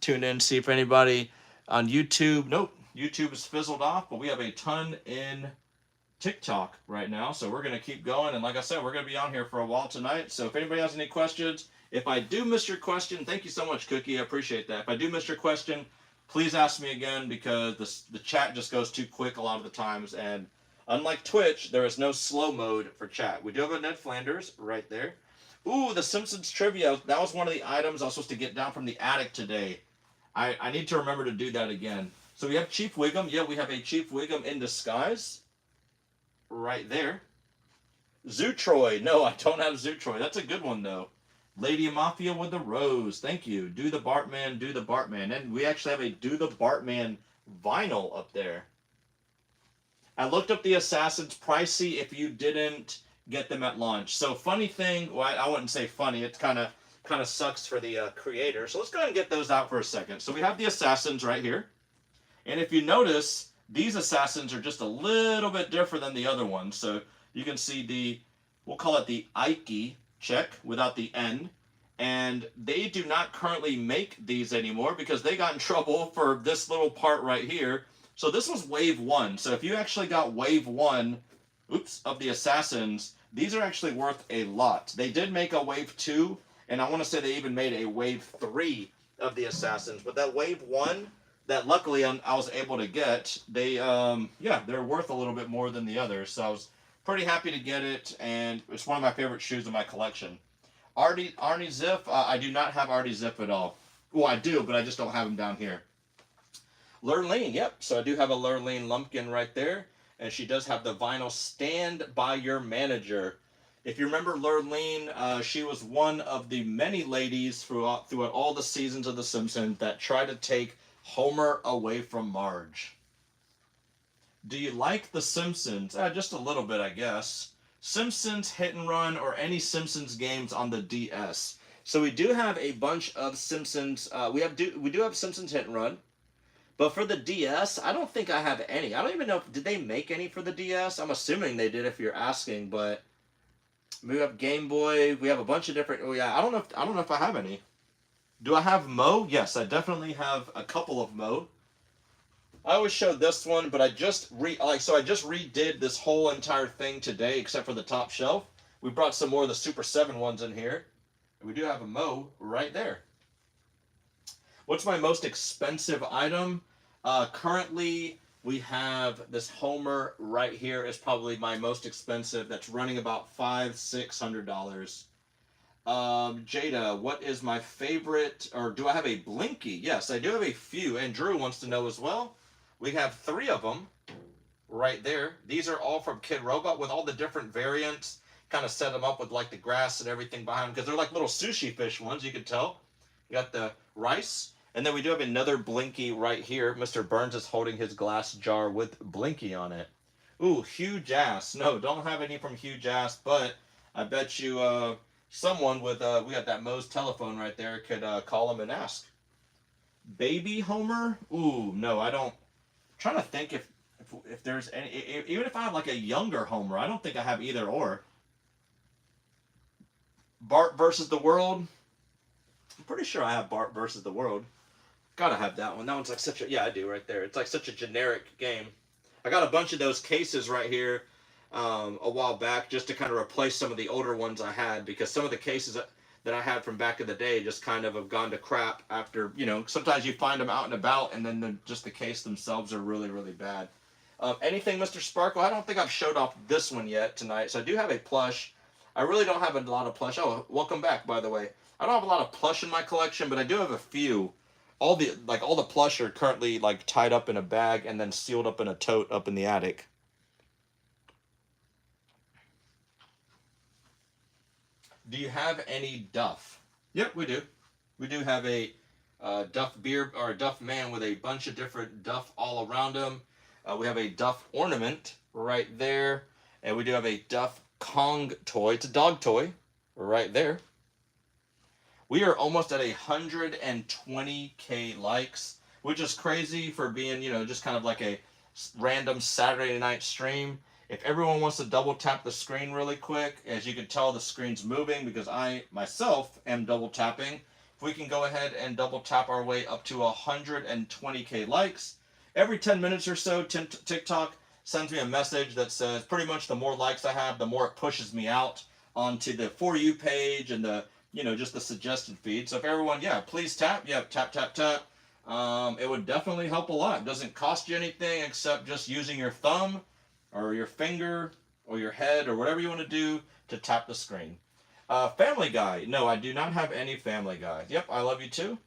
Speaker 1: Tune in, see if anybody on YouTube. Nope. YouTube is fizzled off, but we have a ton in TikTok right now, so we're going to keep going. And like I said, we're going to be on here for a while tonight. So if anybody has any questions, if I do miss your question, thank you so much, Cookie. I appreciate that. If I do miss your question, please ask me again, because the chat just goes too quick a lot of the times. And unlike Twitch, there is no slow mode for chat. We do have a Ned Flanders right there. Ooh, the Simpsons trivia. That was one of the items I was supposed to get down from the attic today. I need to remember to do that again. So we have Chief Wiggum. Yeah, we have a Chief Wiggum in disguise. Right there. Zootroy. No, I don't have Zootroy. That's a good one, though. Lady Mafia with the rose. Thank you. Do the Bartman, do the Bartman. And we actually have a Do the Bartman vinyl up there. I looked up the Assassins, pricey if you didn't get them at launch. So funny thing, well, I wouldn't say funny. It kind of sucks for the creator. So let's go ahead and get those out for a second. So we have the Assassins right here. And if you notice, these Assassins are just a little bit different than the other ones. So you can see we'll call it the Ike check without the N. And they do not currently make these anymore because they got in trouble for this little part right here. So this was wave 1. So if you actually got wave 1, of the Assassins, these are actually worth a lot. They did make a wave 2, and I want to say they even made a wave 3 of the Assassins. But that wave 1... that luckily I was able to get, they're worth a little bit more than the others. So I was pretty happy to get it, and it's one of my favorite shoes in my collection. Arnie Ziff, I do not have Arnie Ziff at all. Well, I do, but I just don't have him down here. Lurleen, yep. So I do have a Lurleen Lumpkin right there, and she does have the vinyl Stand By Your Manager. If you remember Lurleen, she was one of the many ladies throughout all the seasons of The Simpsons that tried to take Homer away from Marge. Do you like The Simpsons? Just a little bit, I guess. Simpsons Hit and Run or any Simpsons games on the DS. So we do have a bunch of Simpsons. We do have Simpsons Hit and Run. But for the DS, I don't think I have any. I don't even know did they make any for the DS? I'm assuming they did if you're asking, but we have Game Boy. We have a bunch of different. Oh yeah, I don't know if I have any. Do I have Mo? Yes, I definitely have a couple of Mo. I always show this one, but I just redid this whole entire thing today, except for the top shelf. We brought some more of the Super 7 ones in here. And we do have a Mo right there. What's my most expensive item? Currently, we have this Homer right here is probably my most expensive. That's running about $500-600. Jada, what is my favorite, or do I have a Blinky? Yes, I do have a few, and Drew wants to know as well. We have 3 of them right there. These are all from Kid Robot with all the different variants. Kind of set them up with like the grass and everything behind them because they're like little sushi fish ones, you can tell. You got the rice, and then we do have another Blinky right here. Mr. Burns is holding his glass jar with Blinky on it. Ooh, Huge Ass. No, don't have any from Huge Ass, but I bet you someone with, we got that Moe's telephone right there, could call him and ask. Baby Homer? Ooh, no, I don't. I'm trying to think if there's any, even if I have like a younger Homer, I don't think I have either or. Bart versus the World? I'm pretty sure I have Bart versus the World. Gotta have that one. That one's like such a, yeah, I do right there. It's like such a generic game. I got a bunch of those cases right here a while back just to kind of replace some of the older ones I had, because some of the cases that I had from back in the day just kind of have gone to crap after, you know, sometimes you find them out and about and then just the case themselves are really, really bad. Anything Mr. Sparkle? I don't think I've showed off this one yet tonight. So I do have a plush. I really don't have a lot of plush. Oh, welcome back, by the way. I don't have a lot of plush in my collection, but I do have a few. All the plush are currently like tied up in a bag and then sealed up in a tote up in the attic. Do you have any Duff? Yep, we do. We do have a Duff beer or a Duff man with a bunch of different Duff all around him. We have a Duff ornament right there, and we do have a Duff Kong toy. It's a dog toy right there. We are almost at 120K likes. which is crazy for being, just kind of like a random Saturday night stream. If everyone wants to double tap the screen really quick, as you can tell, the screen's moving because I myself am double tapping. If we can go ahead and double tap our way up to 120K likes. Every 10 minutes or so, TikTok sends me a message that says pretty much the more likes I have, the more it pushes me out onto the For You page and the, just the suggested feed. So if everyone, please tap. Tap, tap, tap. It would definitely help a lot. It doesn't cost you anything except just using your thumb or your finger or your head or whatever you want to do to tap the screen. Family Guy. No, I do not have any Family Guy. Yep, I love you too.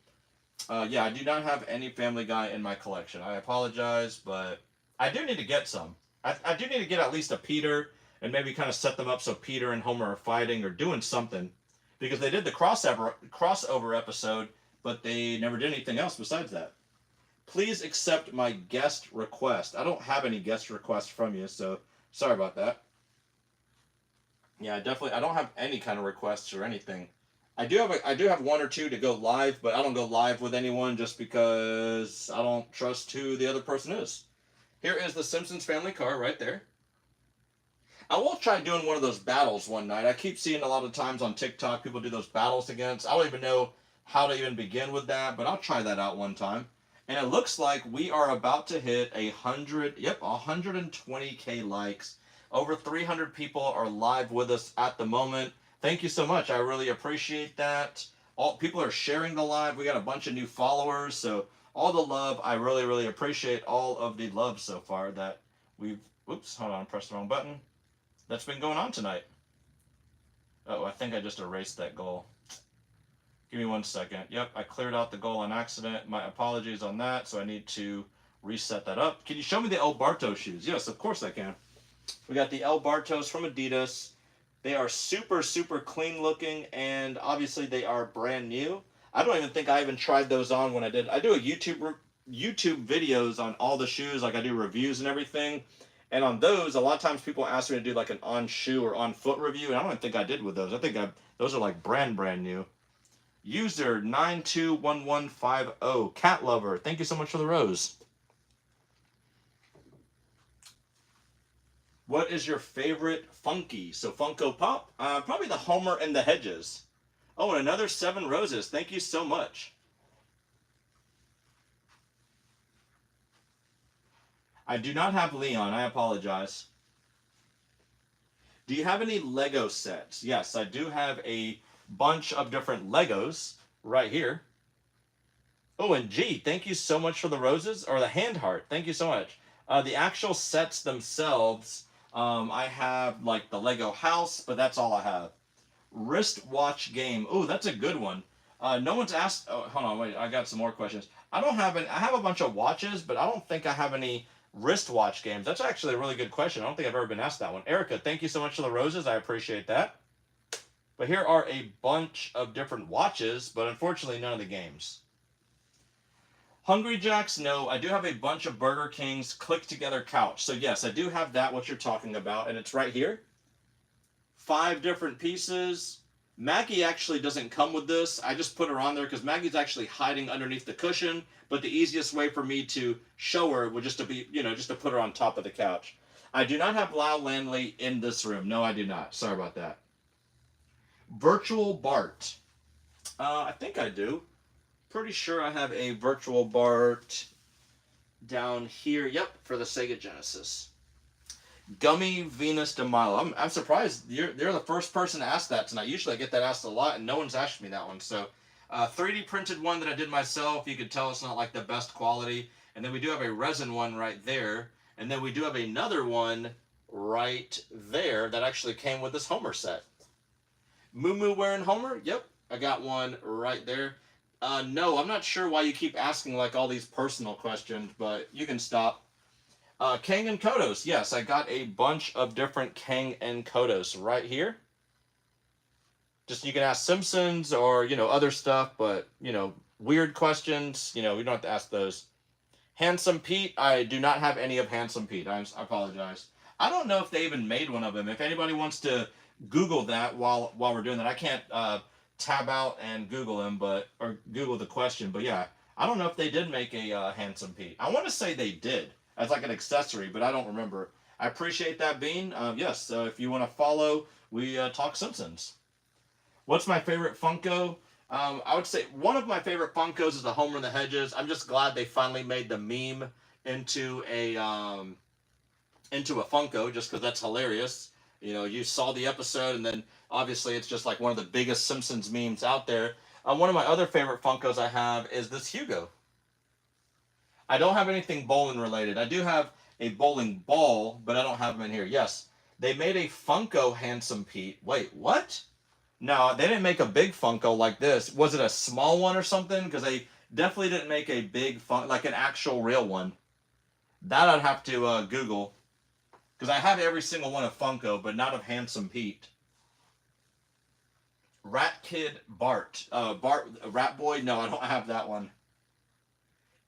Speaker 1: I do not have any Family Guy in my collection. I apologize, but I do need to get some. I do need to get at least a Peter and maybe kind of set them up so Peter and Homer are fighting or doing something. Because they did the crossover episode, but they never did anything else besides that. Please accept my guest request. I don't have any guest requests from you, so sorry about that. Yeah, I don't have any kind of requests or anything. I do have one or two to go live, but I don't go live with anyone just because I don't trust who the other person is. Here is the Simpsons family car right there. I will try doing one of those battles one night. I keep seeing a lot of times on TikTok people do those battles against. I don't even know how to even begin with that, but I'll try that out one time. And it looks like we are about to hit 120K likes. Over 300 people are live with us at the moment. Thank you so much. I really appreciate that. All people are sharing the live. We got a bunch of new followers, so all the love. I really, really appreciate all of the love so far that we've. Oops, hold on, pressed the wrong button. That's been going on tonight. Oh, I think I just erased that goal. Give me 1 second. Yep, I cleared out the goal on accident. My apologies on that, so I need to reset that up. Can you show me the El Bartos shoes? Yes, of course I can. We got the El Bartos from Adidas. They are super, super clean looking, and obviously they are brand new. I don't even think I even tried those on when I did. I do a YouTube videos on all the shoes, like I do reviews and everything. And on those, a lot of times people ask me to do like an on shoe or on foot review, and I don't even think I did with those. I think those are like brand new. User 921150 Cat Lover. Thank you so much for the rose. What is your favorite Funky? So Funko Pop? Probably the Homer and the Hedges. Oh, and another 7 roses. Thank you so much. I do not have Leon. I apologize. Do you have any Lego sets? Yes, I do have a bunch of different Legos right here. Oh, and G, thank you so much for the roses, or the hand heart. Thank you so much. The actual sets themselves, I have like the Lego house, but that's all I have. Wristwatch game. Oh, that's a good one. No one's asked. Oh, hold on, wait. I got some more questions. I don't have any. I have a bunch of watches, but I don't think I have any wristwatch games. That's actually a really good question. I don't think I've ever been asked that one. Erica, thank you so much for the roses. I appreciate that. But here are a bunch of different watches, but unfortunately none of the games. Hungry Jacks, no. I do have a bunch of Burger King's click together couch. So yes, I do have that, what you're talking about, and it's right here. 5 different pieces. Maggie actually doesn't come with this. I just put her on there because Maggie's actually hiding underneath the cushion, but the easiest way for me to show her would just to be, just to put her on top of the couch. I do not have Lyle Landley in this room. No, I do not. Sorry about that. Virtual Bart. I think I do. Pretty sure I have a Virtual Bart down here. Yep, for the Sega Genesis. Gummy Venus de Milo. I'm surprised you're the first person to ask that tonight. Usually I get that asked a lot, and no one's asked me that one. So, 3D printed one that I did myself. You could tell it's not like the best quality. And then we do have a resin one right there. And then we do have another one right there that actually came with this Homer set. Moo Moo wearing Homer? Yep, I got one right there. No, I'm not sure why you keep asking like all these personal questions, but you can stop. Kang and Kodos. Yes, I got a bunch of different Kang and Kodos right here. Just you can ask Simpsons or, other stuff, but, weird questions, we don't have to ask those. Handsome Pete. I do not have any of Handsome Pete. I apologize. I don't know if they even made one of them. If anybody wants to Google that while we're doing that, I can't tab out and Google him, or Google the question, but yeah, I don't know if they did make a Handsome Pete. I want to say they did as like an accessory, but I don't remember. I appreciate that, Bean. Yes, so if you want to follow, we talk Simpsons. What's my favorite Funko? I would say one of my favorite Funkos is the Homer in the Hedges. I'm just glad they finally made the meme into a Funko, just because that's hilarious. You know, you saw the episode, and then obviously it's just like one of the biggest Simpsons memes out there. One of my other favorite Funkos I have is this Hugo. I don't have anything bowling related. I do have a bowling ball, but I don't have them in here. Yes, they made a Funko Handsome Pete. Wait, what? No, they didn't make a big Funko like this. Was it a small one or something? Because they definitely didn't make a big like an actual real one. That I'd have to Google. Because I have every single one of Funko, but not of Handsome Pete. Rat Kid Bart. Rat Boy? No, I don't have that one.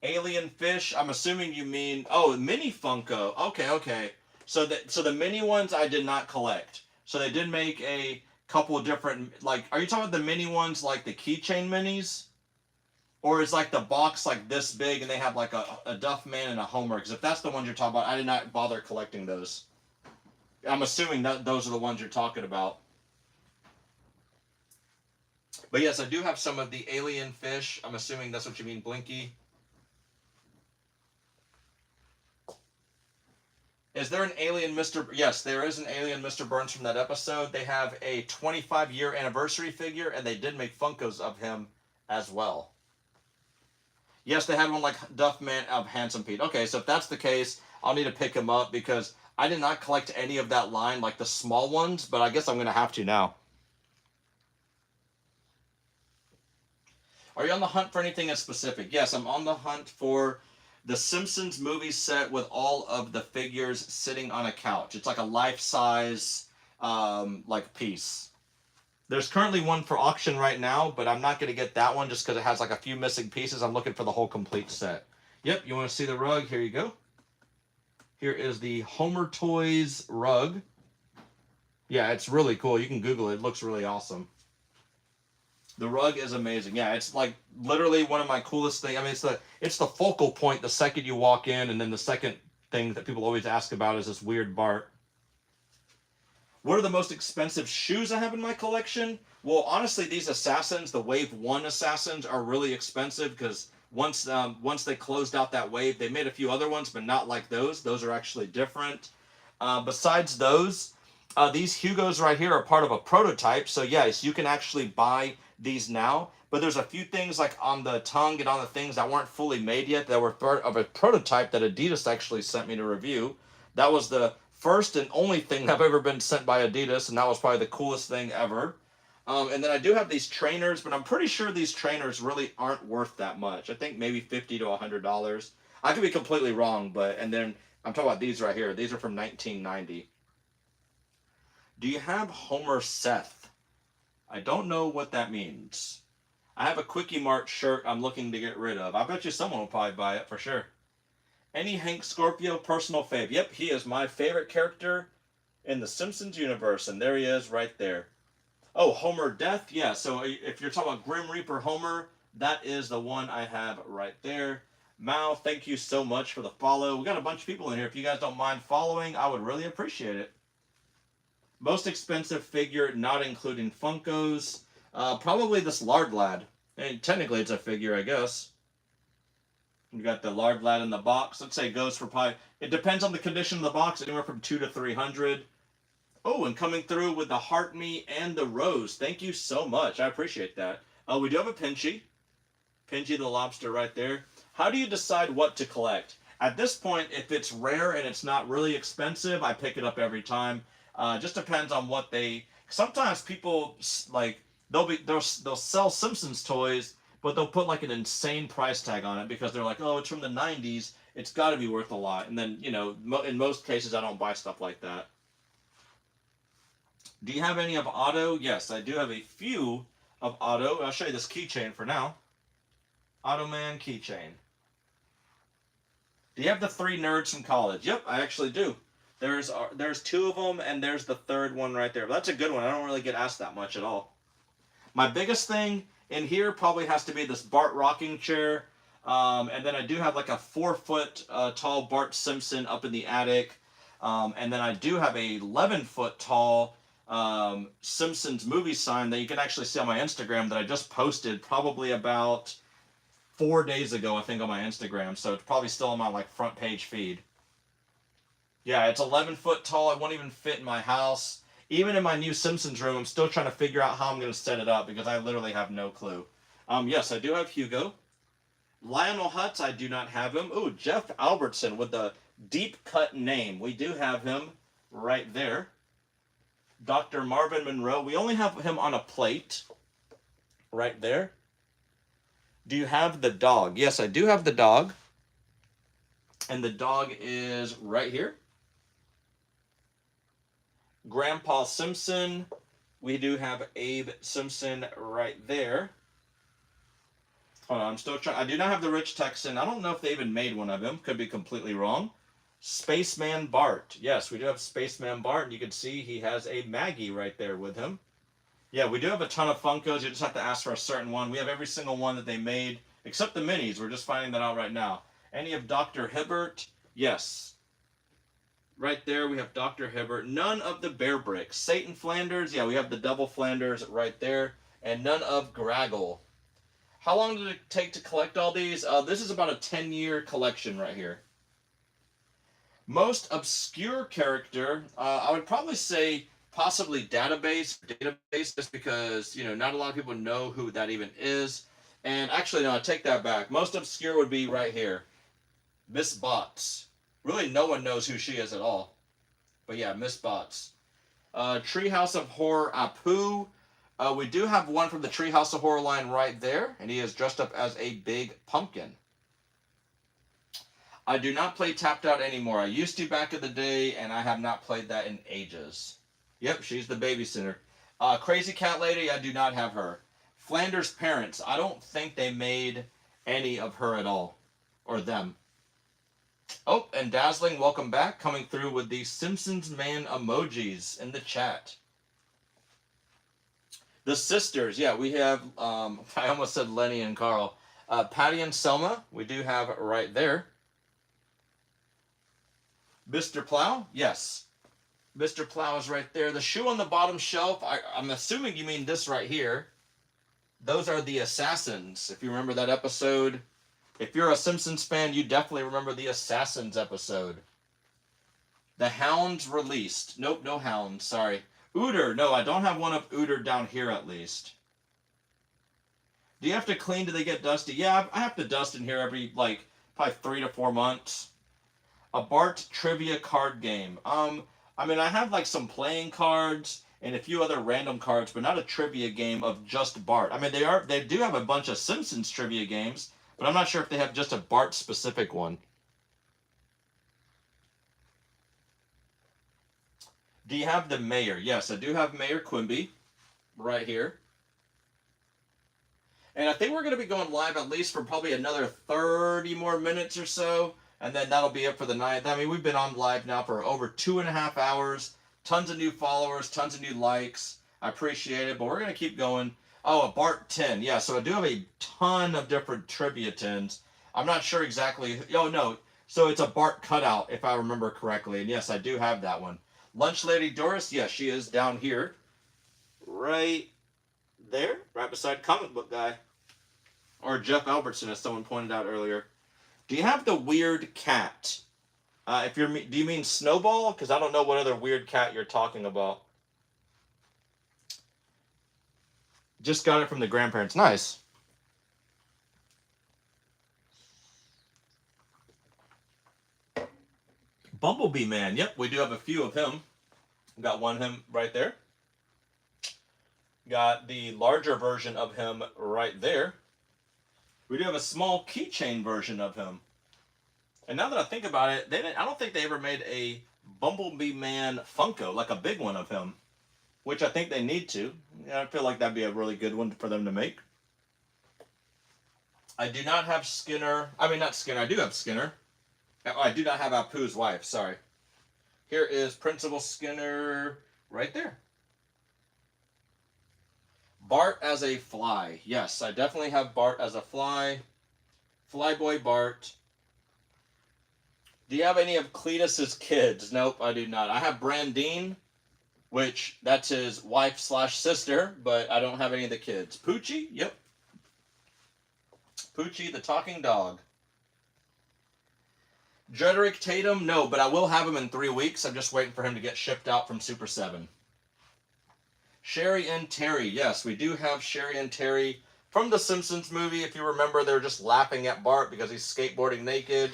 Speaker 1: Alien Fish? I'm assuming you mean... Oh, Mini Funko. Okay. So the mini ones I did not collect. So they did make a couple of different... Like, are you talking about the mini ones like the keychain minis? Or is like the box like this big and they have like a Duff Man and a Homer? Because if that's the ones you're talking about, I did not bother collecting those. I'm assuming that those are the ones you're talking about. But yes, I do have some of the Alien Fish. I'm assuming that's what you mean, Blinky. Is there an alien Mr. Yes, there is an alien Mr. Burns from that episode. They have a 25-year anniversary figure, and they did make Funkos of him as well. Yes, they had one like Duff Man of Handsome Pete. Okay, so if that's the case, I'll need to pick him up because I did not collect any of that line, like the small ones, but I guess I'm going to have to now. Are you on the hunt for anything in specific? Yes, I'm on the hunt for the Simpsons movie set with all of the figures sitting on a couch. It's like a life-size like piece. There's currently one for auction right now, but I'm not going to get that one just because it has like a few missing pieces. I'm looking for the whole complete set. Yep, you want to see the rug? Here you go. Here is the Homer Toys rug. Yeah, it's really cool. You can Google it. It looks really awesome. The rug is amazing. Yeah, it's like literally one of my coolest things. I mean, it's the focal point the second you walk in, and then the second thing that people always ask about is this weird Bart. What are the most expensive shoes I have in my collection? Well, honestly, these Assassins, the Wave 1 Assassins, are really expensive because once they closed out that wave, they made a few other ones, but not like those. Those are actually different. Besides those, these Hugos right here are part of a prototype. So yes, you can actually buy these now. But there's a few things like on the tongue and on the things that weren't fully made yet that were part of a prototype that Adidas actually sent me to review. That was the first and only thing I've ever been sent by Adidas, and that was probably the coolest thing ever. And then I do have these trainers, but I'm pretty sure these trainers really aren't worth that much. I think maybe $50 to $100. I could be completely wrong, and then I'm talking about these right here. These are from 1990. Do you have Homer Seth? I don't know what that means. I have a Quickie Mart shirt I'm looking to get rid of. I bet you someone will probably buy it for sure. Any Hank Scorpio personal fave? Yep, he is my favorite character in the Simpsons universe, and there he is right there. Oh, Homer Death? Yeah, so if you're talking about Grim Reaper Homer, that is the one I have right there. Mao, thank you so much for the follow. We got a bunch of people in here. If you guys don't mind following, I would really appreciate it. Most expensive figure, not including Funkos. Probably this Lard Lad. And technically it's a figure, I guess. You got the Lard Lad in the box. Let's say it goes for probably... It depends on the condition of the box. Anywhere from $200 to $300. Oh, and coming through with the Heart Me and the Rose. Thank you so much. I appreciate that. We do have a Pinchy. Pinchy the lobster right there. How do you decide what to collect? At this point, if it's rare and it's not really expensive, I pick it up every time. Just depends on what they... Sometimes people, like, they'll sell Simpsons toys, but they'll put, like, an insane price tag on it because they're like, oh, it's from the 90s. It's got to be worth a lot. And then, you know, in most cases, I don't buy stuff like that. Do you have any of Otto? Yes, I do have a few of Otto. I'll show you this keychain for now. Ottoman keychain. Do you have the 3 nerds from college? Yep, I actually do. There's 2 of them, and there's the 3rd one right there. But that's a good one. I don't really get asked that much at all. My biggest thing in here probably has to be this Bart rocking chair. And then I do have like a 4-foot tall Bart Simpson up in the attic. And then I do have a 11-foot tall Simpsons movie sign that you can actually see on my Instagram that I just posted probably about 4 days ago, I think, on my Instagram. So it's probably still on my like front page feed. Yeah, it's 11 foot tall. It won't even fit in my house. Even in my new Simpsons room, I'm still trying to figure out how I'm going to set it up because I literally have no clue. Yes, I do have Hugo. Lionel Hutz, I do not have him. Ooh, Jeff Albertson with the deep cut name. We do have him right there. Dr. Marvin Monroe. We only have him on a plate right there. Do you have the dog? Yes, I do have the dog. And the dog is right here. Grandpa Simpson. We do have Abe Simpson right there. Hold on, I'm still trying. I do not have the Rich Texan. I don't know if they even made one of him. Could be completely wrong. Spaceman Bart. Yes, we do have Spaceman Bart. And you can see he has a Maggie right there with him. Yeah, we do have a ton of Funkos. You just have to ask for a certain one. We have every single one that they made, except the minis. We're just finding that out right now. Any of Dr. Hibbert? Yes. Right there, we have Dr. Hibbert. None of the Bear Bricks. Satan Flanders, yeah, we have the double Flanders right there. And none of Graggle. How long did it take to collect all these? This is about a 10-year collection right here. Most obscure character, I would probably say possibly database, just because, you know, not a lot of people know who that even is. And actually, no, I take that back. Most obscure would be right here. Miss Bots. Really, no one knows who she is at all. But yeah, Miss Bots. Treehouse of Horror Apu. We do have one from the Treehouse of Horror line right there, and he is dressed up as a big pumpkin. I do not play Tapped Out anymore. I used to back in the day, and I have not played that in ages. Yep, she's the babysitter. Crazy Cat Lady, I do not have her. Flanders Parents, I don't think they made any of her at all. Or them. Oh, and Dazzling, welcome back. Coming through with the Simpsons Man emojis in the chat. The sisters, yeah, we have, I almost said Lenny and Carl. Patty and Selma, we do have right there. Mr. Plow, yes. Mr. Plow is right there. The shoe on the bottom shelf, I'm assuming you mean this right here. Those are the Assassins. If you remember that episode. If you're a Simpsons fan, you definitely remember the Assassins episode. The Hounds released. Nope, no Hounds, sorry. Ooter, no, I don't have one of Ooter down here at least. Do you have to clean? Do they get dusty? Yeah, I have to dust in here every, like, probably 3 to 4 months. A Bart trivia card game. I mean, I have, like, some playing cards and a few other random cards, but not a trivia game of just Bart. I mean, they do have a bunch of Simpsons trivia games, but I'm not sure if they have just a Bart-specific one. Do you have the Mayor? Yes, I do have Mayor Quimby right here. And I think we're going to be going live at least for probably another 30 more minutes or so. And then that'll be it for the night. I mean, we've been on live now for over 2.5 hours. Tons of new followers, tons of new likes. I appreciate it, but we're going to keep going. Oh, a Bart 10. Yeah, so I do have a ton of different trivia tins. I'm not sure exactly. Oh, no. So it's a Bart cutout, if I remember correctly. And yes, I do have that one. Lunch Lady Doris, yes, she is down here. Right there, right beside Comic Book Guy. Or Jeff Albertson, as someone pointed out earlier. Do you have the weird cat? Do you mean Snowball? Because I don't know what other weird cat you're talking about. Just got it from the grandparents. Nice. Bumblebee Man. Yep, we do have a few of him. Got one of him right there. Got the larger version of him right there. We do have a small keychain version of him. And now that I think about it, I don't think they ever made a Bumblebee Man Funko, like a big one of him, which I think they need to. Yeah, I feel like that'd be a really good one for them to make. I do not have Skinner. I mean, not Skinner. I do have Skinner. Oh, I do not have Apu's wife. Sorry. Here is Principal Skinner right there. Bart as a fly. Yes, I definitely have Bart as a fly. Flyboy Bart. Do you have any of Cletus's kids? Nope, I do not. I have Brandine, which that's his wife slash sister, but I don't have any of the kids. Poochie? Yep. Poochie the talking dog. Jedrick Tatum? No, but I will have him in 3 weeks. I'm just waiting for him to get shipped out from Super 7. Sherry and Terry. Yes, we do have Sherry and Terry from the Simpsons movie. If you remember, they were just laughing at Bart because he's skateboarding naked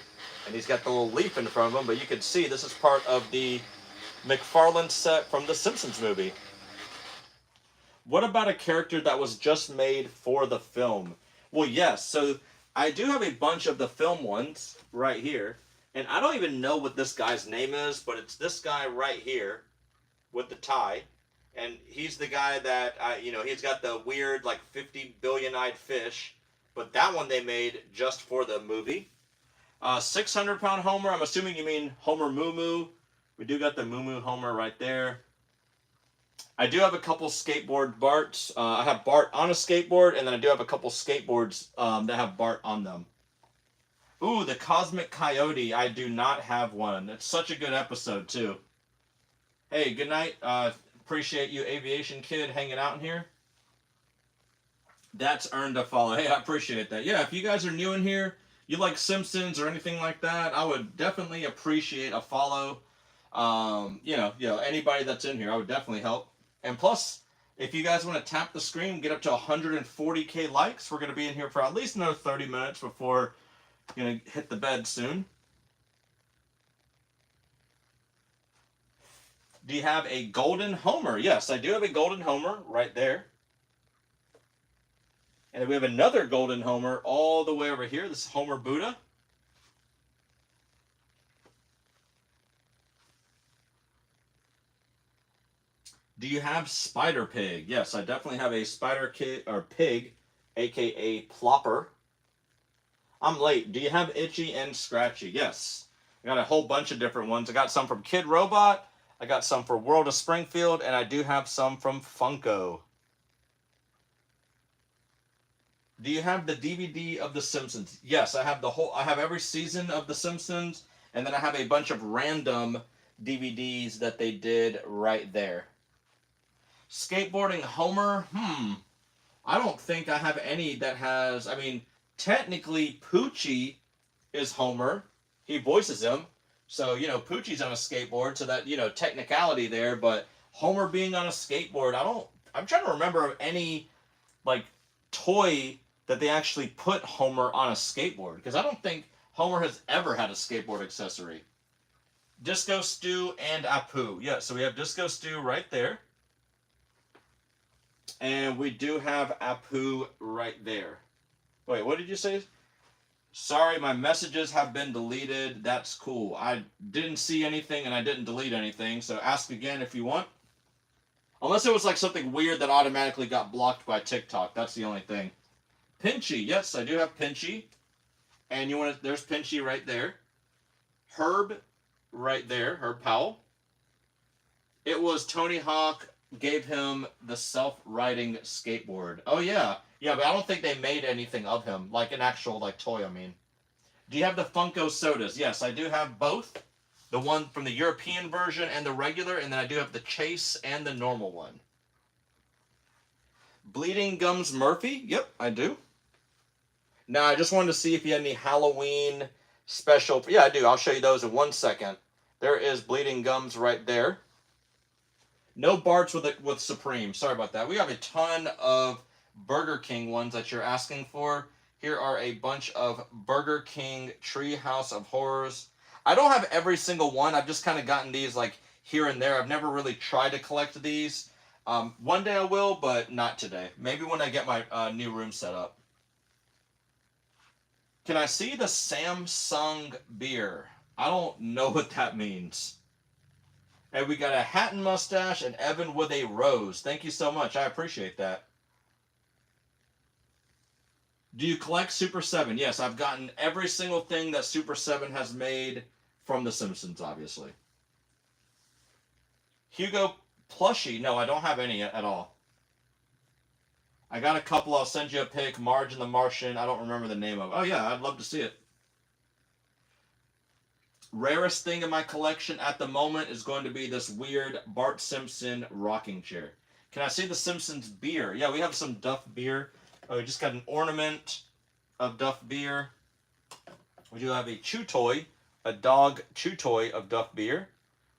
Speaker 1: and he's got the little leaf in front of him. But you can see this is part of the McFarlane set from the Simpsons movie. What about a character that was just made for the film? Well, yes. So I do have a bunch of the film ones right here. And I don't even know what this guy's name is, but it's this guy right here with the tie. And he's the guy that, he's got the weird, like, 50 billion-eyed fish. But that one they made just for the movie. 600-pound Homer. I'm assuming you mean Homer Moo Moo. We do got the Moo Moo Homer right there. I do have a couple skateboard Barts. I have Bart on a skateboard, and then I do have a couple skateboards that have Bart on them. Ooh, the Cosmic Coyote. I do not have one. It's such a good episode, too. Hey, good night. Appreciate you, Aviation Kid, hanging out in here. That's earned a follow. Hey, I appreciate that. Yeah, if you guys are new in here, you like Simpsons or anything like that, I would definitely appreciate a follow. Anybody that's in here, I would definitely help. And plus, if you guys want to tap the screen, get up to 140K likes, we're going to be in here for at least another 30 minutes before going to hit the bed soon. Do you have a golden Homer? Yes, I do have a golden Homer right there. And then we have another golden Homer all the way over here. This is Homer Buddha. Do you have Spider Pig? Yes, I definitely have a Spider Pig, aka Plopper. I'm late. Do you have Itchy and Scratchy? Yes. I got a whole bunch of different ones. I got some from Kid Robot. I got some for World of Springfield, and I do have some from Funko. Do you have the DVD of The Simpsons? Yes, I have every season of The Simpsons, and then I have a bunch of random DVDs that they did right there. Skateboarding Homer? I don't think I have any that has, technically Poochie is Homer. He voices him. So, Poochie's on a skateboard, so that, technicality there, but Homer being on a skateboard, I'm trying to remember of any, toy that they actually put Homer on a skateboard, because I don't think Homer has ever had a skateboard accessory. Disco Stew and Apu. Yeah, so we have Disco Stew right there. And we do have Apu right there. Wait, what did you say? Sorry, my messages have been deleted. That's cool. I didn't see anything and I didn't delete anything, so ask again if you want. Unless it was like something weird that automatically got blocked by TikTok. That's the only thing. Pinchy. Yes, I do have Pinchy. And there's Pinchy right there. Herb right there. Herb Powell. It was Tony Hawk gave him the self-riding skateboard. Oh, yeah. Yeah, but I don't think they made anything of him, like an actual toy, Do you have the Funko sodas? Yes, I do have both. The one from the European version and the regular, and then I do have the Chase and the normal one. Bleeding Gums Murphy? Yep, I do. Now, I just wanted to see if you had any Halloween special. Yeah, I do. I'll show you those in 1 second. There is Bleeding Gums right there. No Barts with Supreme. Sorry about that. We have a ton of Burger King ones that you're asking for. Here are a bunch of Burger King Treehouse of Horrors. I don't have every single one. I've just kind of gotten these here and there. I've never really tried to collect these. One day I will, but not today. Maybe when I get my new room set up. Can I see the Samsung beer? I don't know what that means. And we got a Hatton mustache and Evan with a rose. Thank you so much. I appreciate that. Do you collect Super 7? Yes, I've gotten every single thing that Super 7 has made from The Simpsons, obviously. Hugo plushie? No, I don't have any at all. I got a couple. I'll send you a pic. Marge and the Martian. I don't remember the name of. Oh yeah, I'd love to see it. Rarest thing in my collection at the moment is going to be this weird Bart Simpson rocking chair. Can I see the Simpsons beer? Yeah, we have some Duff beer. We just got an ornament of Duff beer. We do have a chew toy, a dog chew toy of Duff beer.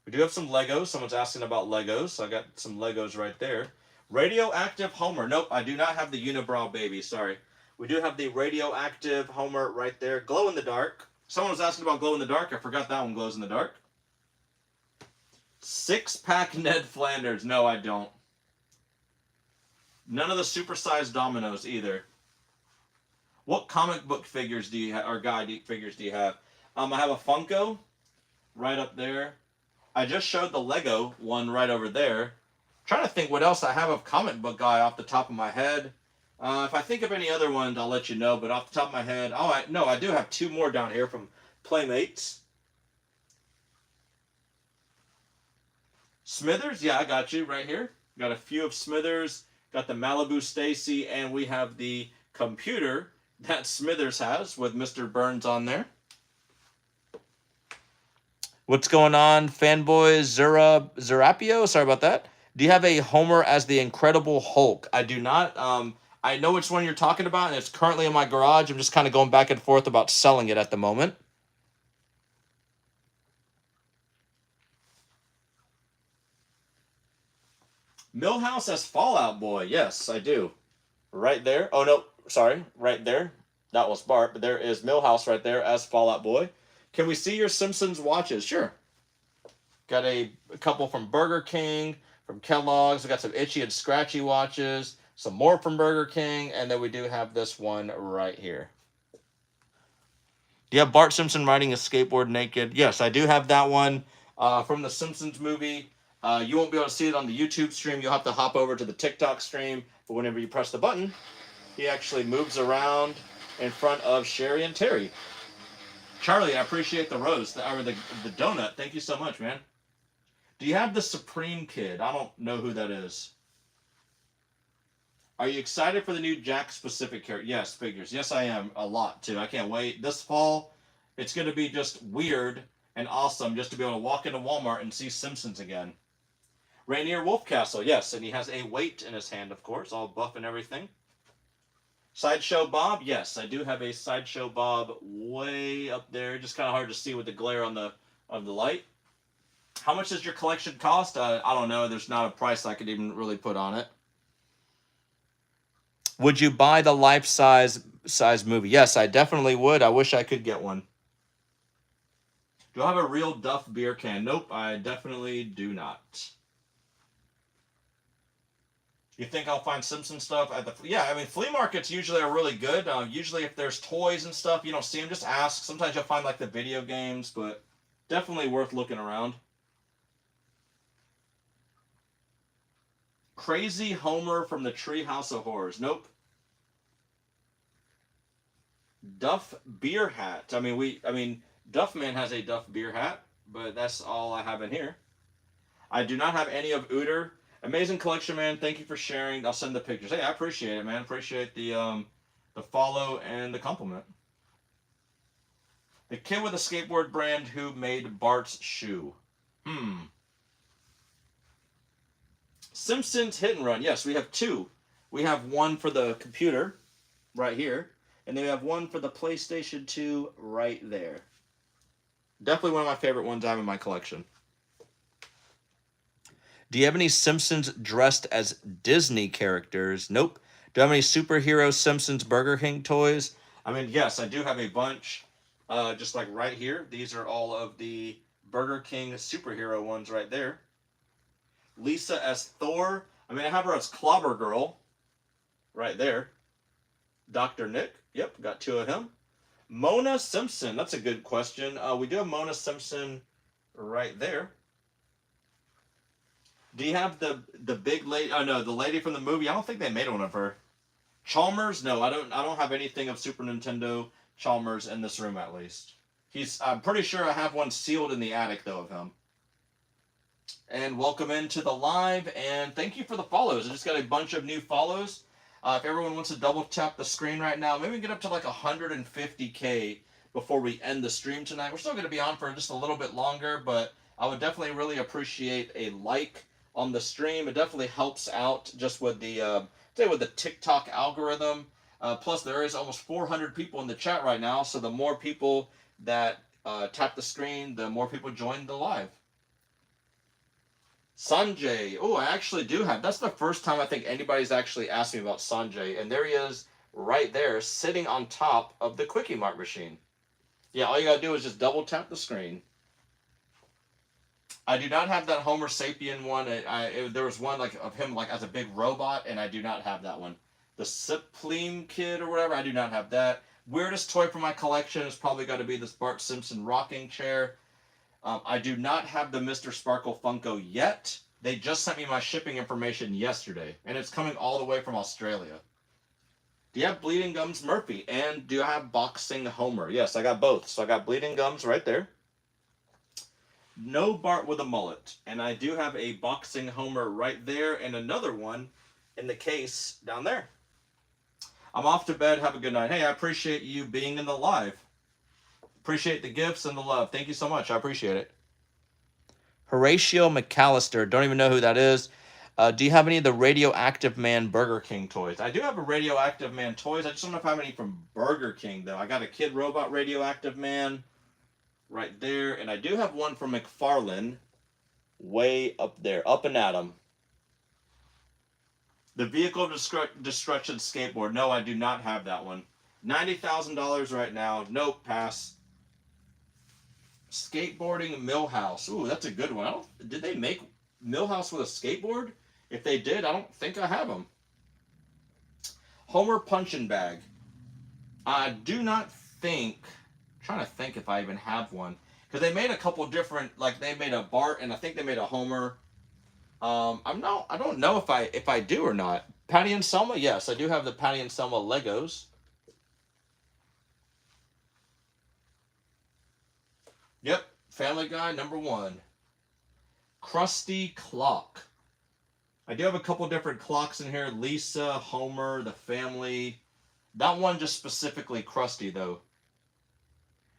Speaker 1: We do have some Legos. Someone's asking about Legos, so I got some Legos right there. Radioactive Homer. Nope, I do not have the Unibrow baby. Sorry. We do have the Radioactive Homer right there. Glow in the dark. Someone was asking about glow in the dark. I forgot that one glows in the dark. 6-pack Ned Flanders. No, I don't. None of the supersized dominoes either. What comic book figures do you have, or guy figures do you have? I have a Funko right up there. I just showed the Lego one right over there. I'm trying to think what else I have of comic book guy off the top of my head. If I think of any other ones, I'll let you know. But off the top of my head, I do have 2 more down here from Playmates. Smithers, yeah, I got you right here. Got a few of Smithers. Got the Malibu Stacy, and we have the computer that Smithers has with Mr. Burns on there. What's going on, fanboy Zerapio? Sorry about that. Do you have a Homer as the Incredible Hulk? I do not. I know which one you're talking about, and it's currently in my garage. I'm just kind of going back and forth about selling it at the moment. Millhouse as Fallout Boy. Yes, I do. Right there. Oh, no. Sorry. Right there. That was Bart, but there is Millhouse right there as Fallout Boy. Can we see your Simpsons watches? Sure. Got a couple from Burger King, from Kellogg's. We got some itchy and scratchy watches, some more from Burger King, and then we do have this one right here. Do you have Bart Simpson riding a skateboard naked? Yes, I do have that one from the Simpsons movie. You won't be able to see it on the YouTube stream. You'll have to hop over to the TikTok stream. But whenever you press the button, he actually moves around in front of Sherry and Terry. Charlie, I appreciate the roast, or the donut. Thank you so much, man. Do you have the Supreme Kid? I don't know who that is. Are you excited for the new Jack specific character? Yes, figures. Yes, I am. A lot, too. I can't wait. This fall, it's going to be just weird and awesome just to be able to walk into Walmart and see Simpsons again. Rainier Wolfcastle, yes, and he has a weight in his hand, of course, all buff and everything. Sideshow Bob, yes, I do have a Sideshow Bob way up there. Just kind of hard to see with the glare on the light. How much does your collection cost? I don't know. There's not a price I could even really put on it. Would you buy the life-size movie? Yes, I definitely would. I wish I could get one. Do I have a real Duff beer can? Nope, I definitely do not. You think I'll find Simpson stuff at the... Yeah, I mean, flea markets usually are really good. Usually if there's toys and stuff, you don't see them, just ask. Sometimes you'll find, like, the video games, but definitely worth looking around. Crazy Homer from the Treehouse of Horrors. Nope. Duff beer hat. I mean, Duffman has a Duff beer hat, but that's all I have in here. I do not have any of Ooter. Amazing collection, man. Thank you for sharing. I'll send the pictures. Hey, I appreciate it, man. Appreciate the follow and the compliment. The kid with a skateboard brand who made Bart's shoe. Simpsons Hit and Run. Yes, we have 2. We have one for the computer right here, and then we have one for the PlayStation 2 right there. Definitely one of my favorite ones I have in my collection. Do you have any Simpsons dressed as Disney characters? Nope. Do you have any superhero Simpsons Burger King toys? I mean, yes, I do have a bunch. Just like right here. These are all of the Burger King superhero ones right there. Lisa as Thor. I mean, I have her as Clobber Girl. Right there. Dr. Nick. Yep, got 2 of him. Mona Simpson. That's a good question. We do have Mona Simpson right there. Do you have the big lady? Oh no, the lady from the movie. I don't think they made one of her. Chalmers? No, I don't have anything of Super Nintendo Chalmers in this room at least. I'm pretty sure I have one sealed in the attic though of him. And welcome into the live, and thank you for the follows. I just got a bunch of new follows. If everyone wants to double tap the screen right now, maybe we get up to like 150K before we end the stream tonight. We're still going to be on for just a little bit longer, but I would definitely really appreciate a like on the stream. It definitely helps out just with the with the TikTok algorithm. Plus, there is almost 400 people in the chat right now, so the more people that tap the screen, the more people join the live. Sanjay. Oh, I actually do have. That's the first time I think anybody's actually asked me about Sanjay. And there he is right there sitting on top of the Quickie Mart machine. Yeah, all you got to do is just double tap the screen. I do not have that Homer Sapien one. There was one like of him like as a big robot, and I do not have that one. The Supreme Kid or whatever, I do not have that. Weirdest toy for my collection is probably got to be this Bart Simpson rocking chair. I do not have the Mr. Sparkle Funko yet. They just sent me my shipping information yesterday, and it's coming all the way from Australia. Do you have Bleeding Gums Murphy? And do I have Boxing Homer? Yes, I got both. So I got Bleeding Gums right there. No Bart with a mullet. And I do have a Boxing Homer right there, and another one in the case down there. I'm off to bed. Have a good night. Hey, I appreciate you being in the live. Appreciate the gifts and the love. Thank you so much. I appreciate it. Horatio McAllister. Don't even know who that is. Do you have any of the Radioactive Man Burger King toys? I do have a Radioactive Man toys. I just don't know if I have any from Burger King, though. I got a Kid Robot Radioactive Man right there. And I do have one from McFarlane way up there. Up and at 'em. The Vehicle Destruction Skateboard. No, I do not have that one. $90,000 right now. Nope, pass. Skateboarding Millhouse. Ooh, that's a good one. Did they make Millhouse with a skateboard? If they did, I don't think I have them. Homer Punching Bag. I do not think. I'm trying to think if I even have one, because they made a couple different. Like they made a Bart, and I think they made a Homer. I don't know if I do or not. Patty and Selma. Yes, I do have the Patty and Selma Legos. Yep, Family Guy #1. Krusty Clock. I do have a couple different clocks in here. Lisa, Homer, the family. That one just specifically Krusty, though.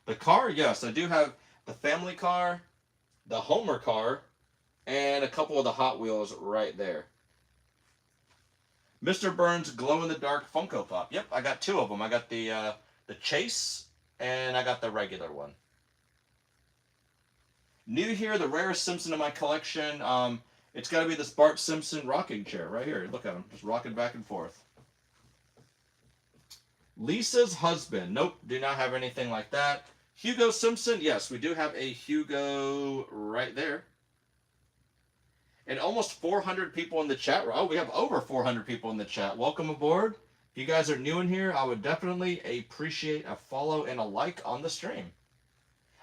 Speaker 1: The car, yes, I do have the family car, the Homer car, and a couple of the Hot Wheels right there. Mr. Burns glow-in-the-dark Funko Pop. Yep, I got two of them. I got the Chase, and I got the regular one. New here, the rarest Simpson in my collection. It's got to be this Bart Simpson rocking chair right here. Look at him, just rocking back and forth. Lisa's husband. Nope, do not have anything like that. Hugo Simpson. Yes, we do have a Hugo right there. And almost 400 people in the chat. Oh, we have over 400 people in the chat. Welcome aboard. If you guys are new in here, I would definitely appreciate a follow and a like on the stream.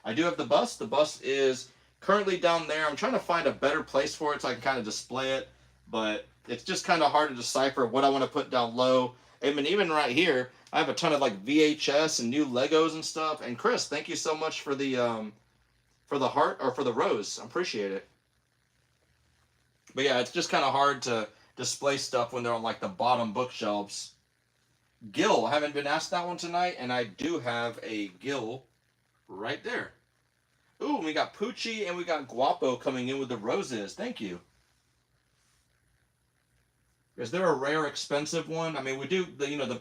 Speaker 1: I do have the bus. The bus is currently down there. I'm trying to find a better place for it so I can kind of display it, but it's just kind of hard to decipher what I want to put down low. I mean, even right here, I have a ton of like VHS and new Legos and stuff. And Chris, thank you so much for the heart or for the rose. I appreciate it. But yeah, it's just kind of hard to display stuff when they're on like the bottom bookshelves. Gil, I haven't been asked that one tonight, and I do have a Gil right there. Ooh, we got Poochie and we got Guapo coming in with the roses. Thank you. Is there a rare, expensive one? I mean, we do.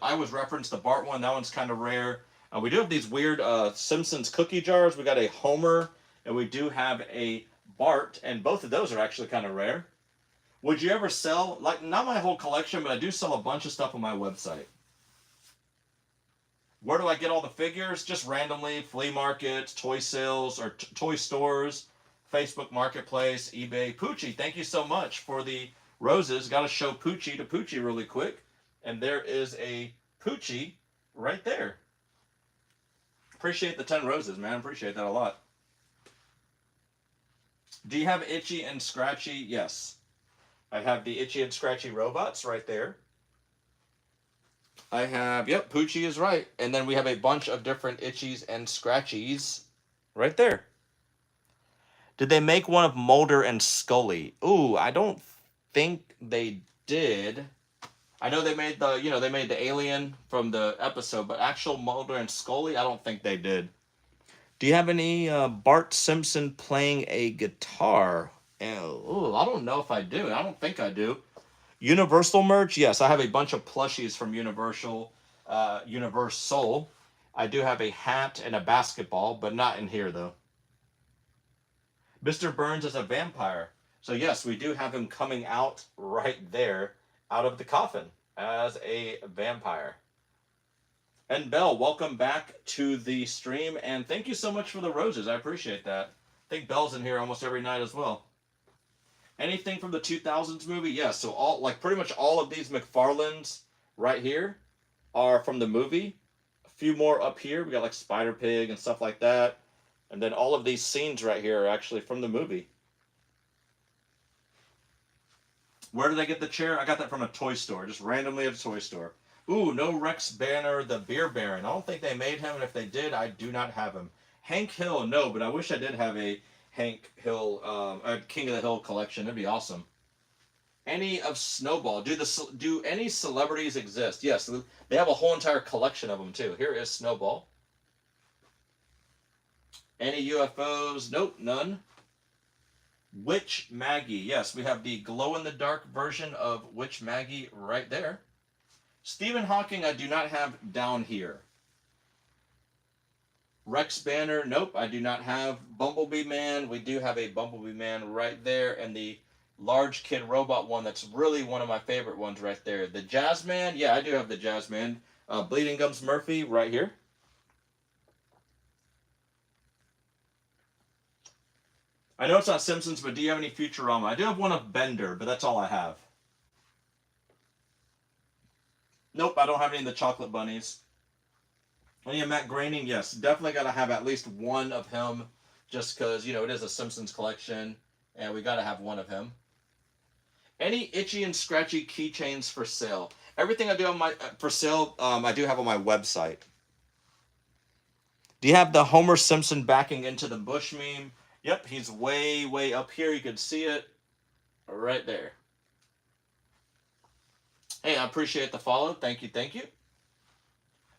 Speaker 1: I was referenced the Bart one. That one's kind of rare. We do have these weird Simpsons cookie jars. We got a Homer, and we do have a Bart, and both of those are actually kind of rare. Would you ever sell, like, not my whole collection, but I do sell a bunch of stuff on my website. Where do I get all the figures? Just randomly, flea markets, toy sales, or toy stores, Facebook Marketplace, eBay. Poochie, thank you so much for the roses. Got to show Poochie to Poochie really quick. And there is a Poochie right there. Appreciate the 10 roses, man. Appreciate that a lot. Do you have Itchy and Scratchy? Yes. I have the Itchy and Scratchy robots right there. I have, yep, Poochie is right. And then we have a bunch of different Itchies and Scratchies right there. Did they make one of Mulder and Scully? Ooh, I don't think they did. I know they made the, they made the alien from the episode, but actual Mulder and Scully, I don't think they did. Do you have any Bart Simpson playing a guitar? Oh, I don't know if I do. I don't think I do. Universal merch? Yes, I have a bunch of plushies from Universal. I do have a hat and a basketball, but not in here, though. Mr. Burns is a vampire. So, yes, we do have him coming out right there, out of the coffin, as a vampire. And Belle, welcome back to the stream, and thank you so much for the roses. I appreciate that. I think Belle's in here almost every night as well. Anything from the 2000s movie? Yes, so pretty much all of these McFarlanes right here are from the movie. A few more up here. We got like Spider Pig and stuff like that. And then all of these scenes right here are actually from the movie. Where did I get the chair? I got that from a toy store, just randomly at a toy store. Ooh, no Rex Banner, the Beer Baron. I don't think they made him, and if they did, I do not have him. Hank Hill, no, but I wish I did have a Hank Hill, a King of the Hill collection. That'd be awesome. Any of Snowball? Do any celebrities exist? Yes, they have a whole entire collection of them too. Here is Snowball. Any UFOs? Nope, none. Witch Maggie. Yes, we have the glow-in-the-dark version of Witch Maggie right there. Stephen Hawking, I do not have down here. Rex Banner, nope, I do not have. Bumblebee Man, we do have a Bumblebee Man right there. And the Large Kid Robot one, that's really one of my favorite ones right there. The Jazzman, yeah, I do have the Jazzman. Bleeding Gums Murphy right here. I know it's not Simpsons, but do you have any Futurama? I do have one of Bender, but that's all I have. Nope, I don't have any of the Chocolate Bunnies. Any of Matt Groening? Yes, definitely got to have at least one of him, just because, it is a Simpsons collection, and we got to have one of him. Any itchy and scratchy keychains for sale? Everything I do on for sale, I do have on my website. Do you have the Homer Simpson backing into the bush meme? Yep, he's way, way up here. You can see it right there. Hey, I appreciate the follow. Thank you, thank you.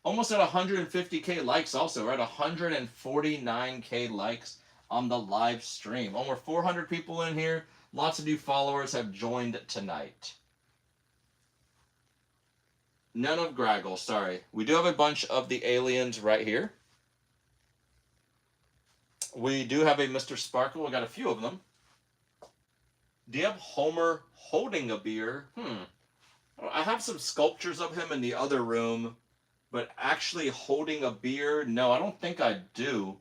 Speaker 1: Almost at 150K likes also. We're at 149K likes on the live stream. Over 400 people in here. Lots of new followers have joined tonight. None of Graggle, sorry. We do have a bunch of the aliens right here. We do have a Mr. Sparkle. We got a few of them. Do you have Homer holding a beer? I have some sculptures of him in the other room, but actually holding a beer, no, I don't think I do.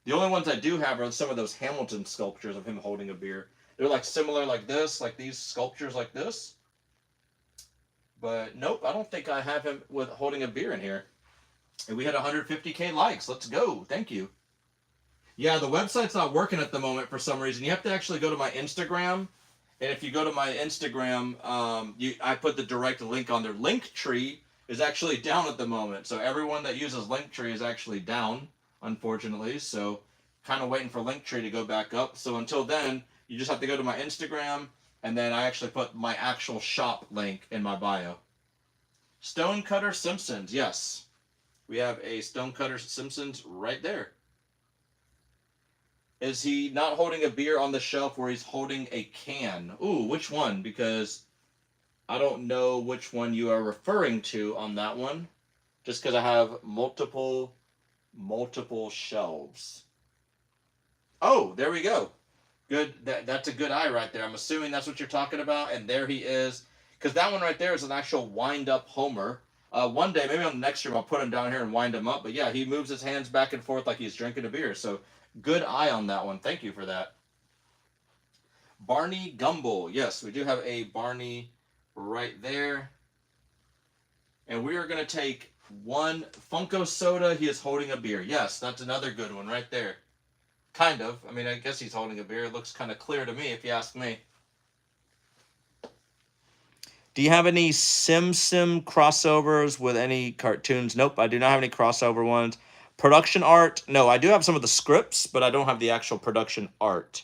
Speaker 1: The only ones I do have are some of those Hamilton sculptures of him holding a beer. They're like similar like this, like these sculptures like this. But nope, I don't think I have him with holding a beer in here. And we had 150K likes. Let's go. Thank you. Yeah, the website's not working at the moment for some reason. You have to actually go to my Instagram. And if you go to my Instagram, I put the direct link on there. Linktree is actually down at the moment. So everyone that uses Linktree is actually down, unfortunately. So kind of waiting for Linktree to go back up. So until then, you just have to go to my Instagram. And then I actually put my actual shop link in my bio. Stonecutter Simpsons, yes. We have a Stonecutter Simpsons right there. Is he not holding a beer on the shelf where he's holding a can? Ooh, which one? Because I don't know which one you are referring to on that one. Just because I have multiple shelves. Oh, there we go. Good. That's a good eye right there. I'm assuming that's what you're talking about. And there he is. Because that one right there is an actual wind-up Homer. One day, maybe on the next stream, I'll put him down here and wind him up. But yeah, he moves his hands back and forth like he's drinking a beer. So good eye on that one. Thank you for that. Barney Gumble. Yes, we do have a Barney right there. And we are going to take one Funko Soda. He is holding a beer. Yes, that's another good one right there. Kind of. I mean, I guess he's holding a beer. It looks kind of clear to me, if you ask me. Do you have any Sim crossovers with any cartoons? Nope, I do not have any crossover ones. Production art? No, I do have some of the scripts, but I don't have the actual production art.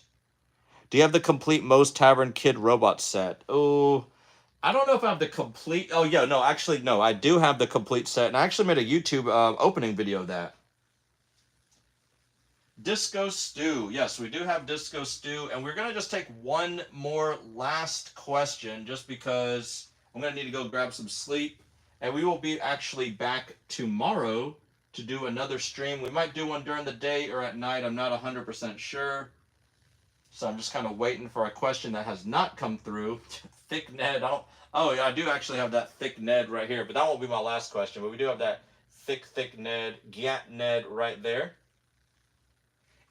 Speaker 1: Do you have the complete Moe's Tavern Kid Robot set? Oh, I don't know if I have the complete. Oh yeah, no, actually no, I do have the complete set, and I actually made a YouTube opening video of that. Disco Stew. Yes, we do have Disco Stew, and we're gonna just take one more last question, just because I'm gonna need to go grab some sleep, and we will be actually back tomorrow to do another stream. We might do one during the day or at night. I'm not 100% sure. So I'm just kind of waiting for a question that has not come through. Thick Ned, I don't. Oh yeah, I do actually have that Thick Ned right here, but that won't be my last question. But we do have that thick Ned, Gat Ned right there.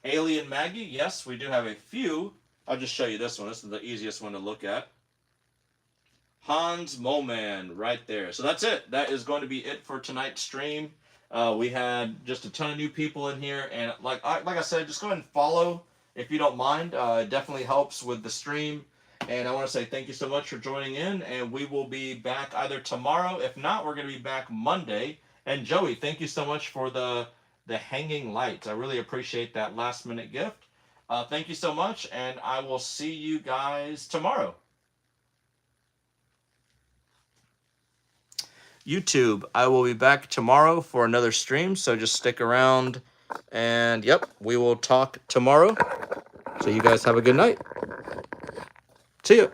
Speaker 1: Alien Maggie, yes, we do have a few. I'll just show you this one. This is the easiest one to look at. Hans Moman right there. So that's it. That is going to be it for tonight's stream. We had just a ton of new people in here, and like I said, just go ahead and follow if you don't mind. It definitely helps with the stream. And I want to say thank you so much for joining in, and we will be back either tomorrow. If not, we're going to be back Monday. And Joey, thank you so much for the hanging lights. I really appreciate that last minute gift. Thank you so much, and I will see you guys tomorrow. YouTube, I will be back tomorrow for another stream, so just stick around. And yep, we will talk tomorrow. So you guys have a good night. See you.